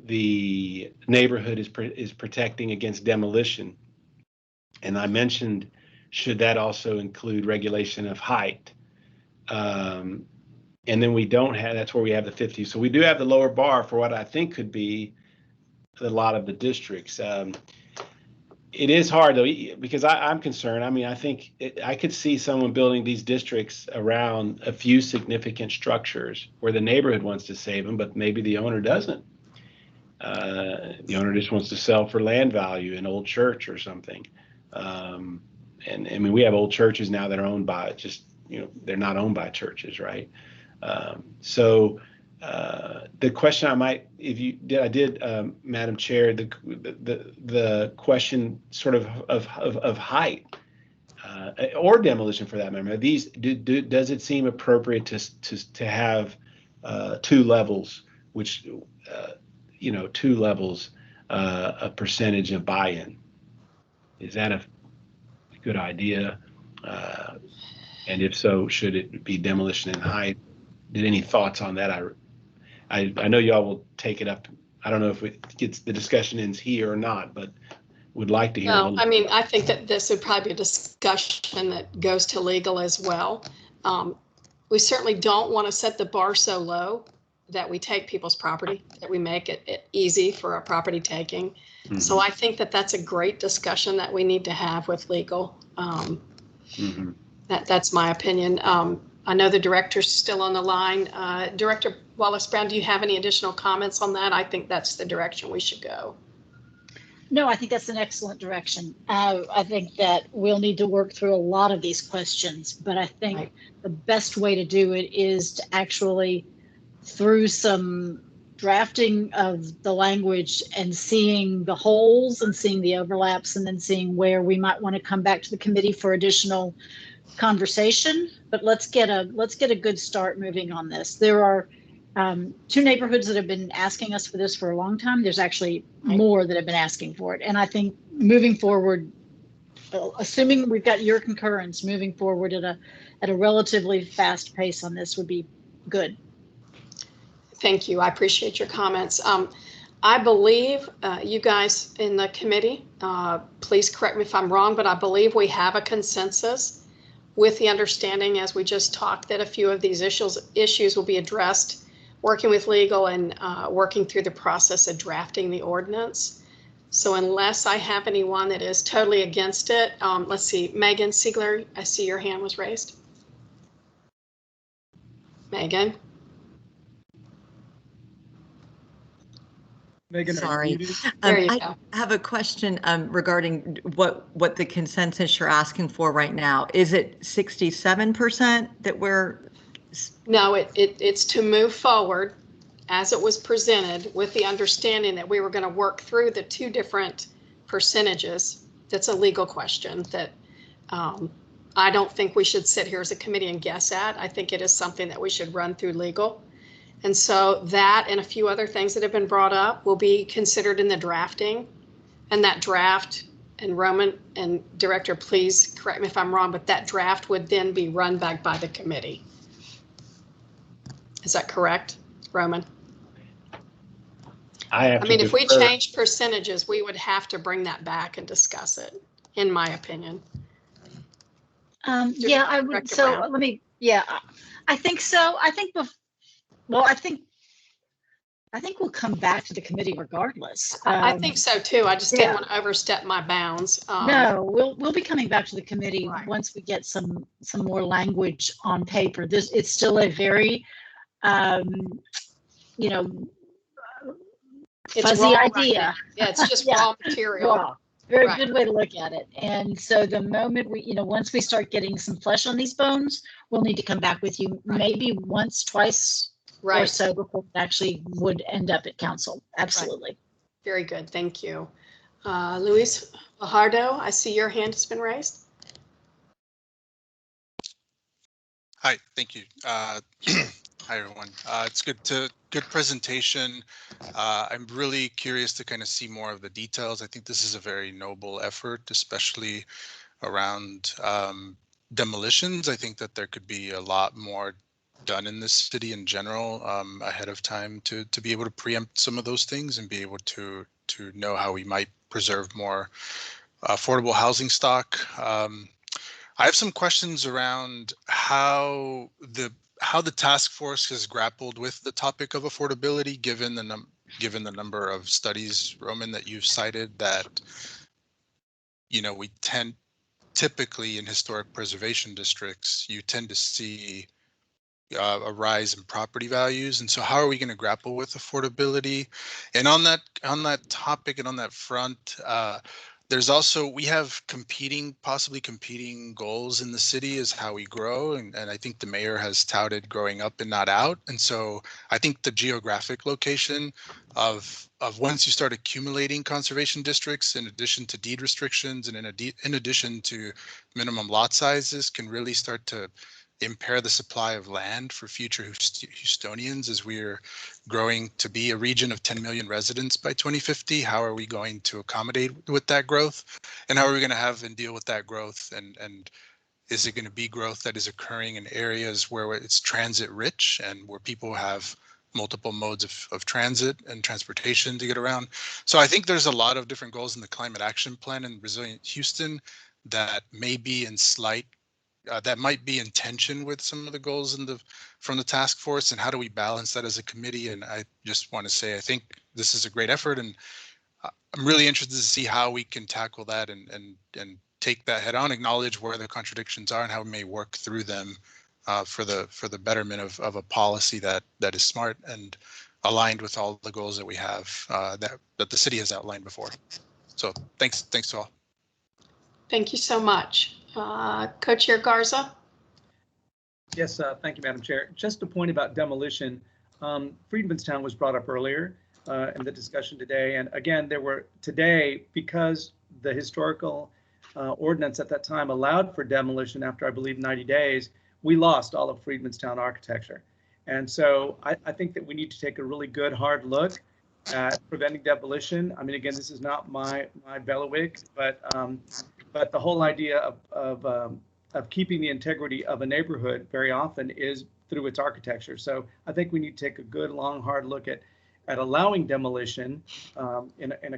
the neighborhood is protecting against demolition. And I mentioned, should that also include regulation of height? And then we don't have, that's where we have the 50. So we do have the lower bar for what I think could be a lot of the districts. It is hard though, because I'm concerned. I mean, I think I could see someone building these districts around a few significant structures where the neighborhood wants to save them, but maybe the owner doesn't. The owner just wants to sell for land value, an old church or something. And I mean, we have old churches now that are owned by just, they're not owned by churches, right? So the question I might, Madam Chair, the question sort of height or demolition for that matter. These does it seem appropriate to have 2 levels, which 2 levels a percentage of buy-in? Is that a good idea? And if so, should it be demolition and height? Did any thoughts on that? I know y'all will take it up. I don't know if the discussion ends here or not, but would like to hear. No, I mean, I think that this would probably be a discussion that goes to legal as well. We certainly don't want to set the bar so low that we take people's property, that we make it easy for a property taking. Mm-hmm. So I think that that's a great discussion that we need to have with legal. Mm-hmm. That's my opinion. I know the director's still on the line. Director Wallace-Brown, do you have any additional comments on that? I think that's the direction we should go. No, I think that's an excellent direction. I think that we'll need to work through a lot of these questions, but I think the best way to do it is to actually, through some drafting of the language and seeing the holes and seeing the overlaps and then seeing where we might want to come back to the committee for additional conversation. But let's get a good start moving on this. There are 2 neighborhoods that have been asking us for this for a long time. There's actually more that have been asking for it. And I think moving forward, assuming we've got your concurrence, moving forward at a relatively fast pace on this would be good. Thank you. I appreciate your comments. I believe you guys in the committee, please correct me if I'm wrong, but I believe we have a consensus with the understanding, as we just talked, that a few of these issues will be addressed working with legal and working through the process of drafting the ordinance. So unless I have anyone that is totally against it, let's see, Megan Siegler, I see your hand was raised. Megan. Megan, sorry. There you I go. have a question regarding what the consensus you're asking for right now. Is it 67% that we're? No, it's to move forward as it was presented with the understanding that we were going to work through the 2 different percentages. That's a legal question that I don't think we should sit here as a committee and guess at. I think it is something that we should run through legal. And so that and a few other things that have been brought up will be considered in the drafting. And that draft, and Roman and Director, please correct me if I'm wrong, but that draft would then be run back by the committee. Is that correct, Roman? I mean, if we change percentages, we would have to bring that back and discuss it, in my opinion. Yeah, I would. Director So Brown. let me, yeah, I think so. I think we'll come back to the committee regardless. I think so too. I just didn't want to overstep my bounds. No, we'll be coming back to the committee once we get some more language on paper. It's still a very, fuzzy idea. Yeah, it's just raw material. Raw. Very good way to look at it. And so the moment once we start getting some flesh on these bones, we'll need to come back with you maybe once, twice or so before it actually would end up at council. Absolutely. Right. Very good. Thank you. Luis Fajardo, I see your hand has been raised. Hi, thank you. Hi, everyone. It's good presentation. I'm really curious to kind of see more of the details. I think this is a very noble effort, especially around demolitions. I think that there could be a lot more done in this city in general ahead of time to be able to preempt some of those things and be able to know how we might preserve more affordable housing stock. I have some questions around how the how the task force has grappled with the topic of affordability, given the number of studies, Roman, that you've cited, that we typically in historic preservation districts, you tend to see a rise in property values. And so how are we going to grapple with affordability? And on that topic and on that front, there's also, we have possibly competing goals in the city as how we grow. And I think the mayor has touted growing up and not out. And so I think the geographic location of once you start accumulating conservation districts, in addition to deed restrictions and in addition to minimum lot sizes, can really start to impair the supply of land for future Houstonians as we're growing to be a region of 10 million residents by 2050. How are we going to accommodate with that growth? And how are we going to have and deal with that growth? And is it going to be growth that is occurring in areas where it's transit rich and where people have multiple modes of transit and transportation to get around? So I think there's a lot of different goals in the climate action plan and Resilient Houston that may be in that might be in tension with some of the goals from the task force, and how do we balance that as a committee? And I just want to say, I think this is a great effort, and I'm really interested to see how we can tackle that and take that head on, acknowledge where the contradictions are and how we may work through them for the betterment of a policy that is smart and aligned with all the goals that we have that the city has outlined before. So thanks to all. Thank you so much. Co-Chair Garza? Yes, thank you, Madam Chair. Just a point about demolition. Freedmanstown was brought up earlier in the discussion today. And again, because the historical ordinance at that time allowed for demolition after, I believe, 90 days, we lost all of Freedmanstown architecture. And so I think that we need to take a really good, hard look at preventing demolition. I mean, again, this is not my bailiwick, but the whole idea of keeping the integrity of a neighborhood very often is through its architecture. So I think we need to take a good, long, hard look at allowing demolition in a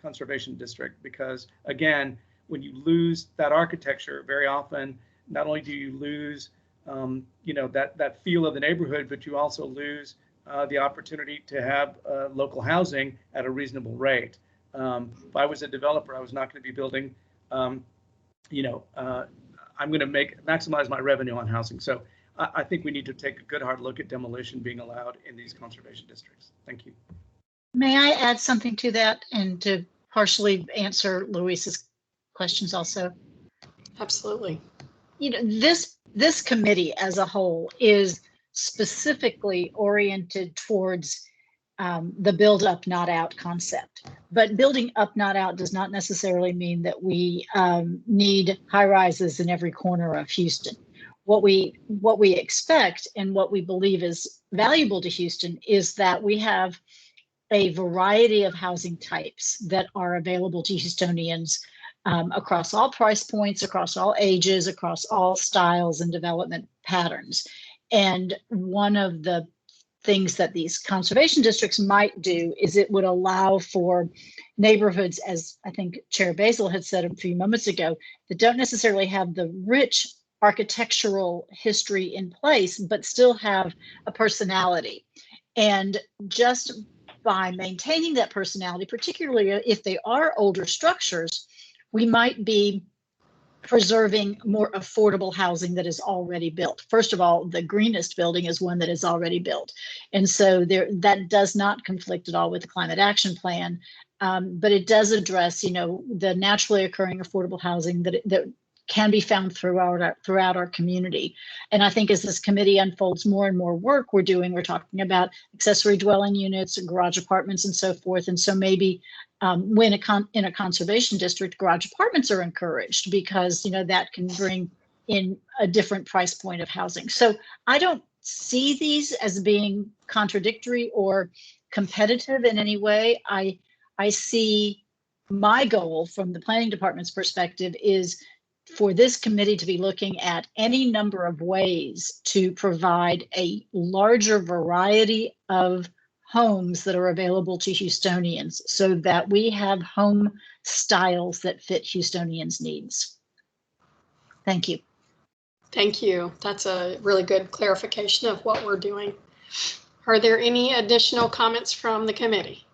conservation district, because again, when you lose that architecture, very often, not only do you lose that feel of the neighborhood, but you also lose the opportunity to have local housing at a reasonable rate. If I was a developer, I was not going to be building, I'm going to maximize my revenue on housing. So I think we need to take a good hard look at demolition being allowed in these conservation districts. Thank you. May I add something to that and to partially answer Luis's questions also? Absolutely. This committee as a whole is specifically oriented towards the build up, not out concept. But building up, not out does not necessarily mean that we need high rises in every corner of Houston. What we expect and what we believe is valuable to Houston is that we have a variety of housing types that are available to Houstonians across all price points, across all ages, across all styles and development patterns. And one of the things that these conservation districts might do is it would allow for neighborhoods, as I think Chair Basil had said a few moments ago, that don't necessarily have the rich architectural history in place, but still have a personality. And just by maintaining that personality, particularly if they are older structures, we might be preserving more affordable housing that is already built. First of all, the greenest building is one that is already built. And so that does not conflict at all with the climate action plan, but it does address, the naturally occurring affordable housing that can be found throughout our community. And I think as this committee unfolds more and more work we're talking about accessory dwelling units, garage apartments, and so forth. And so maybe when in a conservation district, garage apartments are encouraged because that can bring in a different price point of housing. So I don't see these as being contradictory or competitive in any way. I see my goal from the planning department's perspective is for this committee to be looking at any number of ways to provide a larger variety of homes that are available to Houstonians so that we have home styles that fit Houstonians' needs. Thank you. Thank you. That's a really good clarification of what we're doing. Are there any additional comments from the committee?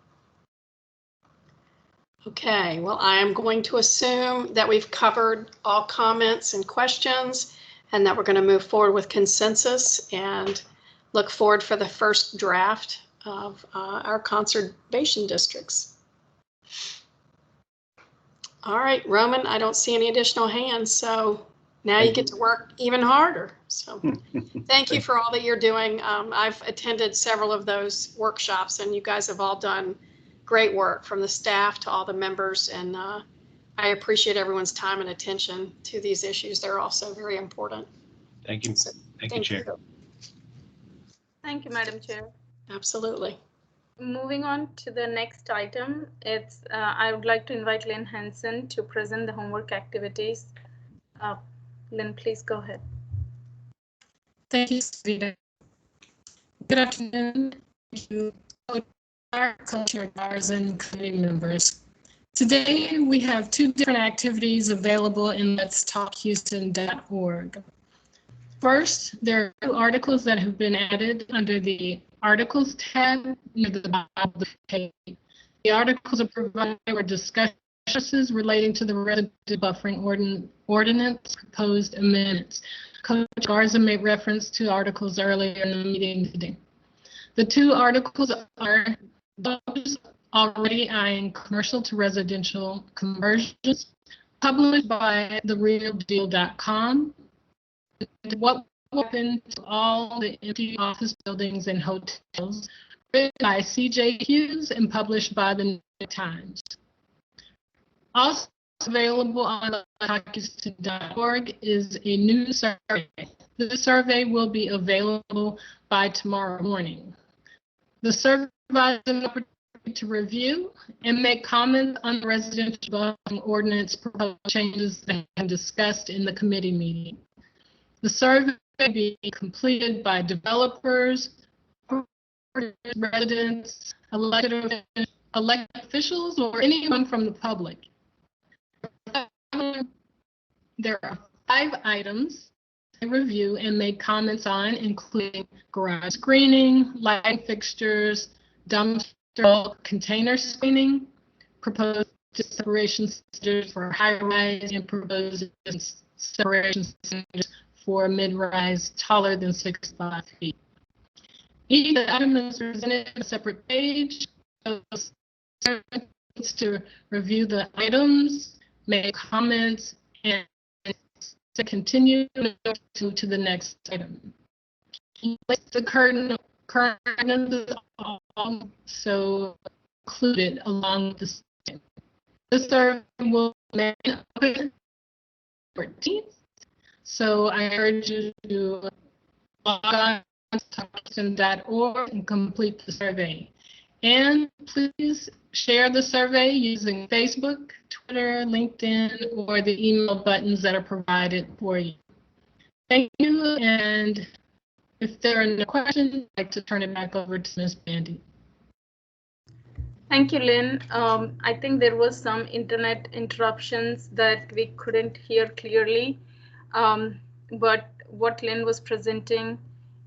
Okay, well, I am going to assume that we've covered all comments and questions and that we're going to move forward with consensus and look forward for the first draft of our conservation districts. All right, Roman, I don't see any additional hands, so now you get to work even harder. So thank you for all that you're doing. I've attended several of those workshops and you guys have all done great work, from the staff to all the members, and I appreciate everyone's time and attention to these issues. They're also very important. Thank you. So, Thank you, Chair. Thank you, Madam Chair. Absolutely. Moving on to the next item, it's I would like to invite Lynn Hansen to present the homework activities. Lynn, please go ahead. Thank you, Savita. Good afternoon. Thank you, co-chairs and committee members. Today, we have two different activities available in letstalkhouston.org. First, there are two articles that have been added under the Articles tab near the bottom of the page. The articles are provided for discussions relating to the residential buffering ordinance proposed amendments. Coach Garza made reference to articles earlier in the meeting today. The two articles are those already eyeing commercial to residential conversions, published by therealdeal.com. What will happen to all the empty office buildings and hotels, written by C.J. Hughes and published by the New York Times. Also available on Houston.org is a new survey. This survey will be available by tomorrow morning. The survey provides an opportunity to review and make comments on the residential buffering ordinance proposed changes that have been discussed in the committee meeting. The survey may be completed by developers, residents, elected officials, or anyone from the public. There are 5 items to review and make comments on, including garage screening, lighting fixtures, dumpster container screening, proposed separation standards for high-rise, and proposed separation standards for mid-rise taller than 6'5" feet. Each item is presented on a separate page. To review the items, make comments, and to continue to the next item. The current items are also included along with the same. The survey will remain open 14th. So I urge you to log on to Houston.org and complete the survey. And please share the survey using Facebook, Twitter, LinkedIn, or the email buttons that are provided for you. Thank you. And if there are no questions, I'd like to turn it back over to Ms. Bandy. Thank you, Lynn. I think there was some internet interruptions that we couldn't hear clearly. But what Lynn was presenting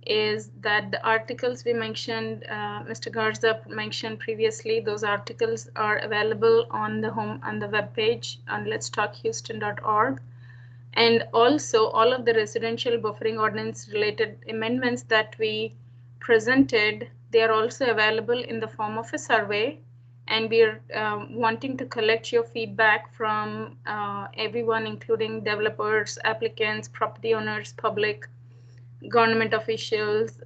is that the articles we mentioned, Mr. Garza mentioned previously, those articles are available on the web page on letstalkhouston.org. And also all of the residential buffering ordinance related amendments that we presented, they are also available in the form of a survey. And we are wanting to collect your feedback from everyone, including developers, applicants, property owners, public, government officials,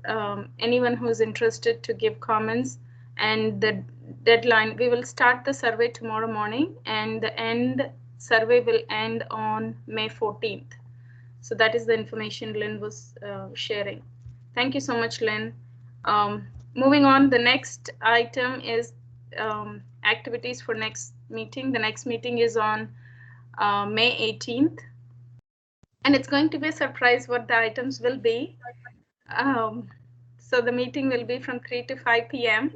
anyone who's interested to give comments. And the deadline, we will start the survey tomorrow morning, and the survey will end on May 14th. So that is the information Lynn was sharing. Thank you so much, Lynn. Moving on, the next item is activities for next meeting. The next meeting is on May 18th. And it's going to be a surprise what the items will be. So the meeting will be from 3 to 5 p.m.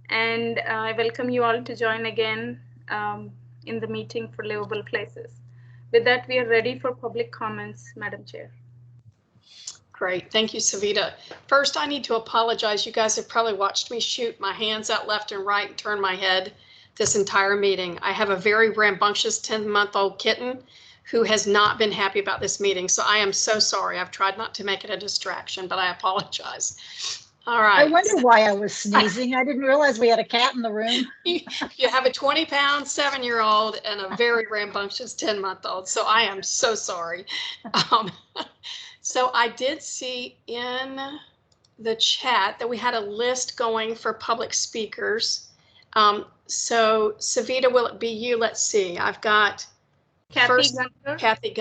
And I welcome you all to join again in the meeting for Livable Places. With that, we are ready for public comments, Madam Chair. Great. Thank you, Savita. First, I need to apologize. You guys have probably watched me shoot my hands out left and right and turn my head this entire meeting. I have a very rambunctious 10-month-old kitten who has not been happy about this meeting. So I am so sorry. I've tried not to make it a distraction, but I apologize. All right. I wonder why I was sneezing. I didn't realize we had a cat in the room. You have a 20-pound 7-year-old and a very rambunctious 10-month-old. So I am so sorry. So I did see in the chat that we had a list going for public speakers. So Savita, will it be you? Let's see. I've got Kathy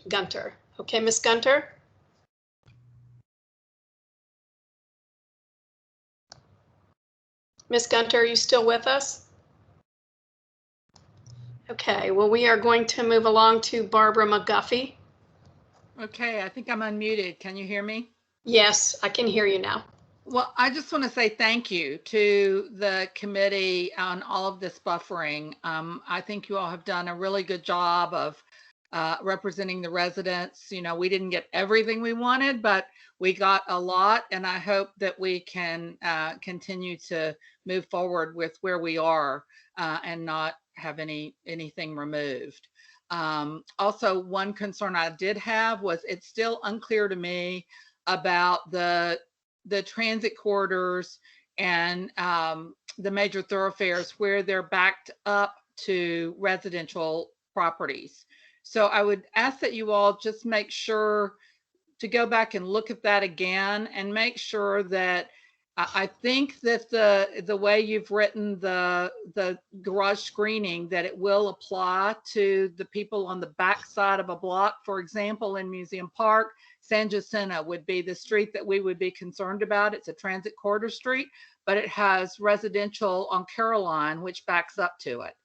Gunter. Okay, Miss Gunter. Miss Gunter, are you still with us? Okay, well, we are going to move along to Barbara McGuffey. Okay, I think I'm unmuted. Can you hear me? Yes, I can hear you now. Well, I just want to say thank you to the committee on all of this buffering. I think you all have done a really good job of representing the residents. You know, we didn't get everything we wanted, but we got a lot, and I hope that we can continue to move forward with where we are and not have anything removed. Also, one concern I did have was it's still unclear to me about the transit corridors and the major thoroughfares where they're backed up to residential properties. So I would ask that you all just make sure to go back and look at that again and make sure that I think that the way you've written the garage screening, that it will apply to the people on the back side of a block. For example, in Museum Park, San Jacinto would be the street that we would be concerned about. It's a transit corridor street, but it has residential on Caroline, which backs up to it.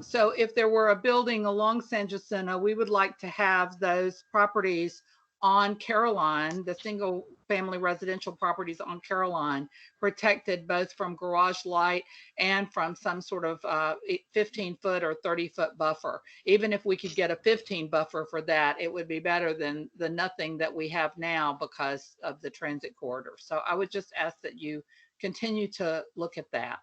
So if there were a building along San Jacinto, we would like to have those properties on Caroline, the single family residential properties on Caroline, protected both from garage light and from some sort of 15-foot or 30-foot buffer. Even if we could get a 15 buffer for that, it would be better than the nothing that we have now because of the transit corridor. So I would just ask that you continue to look at that.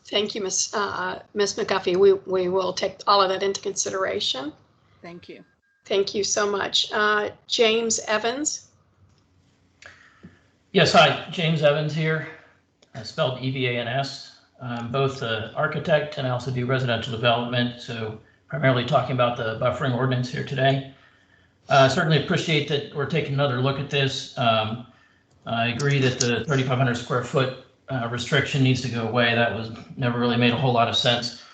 Thank you, Ms. McGuffey. We will take all of that into consideration. Thank you. Thank you so much. James Evans. Yes, hi, James Evans here, spelled E-V-A-N-S. I'm both an architect and I also do residential development, so primarily talking about the buffering ordinance here today. Certainly appreciate that we're taking another look at this. I agree that the 3,500 square foot restriction needs to go away. That was never really made a whole lot of sense.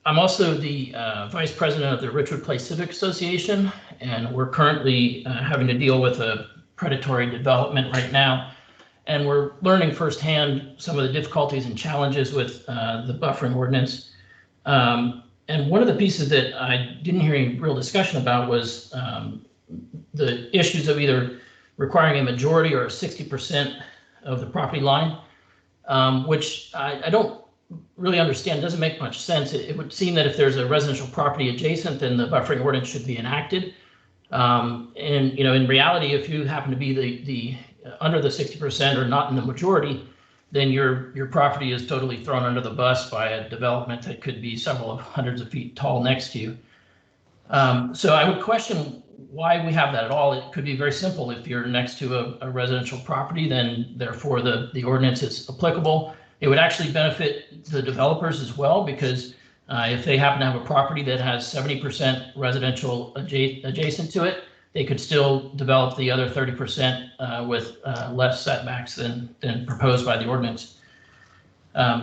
I'm also the vice president of the Richwood Place Civic Association, and we're currently having to deal with a predatory development right now. And we're learning firsthand some of the difficulties and challenges with the buffering ordinance. And one of the pieces that I didn't hear any real discussion about was the issues of either requiring a majority or 60% of the property line, which I don't really understand. Doesn't make much sense. It would seem that if there's a residential property adjacent, then the buffering ordinance should be enacted. And you know, in reality, if you happen to be the under the 60% or not in the majority, then your property is totally thrown under the bus by a development that could be several of hundreds of feet tall next to you. So I would question why we have that at all. It could be very simple. If you're next to a residential property, then therefore the ordinance is applicable. It would actually benefit the developers as well, because if they happen to have a property that has 70% residential adjacent to it, they could still develop the other 30% with less setbacks than proposed by the ordinance.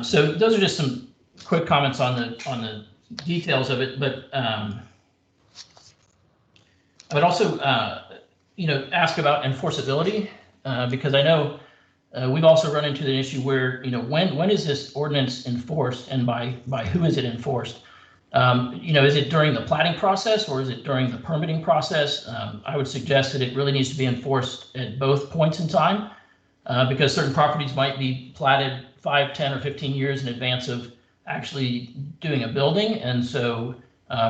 So those are just some quick comments on the details of it, but I would also ask about enforceability, because I know we've also run into the issue where, when is this ordinance enforced and by who is it enforced? Is it during the platting process or is it during the permitting process? I would suggest that it really needs to be enforced at both points in time, because certain properties might be platted 5, 10, or 15 years in advance of actually doing a building. And so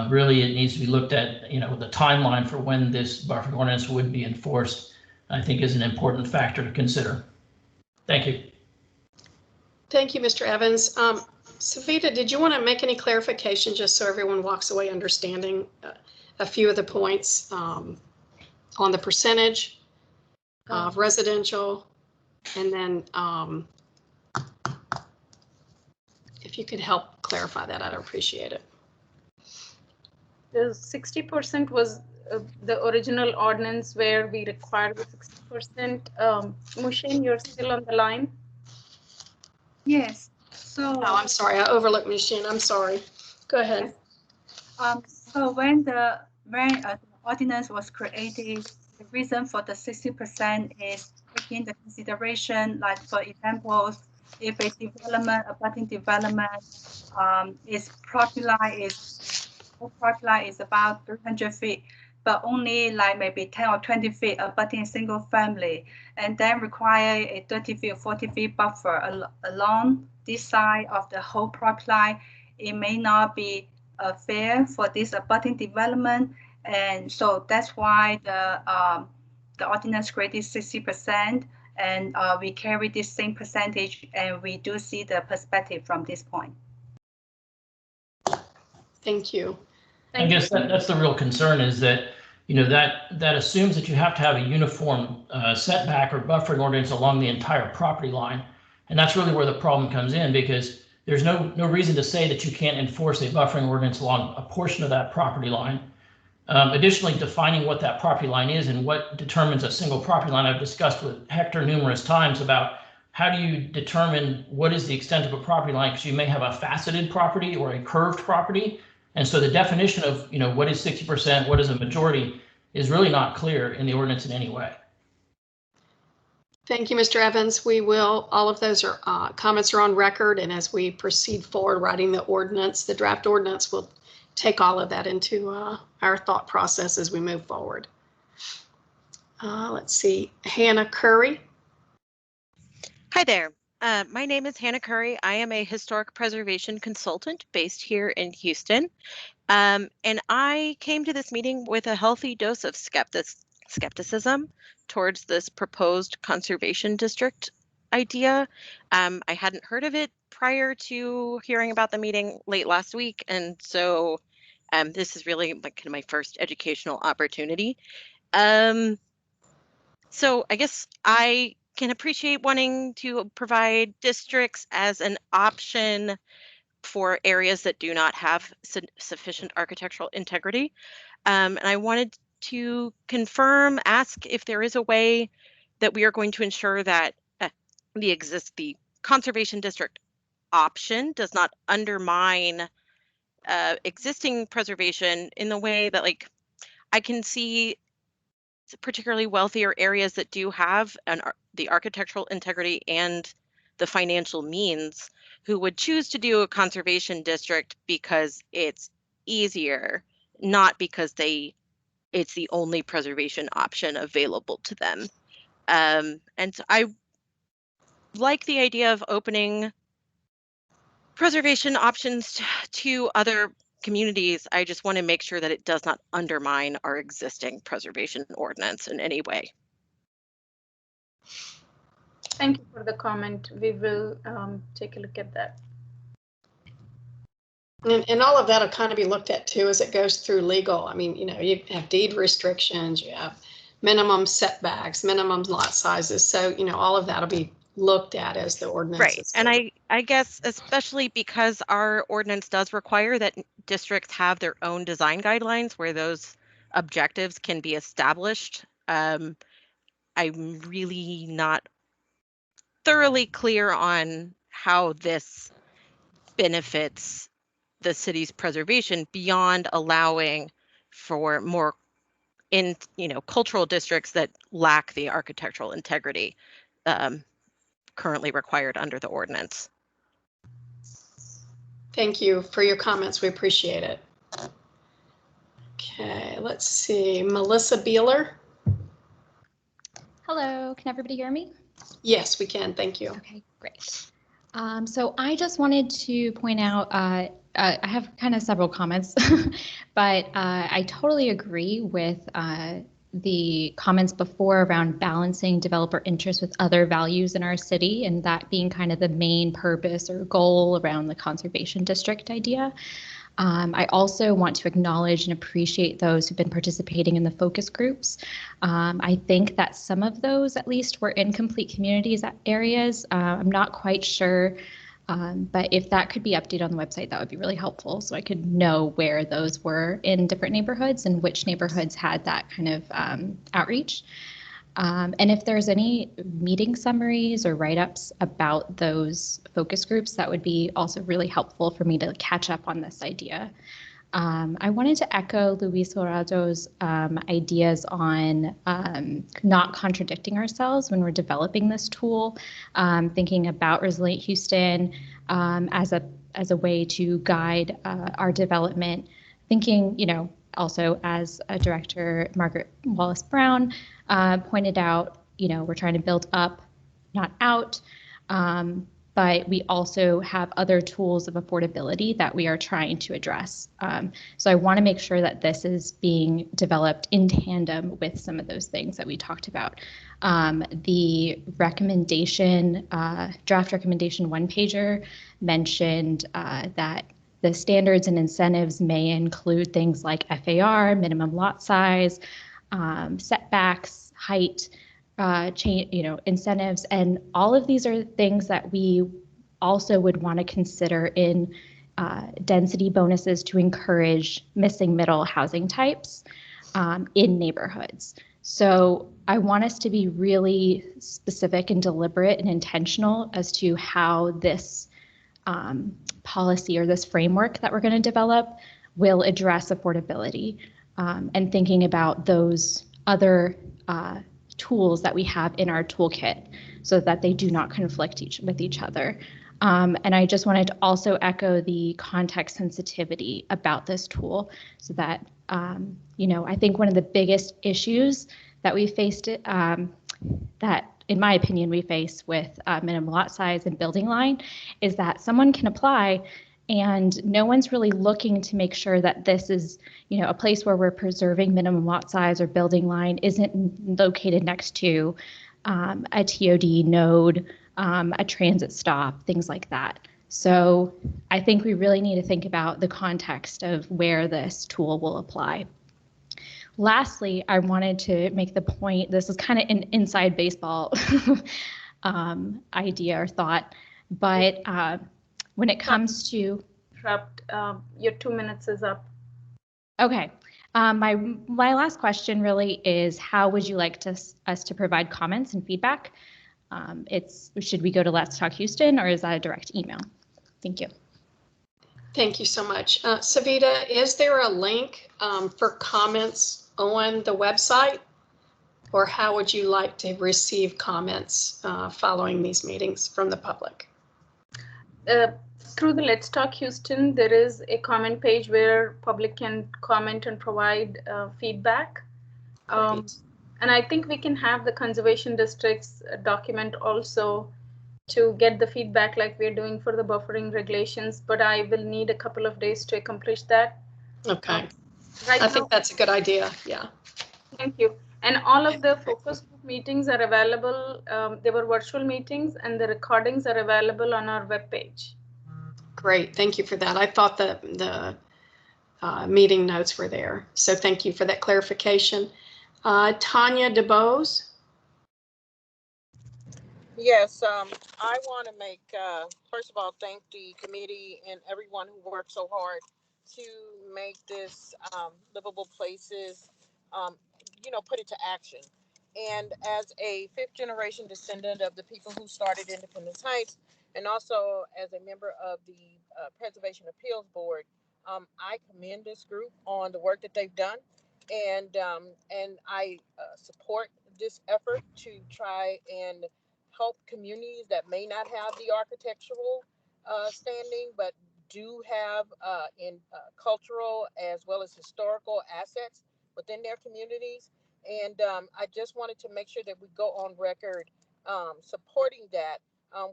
Really, it needs to be looked at, the timeline for when this buffering ordinance would be enforced, I think is an important factor to consider. Thank you. Thank you, Mr. Evans. Savita, did you want to make any clarification just so everyone walks away understanding a few of the points on the percentage of residential, and then if you could help clarify that, I'd appreciate it. The 60% was the original ordinance where we required the 60%. Mushin, you're still on the line? Yes. So. Oh, I'm sorry. I overlooked Mushin. I'm sorry. Go ahead. So when the ordinance was created, the reason for the 60% is taking the consideration, like for example, if a development, a budding development, its property line is about 300 feet, but only like maybe 10 or 20 feet abutting single family, and then require a 30 feet or 40 feet buffer along this side of the whole property line. It may not be fair for this abutting development, and so that's why the ordinance created 60%, and we carry this same percentage, and we do see the perspective from this point. Thank you. I guess that's the real concern, is that, that assumes that you have to have a uniform setback or buffering ordinance along the entire property line. And that's really where the problem comes in, because there's no reason to say that you can't enforce a buffering ordinance along a portion of that property line. Additionally, defining what that property line is and what determines a single property line. I've discussed with Hector numerous times about how do you determine what is the extent of a property line, because you may have a faceted property or a curved property. And so the definition of, what is 60%, what is a majority, is really not clear in the ordinance in any way. Thank you, Mr. Evans. We will, all of those comments are on record, and as we proceed forward writing the ordinance, the draft ordinance, will take all of that into our thought process as we move forward. Let's see, Hannah Curry. Hi there. My name is Hannah Curry. I am a historic preservation consultant based here in Houston. And I came to this meeting with a healthy dose of skepticism towards this proposed conservation district idea. I hadn't heard of it prior to hearing about the meeting late last week. And so this is really like kind of my first educational opportunity. So I guess I can appreciate wanting to provide districts as an option for areas that do not have sufficient architectural integrity. And I wanted to ask if there is a way that we are going to ensure that the conservation district option does not undermine existing preservation in the way that, like, I can see particularly wealthier areas that do have the architectural integrity and the financial means, who would choose to do a conservation district because it's easier, not because it's the only preservation option available to them. And so I like the idea of opening preservation options to other communities. I just want to make sure that it does not undermine our existing preservation ordinance in any way. Thank you for the comment. We will take a look at that. And all of that will kind of be looked at too as it goes through legal. I mean, you have deed restrictions, you have minimum setbacks, minimum lot sizes. So, all of that will be looked at as the ordinance. Right. And I guess especially because our ordinance does require that districts have their own design guidelines where those objectives can be established. I'm really not thoroughly clear on how this benefits the city's preservation beyond allowing for more cultural districts that lack the architectural integrity currently required under the ordinance. Thank you for your comments. We appreciate it. Okay, let's see. Melissa Beeler. Hello, can everybody hear me? Yes, we can. Thank you. Okay, great. So I just wanted to point out I have kind of several comments, but I totally agree with the comments before around balancing developer interests with other values in our city, and that being kind of the main purpose or goal around the conservation district idea. I also want to acknowledge and appreciate those who've been participating in the focus groups. I think that some of those, at least, were incomplete communities areas. I'm not quite sure, but if that could be updated on the website, that would be really helpful, so I could know where those were in different neighborhoods and which neighborhoods had that kind of outreach. And if there's any meeting summaries or write-ups about those focus groups, that would be also really helpful for me to catch up on this idea. I wanted to echo Luis Horado's ideas on not contradicting ourselves when we're developing this tool, thinking about Resilient Houston as a way to guide our development, thinking, also as a director, Margaret Wallace Brown, pointed out, we're trying to build up, not out, but we also have other tools of affordability that we are trying to address. So I want to make sure that this is being developed in tandem with some of those things that we talked about. The recommendation, draft recommendation one-pager mentioned that the standards and incentives may include things like FAR, minimum lot size, setbacks, height, incentives, and all of these are things that we also would want to consider in density bonuses to encourage missing middle housing types in neighborhoods. So I want us to be really specific and deliberate and intentional as to how this policy or this framework that we're going to develop will address affordability, and thinking about those other tools that we have in our toolkit so that they do not conflict with each other. And I just wanted to also echo the context sensitivity about this tool so that, I think one of the biggest issues that we faced, that in my opinion, we face with minimum lot size and building line is that someone can apply and no one's really looking to make sure that this is, a place where we're preserving minimum lot size or building line isn't located next to a TOD node, a transit stop, things like that. So I think we really need to think about the context of where this tool will apply. Lastly, I wanted to make the point, this is kind of an inside baseball idea or thought, but when it comes to— Interrupt, your 2 minutes is up. Okay. My last question really is, how would you like us to provide comments and feedback? Should we go to Let's Talk Houston, or is that a direct email? Thank you. Thank you so much. Savita, is there a link for comments on the website? Or how would you like to receive comments following these meetings from the public? Through the Let's Talk Houston, there is a comment page where public can comment and provide feedback. And I think we can have the conservation districts document also to get the feedback like we're doing for the buffering regulations, but I will need a couple of days to accomplish that. Okay. I think that's a good idea. Yeah. Thank you. And all of the focus group meetings are available. They were virtual meetings and the recordings are available on our webpage. Great. Thank you for that. I thought the meeting notes were there. So thank you for that clarification. Tanya DeBose. Yes, I want to make, first of all, thank the committee and everyone who worked so hard to make this livable places, put it to action. And as a fifth generation descendant of the people who started Independence Heights, and also as a member of the Preservation Appeals Board, I commend this group on the work that they've done. And I support this effort to try and help communities that may not have the architectural standing, but do have in cultural as well as historical assets within their communities. And I just wanted to make sure that we go on record supporting that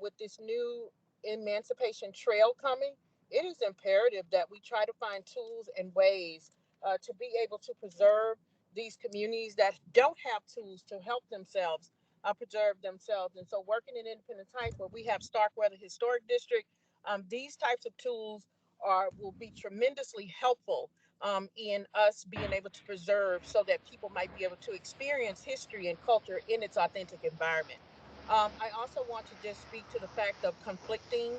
with this new Emancipation Trail coming. it is imperative that we try to find tools and ways to be able to preserve these communities that don't have tools to help themselves preserve themselves. And so working in Independence Heights, where we have Starkweather Historic District, these types of tools will be tremendously helpful in us being able to preserve, so that people might be able to experience history and culture in its authentic environment. I also want to just speak to the fact of conflicting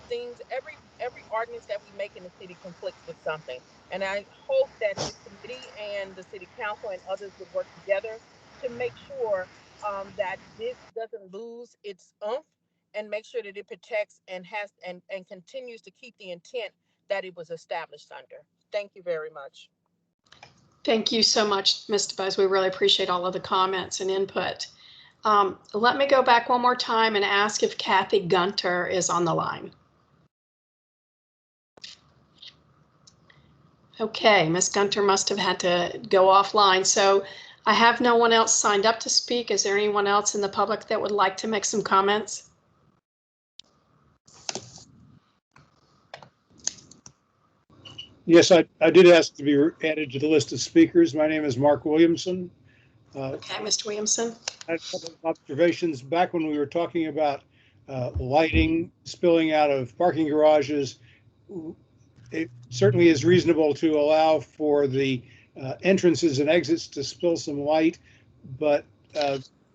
things. Every ordinance that we make in the city conflicts with something, and I hope that this committee and the city council and others would work together to make sure that this doesn't lose its oomph, and make sure that it protects and has and continues to keep the intent that it was established under. Thank you very much. Thank you so much, Mr. Buzz. We really appreciate all of the comments and input. Let me go back one more time and ask if Kathy Gunter is on the line. Okay, Ms. Gunter must have had to go offline. So I have no one else signed up to speak. Is there anyone else in the public that would like to make some comments? Yes, I did ask to be added to the list of speakers. My name is Mark Williamson. Okay, Mr. Williamson. I had a couple of observations back when we were talking about lighting spilling out of parking garages. It certainly is reasonable to allow for the entrances and exits to spill some light, but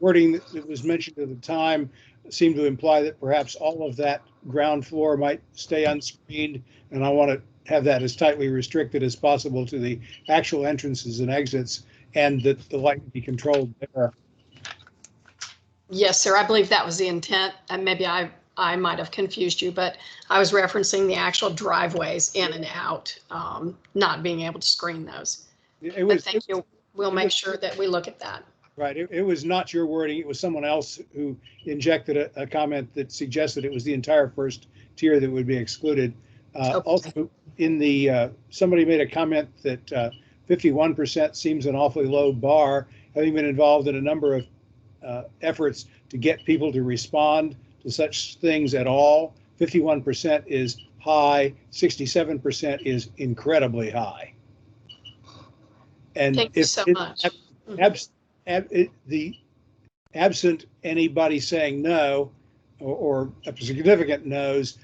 wording that was mentioned at the time seemed to imply that perhaps all of that ground floor might stay unscreened, and I want to have that as tightly restricted as possible to the actual entrances and exits, and that the light be controlled there. Yes, sir. I believe that was the intent, and maybe I might have confused you, but I was referencing the actual driveways in and out, not being able to screen those. But thank you. We'll make sure that we look at that. Right. It was not your wording. It was someone else who injected a comment that suggested it was the entire first tier that would be excluded. Okay. Also, in the somebody made a comment that 51% seems an awfully low bar. Having been involved in a number of efforts to get people to respond to such things at all, 51% is high, 67% is incredibly high. And thank you so much. Absent anybody saying no, or a significant no's,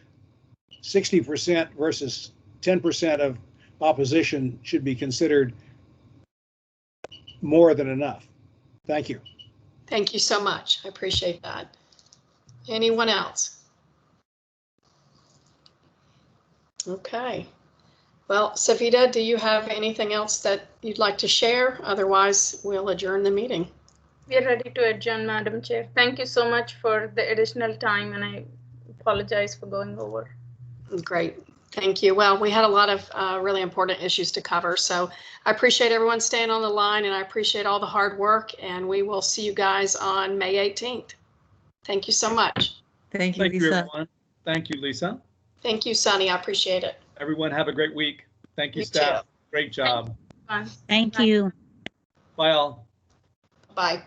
60% versus 10% of opposition should be considered more than enough. Thank you. Thank you so much. I appreciate that. Anyone else? Okay. Well, Savita, do you have anything else that you'd like to share? Otherwise, we'll adjourn the meeting. We are ready to adjourn, Madam Chair. Thank you so much for the additional time, and I apologize for going over. Great. Thank you. Well, we had a lot of really important issues to cover, so I appreciate everyone staying on the line, and I appreciate all the hard work, and we will see you guys on May 18th. Thank you so much. Thank you, Thank Lisa. you, everyone. Thank you, Lisa. Thank you, Sunny. I appreciate it. Everyone have a great week. Thank you, You staff. too. Great job. Thank you. Bye all. Bye.